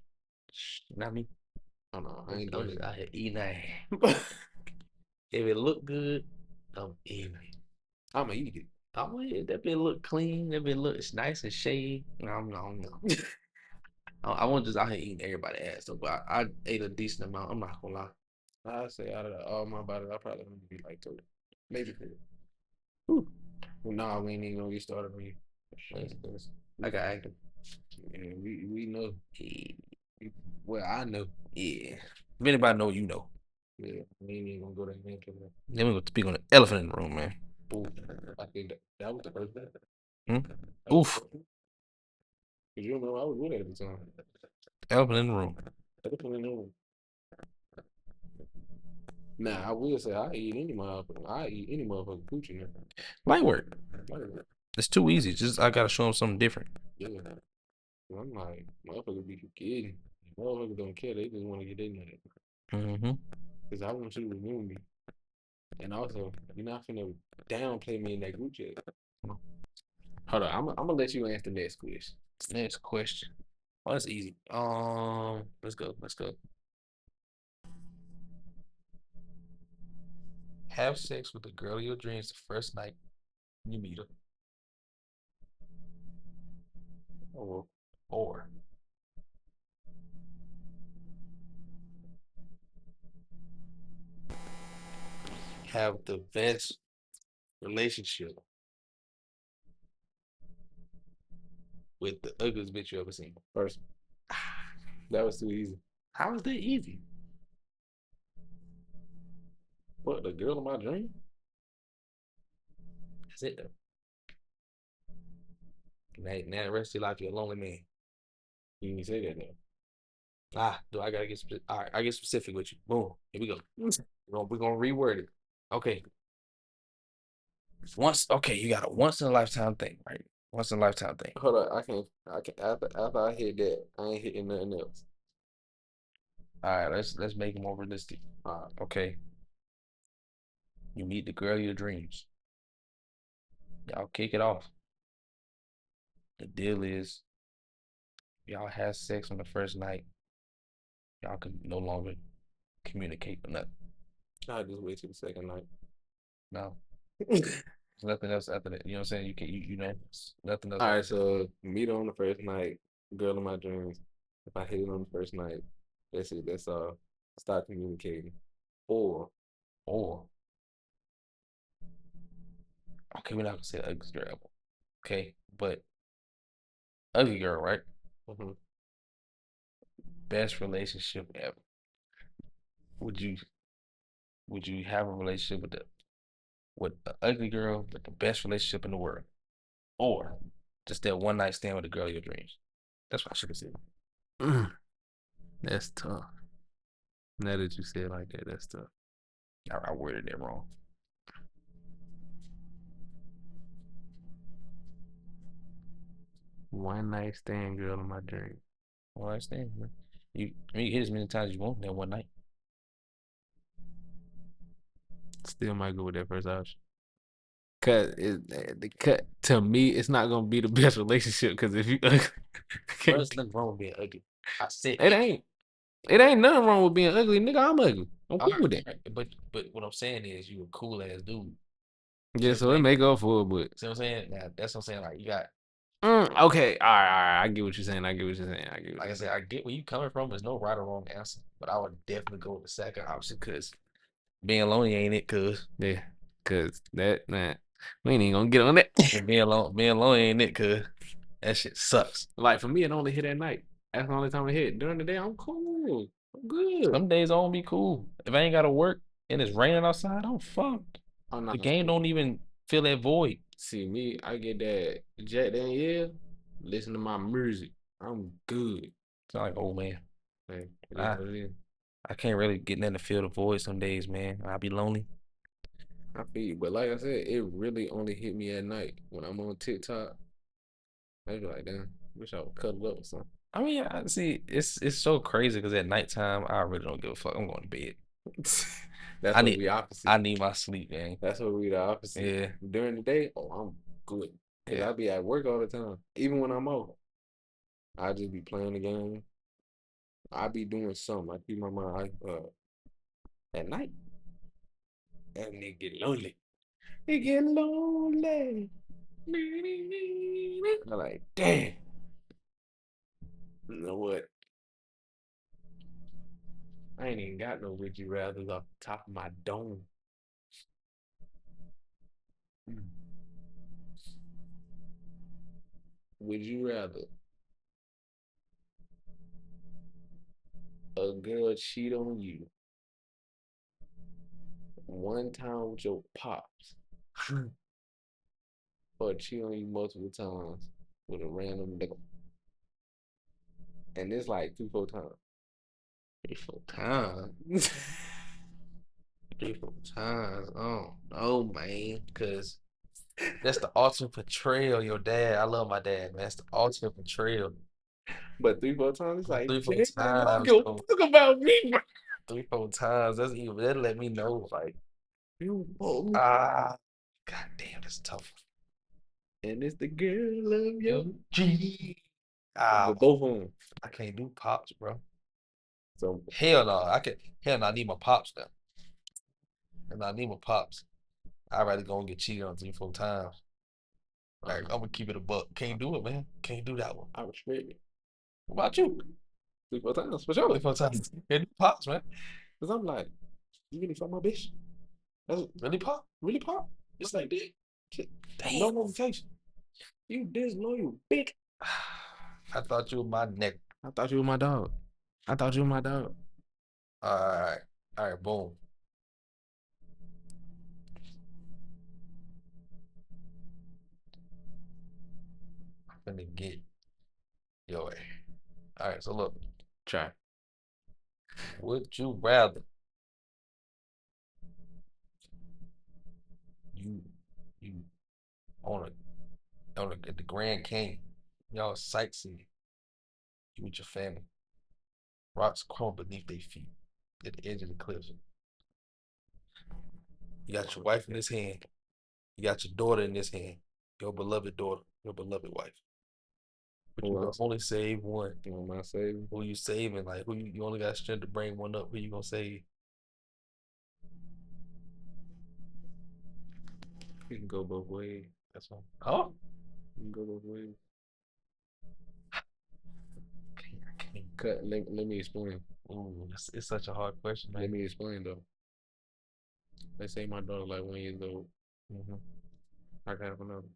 Not me. Oh no, I ain't I'm doing just out here eating that. it. If it look good, I'm eating it. I'ma eat it. I'm like, that bit look clean. That bit looks nice and shady. No, no, no. I wasn't just out here eating everybody ass though, but I ate a decent amount. I'm not gonna lie. I say out of all my bodies, I probably only be like two, maybe three. Whew. Well, nah, we ain't even gonna get started on you. I got active. Yeah, we know. Yeah. Well, I know. Yeah. If anybody know, you know. Yeah, we ain't even gonna go there into that. Then we gonna speak on the elephant in the room, man. Ooh, I think that was the first day. Hmm? Oof. Cause you remember I was with it at the time. Elephant in the room. Definitely know. Nah, I will say I eat any motherfucker. I eat any motherfucker coochie now. Light work. Like, It's too easy. Just I gotta show them something different. yeah. I'm like, motherfuckers be forgetting. Motherfuckers don't care. They just want to get their nut. Mm-hmm. Cause I want you to remove me. And also, you're not finna downplay me in that group chat. Hold on, I'm gonna let you answer the next question. Next question. Oh, that's easy. Let's go. Let's go. Have sex with the girl of your dreams the first night you meet her, Oh, or have the best relationship with the ugliest bitch you ever seen. first, that was too easy. How is that easy? What, the girl of my dream? That's it though. Now the rest of your life you're a lonely man. You didn't say that though. Do I gotta get specific? All right, I get specific with you. Boom. Here we go. We're gonna reword it. Okay. Okay, you got a once in a lifetime thing, right? Once in a lifetime thing. Hold on, I can't. After I hit that, I ain't hitting nothing else. All right, let's make it more realistic. Okay. You meet the girl of your dreams. Y'all kick it off. The deal is y'all have sex on the first night. Y'all can no longer communicate or nothing. I just wait till the second night. No. There's nothing else after that. You know what I'm saying? You can you know nothing else All after right, so meet her on the first night, girl of my dreams. If I hit it on the first night, that's it. That's all. Start communicating. Or or okay, we're not gonna say ugly girl. Okay, but ugly girl, right? mhm. Best relationship ever. Would you have a relationship with the ugly girl with the best relationship in the world, or just that one night stand with the girl of your dreams? That's what I should have said. That's tough. Now that you say it like that, that's tough. I worded it wrong. One night stand, girl of my dream. One night stand, man. You hit as many times as you want in that one night. Still might go with that first option. Cause the cut to me, it's not gonna be the best relationship. Cause if you, There's nothing wrong with being ugly. I said it ain't. It ain't nothing wrong with being ugly, nigga. I'm ugly. I'm all cool with right, that. but what I'm saying is you a cool ass dude. Yeah, See what I'm so it saying? may go for it, but See what I'm saying? Now, that's what I'm saying. Like you got, okay, all right. I get what you're saying. I get what you're saying. I get what like I you're said, saying. I get where you coming from. There's no right or wrong answer. but I would definitely go with the second option because being lonely ain't it, cuz. Yeah, cause that man, we ain't even gonna get on that. Being lonely ain't it, cuz. That shit sucks. Like for me, it only hit at night. That's the only time it hit. During the day, I'm cool. I'm good. Some days I won't be cool. If I ain't gotta work and it's raining outside, I'm fucked. I'm The not. game don't even feel that void. See me, I get that Jack Danielle, listen to my music. I'm good. It's not like, oh man, Man, it is I what it is. I can't really get nothing to fill the void some days, man. I'll be lonely. I feel you. But like I said, it really only hit me at night. When I'm on TikTok, I be like, damn, wish I would cuddle up or something. I mean, I see it's so crazy because at nighttime I really don't give a fuck. I'm going to bed. That's I what need we opposite. I need my sleep, man. That's what we the opposite. Yeah, During the day, oh, I'm good. Cause yeah. I be at work all the time. Even when I'm off, I just be playing the game. I be doing something. I keep my mind at night. That nigga get lonely. It get lonely. I'm like, damn. You know what? I ain't even got no would you rather off the top of my dome. Would you rather a girl cheat on you one time with your pops or cheat on you multiple times with a random nigga? And it's like 3, 4 times. 3, 4 times. 3, 4 times. Oh man. Cause that's the ultimate portrayal. Your dad, I love my dad, man. That's the ultimate portrayal. But 3, 4 times, it's like, 3, 4 damn, I don't times, give a though. fuck about me, bro. 3, 4 times. That's even that let me know, like, You want me. ah, god damn, that's tough. And it's the girl of your Yo, dream. ah, But both of them. I can't do pops, bro. So, Hell no, I can. Hell no, I need my pops now. And I need my pops. I'd rather go and get cheated on 3, 4 times. Like, I'm gonna keep it a buck. Can't do it, man. Can't do that one. I respect it. What about you? 3, 4 times, for sure. 3, 4 times. Can't do pops, man. Because I'm like, you really fuck my bitch? That's Really pop? really pop? It's like that. Shit. No Damn. notification. You disloyal, bitch. I thought you were my neck. I thought you were my dog. I thought you were my dog. All right. All right, boom. I'm gonna get your way. All right, so look, Try. would you rather you you on at the Grand Canyon, y'all sightseeing, you with your family, rocks crumble beneath their feet at the edge of the cliffs. You got your wife in this hand, you got your daughter in this hand, your beloved daughter, your beloved wife. But you Who can else? only save one. Who am I saving? Who you saving? Like who you only got strength to bring one up. Who you gonna save? You can go both ways. That's all. Oh, You can go both ways. I can't. Let me explain. Ooh, it's such a hard question, Let man. me explain though. Let's say my daughter like 1 years old. Hmm. I can have another.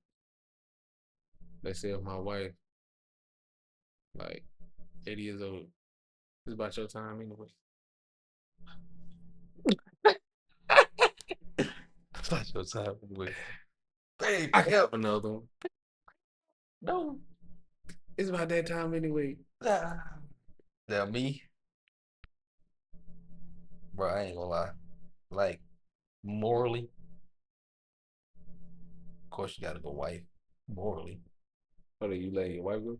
Let's say if my wife like 80 years old. It's about your time anyway. It's not your time anyway. Babe, I can have another one. no. It's about that time anyway. Ah. Now me, bro, I ain't gonna lie. Like morally, of course you gotta go white. Morally. What are you letting your wife go?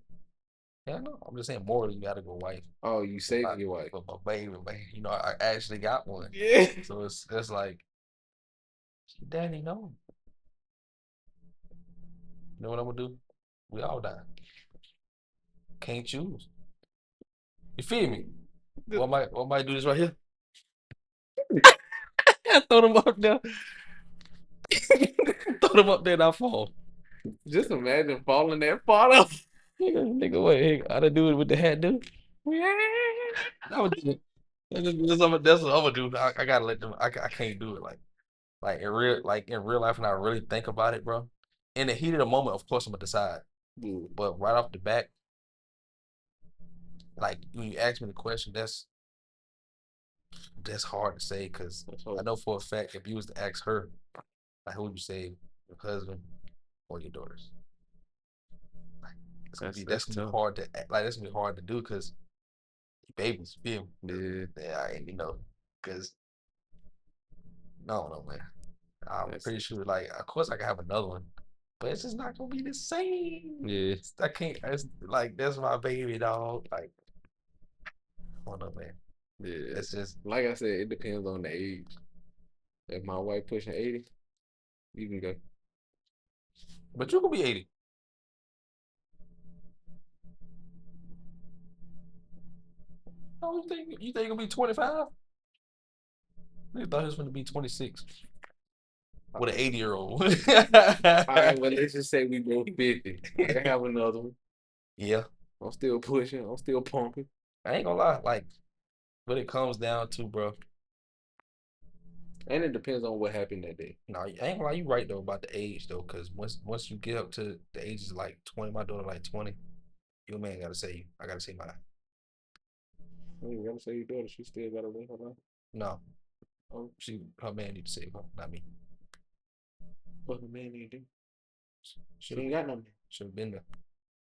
Yeah, no, I'm just saying morally you gotta go white. Oh, you saving your wife. For my baby, man. You know, I actually got one. Yeah. So it's like, daddy, no. You know what I'm gonna do? We all die. Can't choose. You feel me? What might do this right here? I throw them up there. Throw them up there and I fall. Just imagine falling that far up. Nigga, wait, I done do it with the hat, dude. I would do it. That's what I'm gonna do. I gotta let them. I can't do it like in real life when I really think about it, bro. In the heat of the moment, of course I'm gonna decide. Yeah, But right off the bat, like when you ask me the question, that's hard to say because that's I all. know for a fact if you was to ask her, like who would you say, your husband or your daughters? Like that's That's gonna be tough. hard to like that's gonna be hard to do because babies, you feel me? Yeah, Yeah, because no, no, man. I'm that's pretty sure, like, of course I can have another one, but it's just not gonna be the same. yeah, I can't. It's like that's my baby dog. Like, I don't know, man. yeah. It's just, Like I said, it depends on the age. If my wife pushing 80, you can go. but you could be 80. Oh, you think you're gonna be 25? You thought he was gonna be 26 with an 80-year-old. All right, well, let's just say we both 50. I can have another one. Yeah, I'm still pushing. I'm still pumping. I ain't gonna lie. Like, what it comes down to, bro. And it depends on what happened that day. No, I ain't gonna lie. You right though about the age though, because once you get up to the ages like 20, my daughter like 20, your man gotta say you. I gotta say mine. I ain't gotta say your daughter. She still gotta win her life. No, Oh, her man need to save her, not me. what the man ain't do? She Should have ain't got no man. should have been there.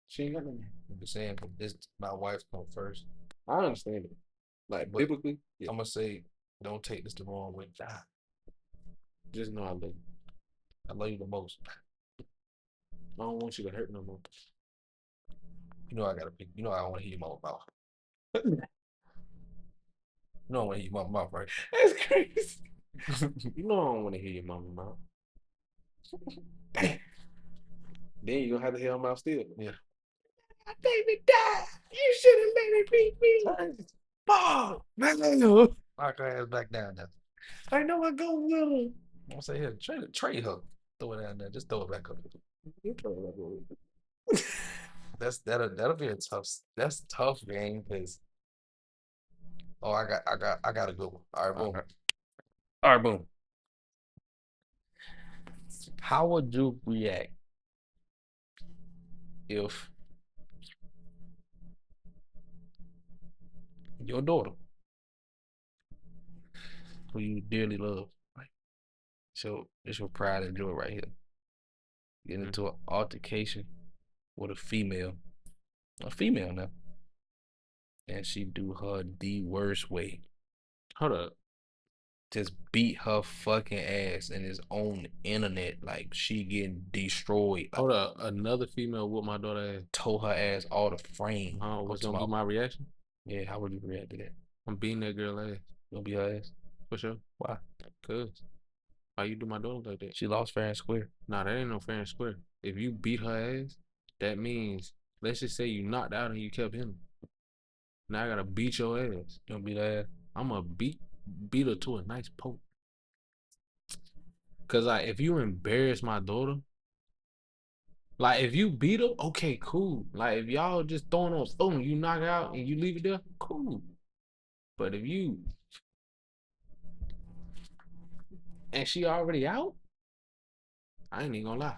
She ain't got no man. I'm just saying, but this my wife come first. I understand it. Like But biblically, yeah. I'm gonna say, don't take this the wrong way. Just know I love you. I love you the most. I don't want you to hurt no more. You know I gotta pick. You know I don't want to hear your mouth. You know I want to hear your mouth, right? That's crazy. You know I don't want to hear your mama mouth. Damn. Then you gonna have to hear her mouth still. Yeah. My baby died. You should have let it beat me. Bob, man. Knock her ass back down there. I know I go with him. I'm gonna say here, trade her. Throw it down there. Just throw it back up. That'll be a tough. That's tough game because I got a good one. All right, All boom. right. All right, boom. How would you react if your daughter, who you dearly love, like it's your pride and joy right here, get into an altercation with a female now, and she do her the worst way, Hold up. just beat her fucking ass and is on the internet like she getting destroyed, like Hold up. Another female with my daughter ass. tore her ass all the frame. What's To gonna my be my reaction? yeah, how would you react to that? I'm beating that girl ass. You gonna beat her ass? For sure. Why? Cause why you do my daughter like that? She lost fair and square. Nah, that ain't no fair and square. If you beat her ass, that means let's just say you knocked out and you kept him. Now I gotta beat your ass. You gonna beat her ass? I'm gonna beat her to a nice poke. Cause like if you embarrass my daughter, like if you beat her, okay, cool. Like if y'all just throwing on phone, you knock her out and you leave it there, cool. But if you and she already out, I ain't even gonna lie.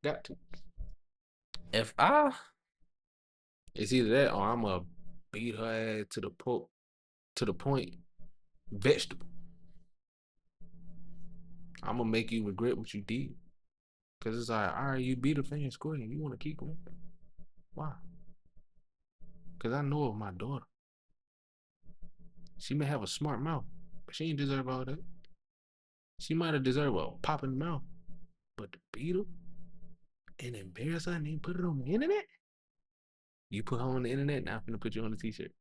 Got to. If I It's either that or I'm gonna beat her ass to the point vegetable. I'm gonna make you regret what you did. Cause it's like, all right, you beat a fan square and you wanna keep going. Why? Cause I know of my daughter. She may have a smart mouth, but she ain't deserve all that. She might have deserved a popping mouth, but to beat her and embarrass her and then put it on the internet. You put her on the internet, now I'm gonna put you on the t-shirt.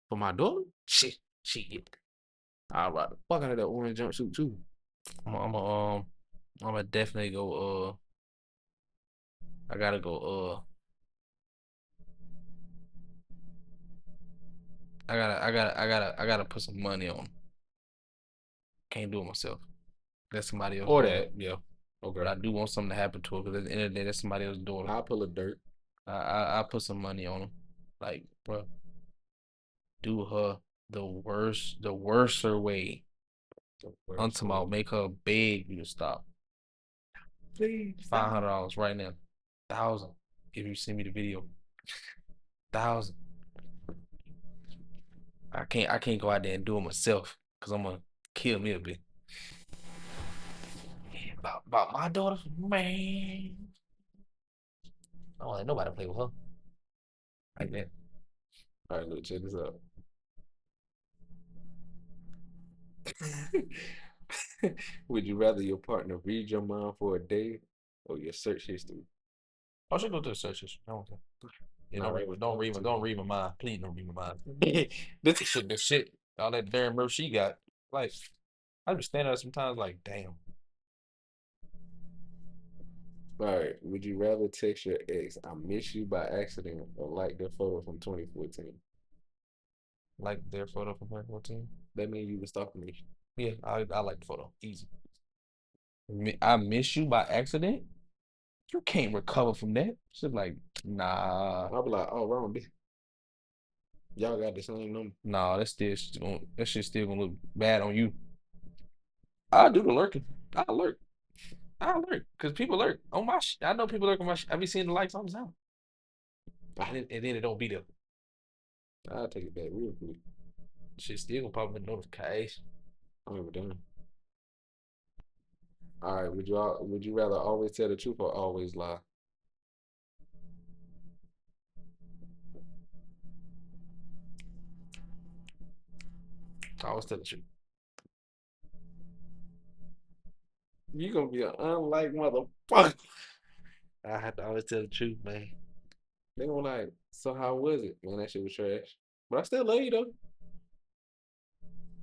For my daughter, shit, she get. I'll ride the fuck out of that orange jumpsuit too. I'm gonna definitely go. I gotta go. I gotta put some money on. Can't do it myself. That's somebody else's Or daughter. that, yeah. But Okay. I do want something to happen to her because at the end of the day, that's somebody else's daughter. I'll pull a dirt. I put some money on them. Like, bro, do her the worser way. The I'm worst talking way. about make her beg you to stop. Please stop. $500 right now. 1,000 if you send me the video. 1,000. I can't go out there and do it myself because I'm gonna kill me a bit. About my daughter, man. I don't let nobody play with her like that. All right, look, check this out. Would you rather your partner read your mind for a day or your search history? I should go to the searches. I don't care. Yeah, All right, don't read my mind. Please don't read my mind. this The shit, all that damn bro she got. Like, I just stand there sometimes like, damn. All right. Would you rather text your ex, I miss you by accident, or like their photo from 2014? Like their photo from 2014. That means you were stalking me. Yeah, I like the photo. Easy. I miss you by accident. You can't recover from that. Shit like, nah, I'll be like, oh, wrong, bitch. Y'all got the same number. nah, that shit still gonna look bad on you. I do the lurking. I lurk. I lurk. Cause people lurk on my shit. I know people lurk on my shit. I be seeing the likes all the time. Ah, And then it don't be there. I'll take it back real quick. Shit still gonna pop up in the notification. I'm never done. All right. Would you rather always tell the truth or always lie? I always tell the truth. You gonna be an unlike motherfucker. I have to always tell the truth, man. They gonna like, so how was it? Man, that shit was trash. But I still love you though.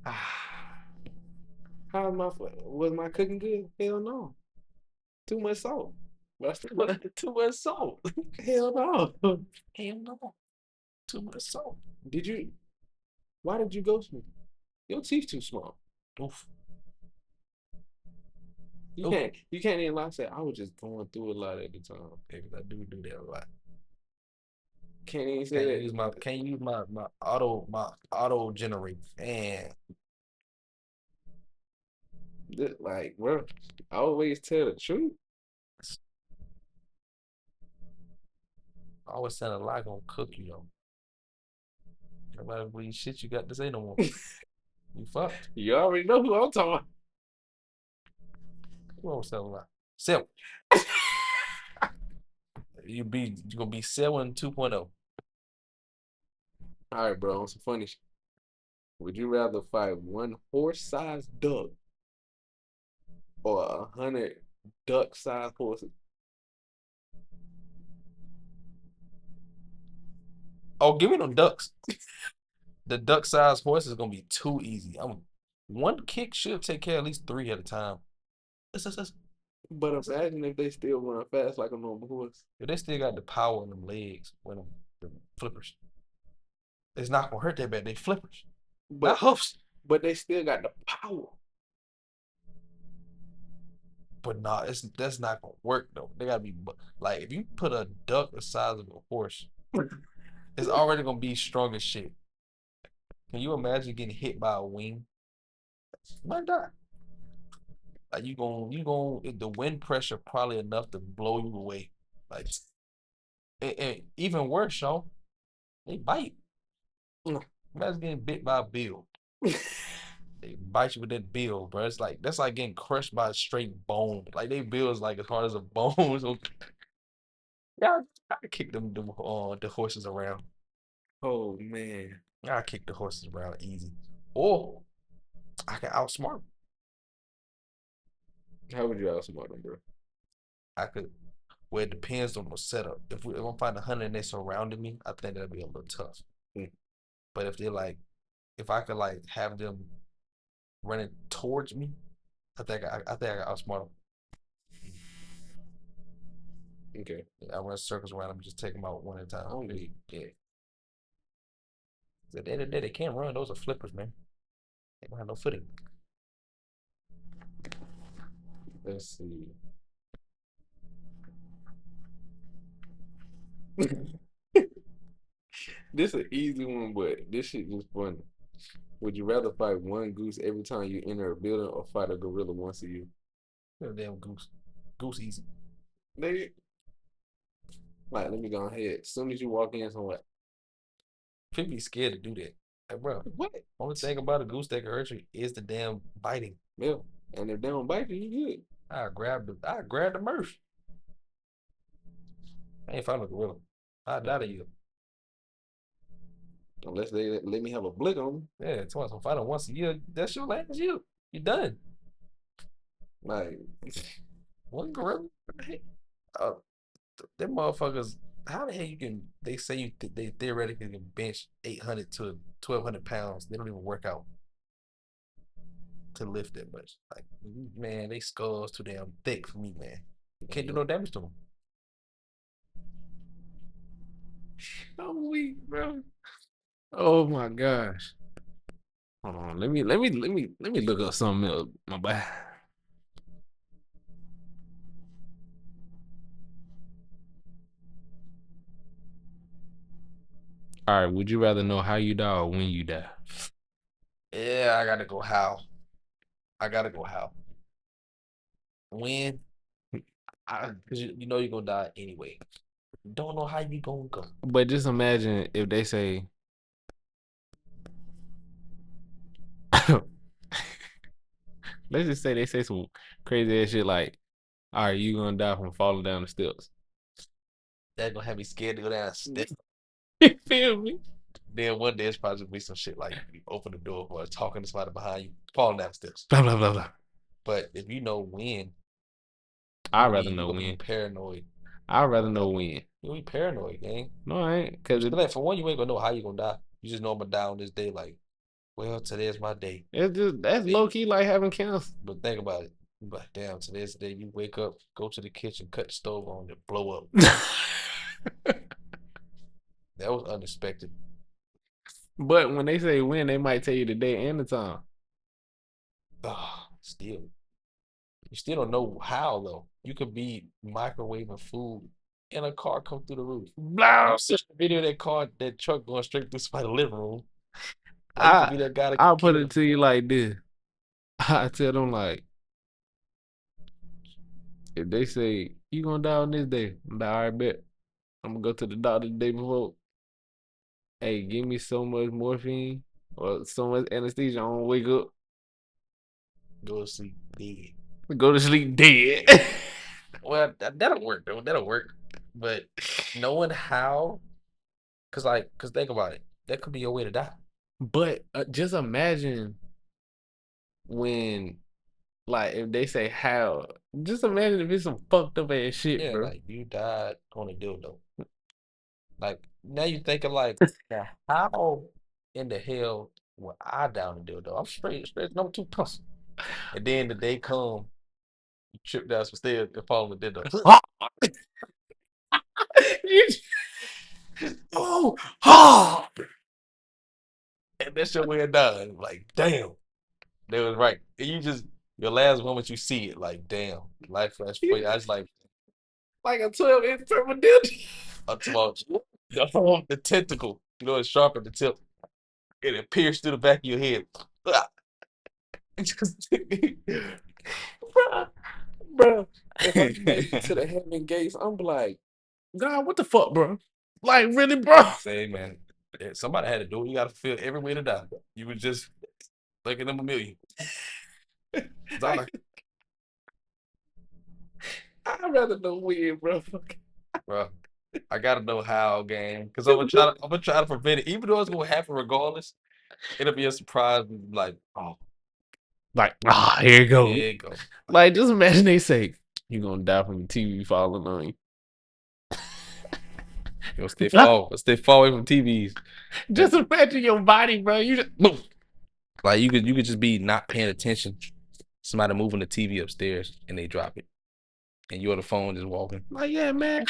Ah, Was my cooking good? Hell no. Too much salt. But I still love too much salt. hell no. Hell no. Too much salt. Did you why did you ghost me? Your teeth too small. Oof. You Oof. can't even lie say I was just going through a lot at the time. Because I do that a lot. Can't even say that. Can't use my auto generate. Man, Like, bro, I always tell the truth. I always saying a lie gonna cook you though. Nobody believe shit you got to say no more. You fucked. You already know who I'm talking You always tell a lie. Seven. about. You gonna be 7 2.0. All right, bro, on some funny shit. Would you rather fight one horse-sized duck or 100 duck-sized horses? Oh, give me them ducks. The duck sized horse is gonna be too easy. One kick should take care of at least three at a time. If But imagine if they still run fast like a normal horse. they still got the power in them legs when them flippers, it's not gonna hurt that bad. They flippers, not But hoofs. but they still got the power. But nah, that's not gonna work though. They gotta be like if you put a duck the size of a horse, it's already gonna be strong as shit. Can you imagine getting hit by a wing? You might die. Like the wind pressure probably enough to blow you away. Like and even worse, y'all, they bite. Imagine getting bit by a bill. They bite you with that bill, bro. It's like that's like getting crushed by a straight bone. Like they bill is like as hard as a bone. So yeah, I kick the horses around. Oh man. I kick the horses around easy. Or I can outsmart 'em. How would you outsmart them, bro? I could. Well, it depends on the setup. If I'm fighting 100 and they surrounded me, I think that'd be a little tough. Mm, But if I could like have them running towards me, I think I can outsmart them. okay. I run circles around them, just take them out one at a time. I'm weak. Yeah. At the end of the day, they can't run. Those are flippers, man. They don't have no footing. Let's see. This an easy one, but this shit just funny. Would you rather fight one goose every time you enter a building or fight a gorilla once a year? You're a damn goose. Goose easy. Nigga, like, let me go ahead. As soon as you walk in somewhere, People be scared to do that. Like, bro, what? only thing about a goose that can hurt you is the damn biting. Yeah. And if they don't bite you, you good. I grab the merch. I ain't fighting a gorilla. I die to you. Unless they let me have a blick on them. Yeah, it's once I'm fighting once a year. That's your last year. You done. Like, One gorilla. Uh, them motherfuckers. How the hell you can? They say they theoretically can bench 800 to 1,200 pounds. They don't even work out to lift that much. Like, man, they skulls too damn thick for me, man. You can't do no damage to them. I'm weak, bro. Oh my gosh. Hold on. Let me look up something else, my boy. All right, would you rather know how you die or when you die? Yeah, I gotta go. How? I gotta go. How? When? Because you know you're gonna die anyway. You don't know how you gonna go. But just imagine if they say let's just say they say some crazy ass shit like, all right, you gonna die from falling down the steps. That gonna have me scared to go down steps. You feel me? Then one day it's probably gonna be some shit like you open the door or talking to somebody behind you, falling down the steps. Blah blah blah blah. But if you know when, I'd rather you know gonna be when. paranoid. I'd rather know when. You gonna be paranoid, gang. No, I ain't. Cause Like for one, you ain't gonna know how you gonna die. You just know I'm gonna die on this day. Like, well, today's my day. it's just that's low key like having cancer. But think about it. But damn, today's the day you wake up, go to the kitchen, cut the stove on, and blow up. That was unexpected. But when they say when, they might tell you the day and the time. Still, you still don't know how though. You could be microwaving food and a car come through the roof. Blah. You see the video of that car, that truck going straight through somebody's living room. Like you could I be that guy that I'll get put killed. it to you like this. I tell them like, if they say you gonna die on this day, I'm like, all right, bet. I'm gonna go to the doctor the day before. Hey, give me so much morphine or so much anesthesia. I don't wake up. Go to sleep dead. Go to sleep dead. Well, that'll work though. That'll work. But knowing how, cause think about it. That could be your way to die. But just imagine when, like, if they say how. Just imagine if it's some fucked up ass shit, Yeah, bro. like you died on a dildo. Like now you thinking like, now how in the hell would I down the dildo? I'm straight number two pussy. And then the day come, you trip down some stairs and fall in the dildo. Oh, oh. And that's your way of dying. Like, damn, that was right. And you just your last moment you see it, like, damn, life flash for you. I was like, Like a 12-inch purple dildo. up to the tentacle, you know, it's sharp at the tip, and it pierced through the back of your head. Just, Bruh, bruh. If I make it to the heaven gates, I'm like, God, what the fuck, bro? Like, really, bro? say, man, somebody had to do it. You got to feel every way to die. You was just thinking them a million. I, I'd rather know when, bro. Bro, I gotta know how, gang, because I'm gonna try to prevent it. Even though it's gonna happen regardless, it'll be a surprise. Like, oh, Like, here you go. here you go. Like, just imagine they say, you're gonna die from the TV falling on you. You'll stay far away from TVs. Just imagine your body, bro. You just boom. Like you could just be not paying attention. Somebody moving the TV upstairs and they drop it, and you on the phone just walking. Like, yeah, man.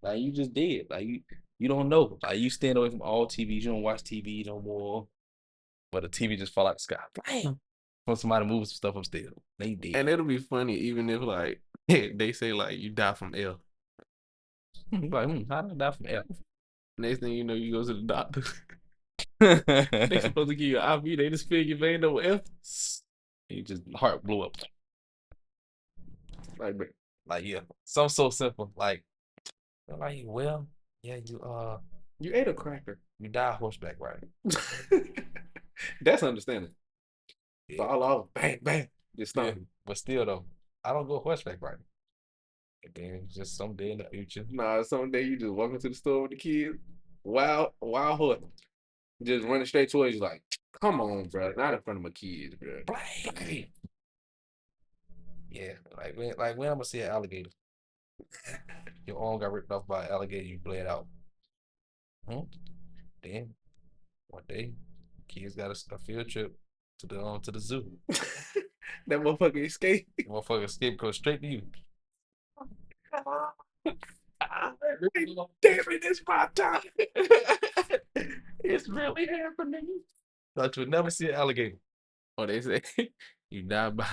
Like you just did. Like you don't know. Like you stand away from all TVs. You don't watch TV no more. But the TV just fall out the sky. Bam. When somebody moves some stuff upstairs, they did. And it'll be funny even if like they say like you die from L. Like, how did I die from F? Next thing you know, you go to the doctor. They supposed to give you an IV. They just fill your vein over F. You just heart blew up. Like, bro, Like, yeah, something so simple. Like, well, yeah, you ate a cracker. you die horseback riding. That's understandable. Yeah, Fall off, bang, bang, just yeah. stop. But still though, I don't go horseback riding. And then just someday in the future. Nah, someday you just walk into the store with the kids, wild horse, just running straight towards you. Like, come on, bro, not in front of my kids, bro. Bang! Yeah, like when I'm gonna see an alligator. Your arm got ripped off by an alligator, you bled out. Hmm? Then one day, kids got a field trip to the zoo. That motherfucker escaped. Motherfucker escape goes straight to you. Damn it, it's my time. It's really happening. Thought you would never see an alligator. Oh, they say you die by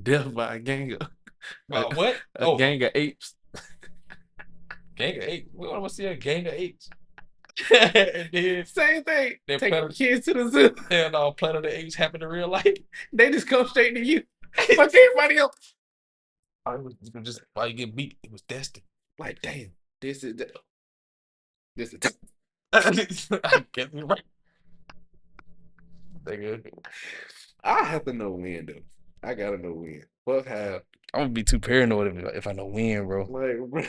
death by a, What? a Oh, gang of apes. gang of apes. We want to see a gang of apes. And then Same thing. they Take the Planet, kids to the zoo. and Planet of the Apes happened in real life. They just come straight to you. Like everybody else. You can just why you get beat. It was destined. Like, damn, this is this is I get me right. Nigga. I have to know when though. I gotta know when. Fuck how I'm gonna be too paranoid if I know when, bro. like bro,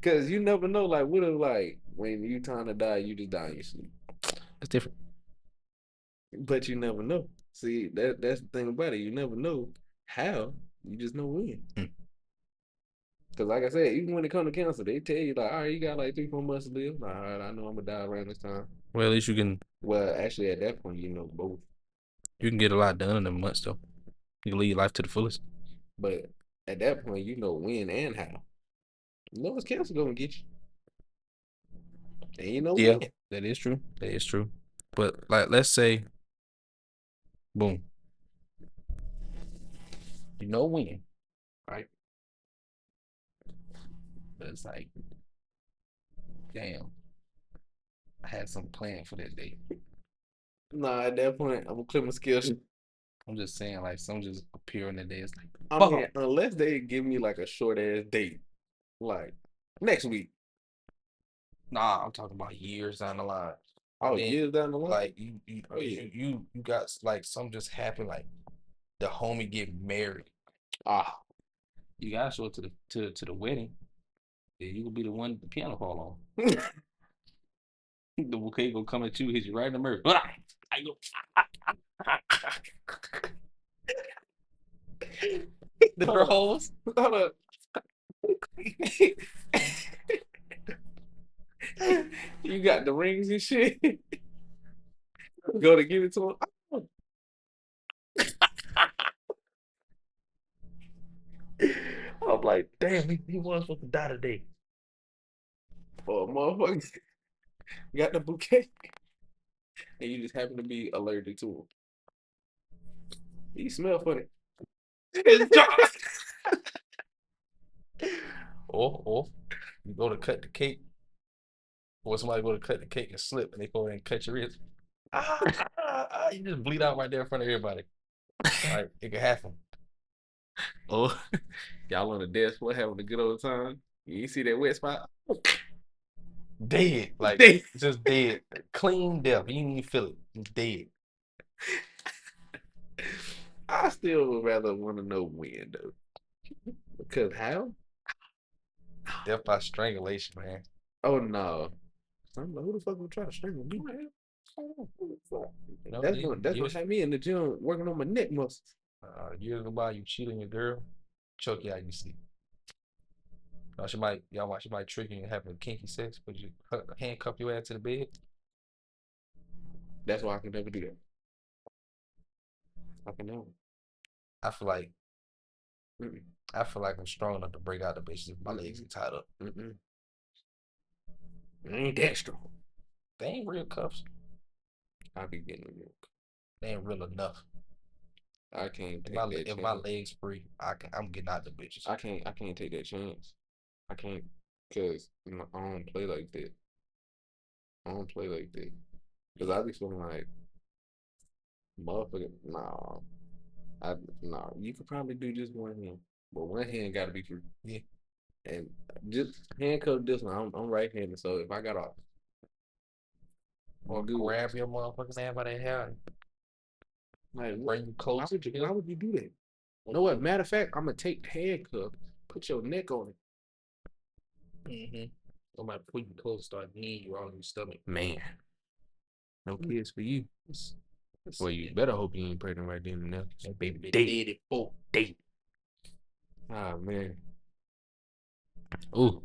cause you never know, like what if like when you trying to die, you just die in your sleep. It's different. But you never know. See, that's the thing about it. You never know how. You just know when. Mm. Cause like I said, even when it comes to cancer, they tell you like, all right, you got like 3, 4 months to live. All right, I know I'm gonna die around this time. Well, at least Well, actually, at that point, you know both. you can get a lot done in a month though. You can live your life to the fullest. But at that point, you know when and how. You know it's cancer gonna get you, and you know Yeah, when. that is true. That is true. But like, let's say, boom, you know when, right? But it's like, damn, I had some plan for that day. Nah, at that point, I'm gonna clear my skills. I'm just saying, like, some just appear in the day. It's like, I boom. mean, unless they give me like a short ass date, like next week. Nah, I'm talking about years down the line. Oh, And then, years down the line. like, Oh yeah. you got like some just happened. Like the homie get married. Ah, You gotta show it to the wedding. Then you gonna be the one the piano fall on. The bouquet gonna come at you, hit you right in the mirror. I go. The door hold up, holes. hold up. You got the rings and shit. Go to give it to him. I'm like, damn, he was supposed to die today. Oh, motherfucker, got the bouquet, and you just happen to be allergic to him. You smell funny. Or you go to cut the cake, or somebody go to cut the cake and slip, and they go in and cut your wrist. You just bleed out right there in front of everybody. Like it could happen. Oh, y'all on the dance floor having a good old time. You see that wet spot? Dead, like Damn. just dead, clean death. You didn't even feel it. Just dead. I still would rather want to know when though, because how? Death by strangulation, man. Oh no, I'm like, who the fuck would try to strangle me? You know, That's gonna have me in the gym working on my neck muscles. years go by, you cheat on your girl, choke you out you sleep. She might trick you and have a kinky sex, but you handcuff your ass to the bed. That's why I can never do that. I can never. I feel like Mm-mm. I feel like I'm strong enough to break out the bitches if my legs Mm-mm. get tied up. Mm-mm. I ain't that strong. They ain't real cuffs. I be getting them. They ain't real enough. I can't If take my that if my chance. legs free, I'm getting out the bitches. I can't take that chance. I can't. Cause I don't play like that. I don't play like that. Cause I be feeling like motherfucker. Nah, nah. You could probably do just one hand, but one hand got to be free. Yeah. And just handcuff this one. I'm right-handed, so if I got off, Or do it. grab your motherfucking hand by the hair Like, and bring you close to why him. would you do that? You know what? Matter of fact, I'm gonna take the handcuff, put your neck on it. I might put you close, start kneeing you on your stomach. Man, no kids for you. Let's Well, see you it. better hope you ain't pregnant right then and there. That Baby baby date. did it for. Date. Ah, man. Ooh,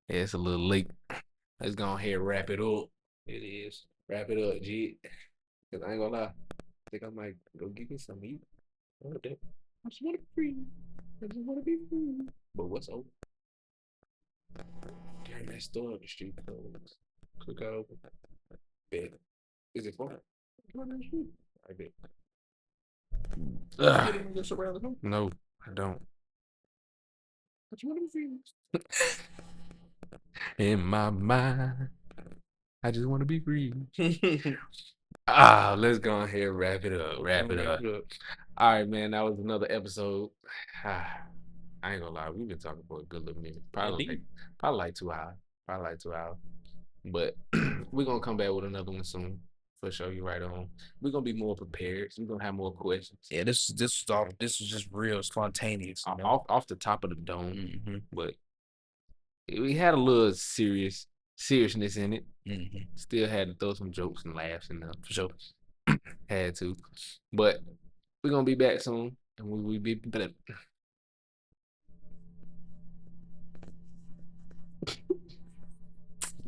yeah, it's a little late. Let's go ahead and wrap it up. It is. Wrap it up, G. Cause I ain't gonna lie. I think I might go get me some meat. Oh, that. I just wanna be free. I just wanna be free. But what's open? Damn, that store on the street closed. Cookout open. Bet. Is it far? I bet. No, I don't. I just wanna be free. In my mind, I just want to be free. Let's go ahead and wrap it up. Wrap it up. All right, man. That was another episode. I ain't gonna lie, we've been talking for a good little minute. Probably like 2 hours. Probably like 2 hours. But we're gonna come back with another one soon. For sure, you right on. We're gonna be more prepared. We're gonna have more questions. Yeah, this was just real spontaneous. You know? Off the top of the dome. But we had a little seriousness in it. Still had to throw some jokes and laughs in there for sure. Had to. But we're gonna be back soon. And we will be better.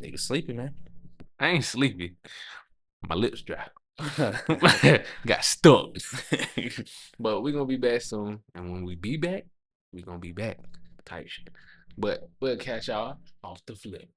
Nigga sleepy, man. I ain't sleepy. My lips dry. Got stuck. But we're gonna be back soon. And when we be back, we're gonna be back. Type shit. But we'll catch y'all off the flip.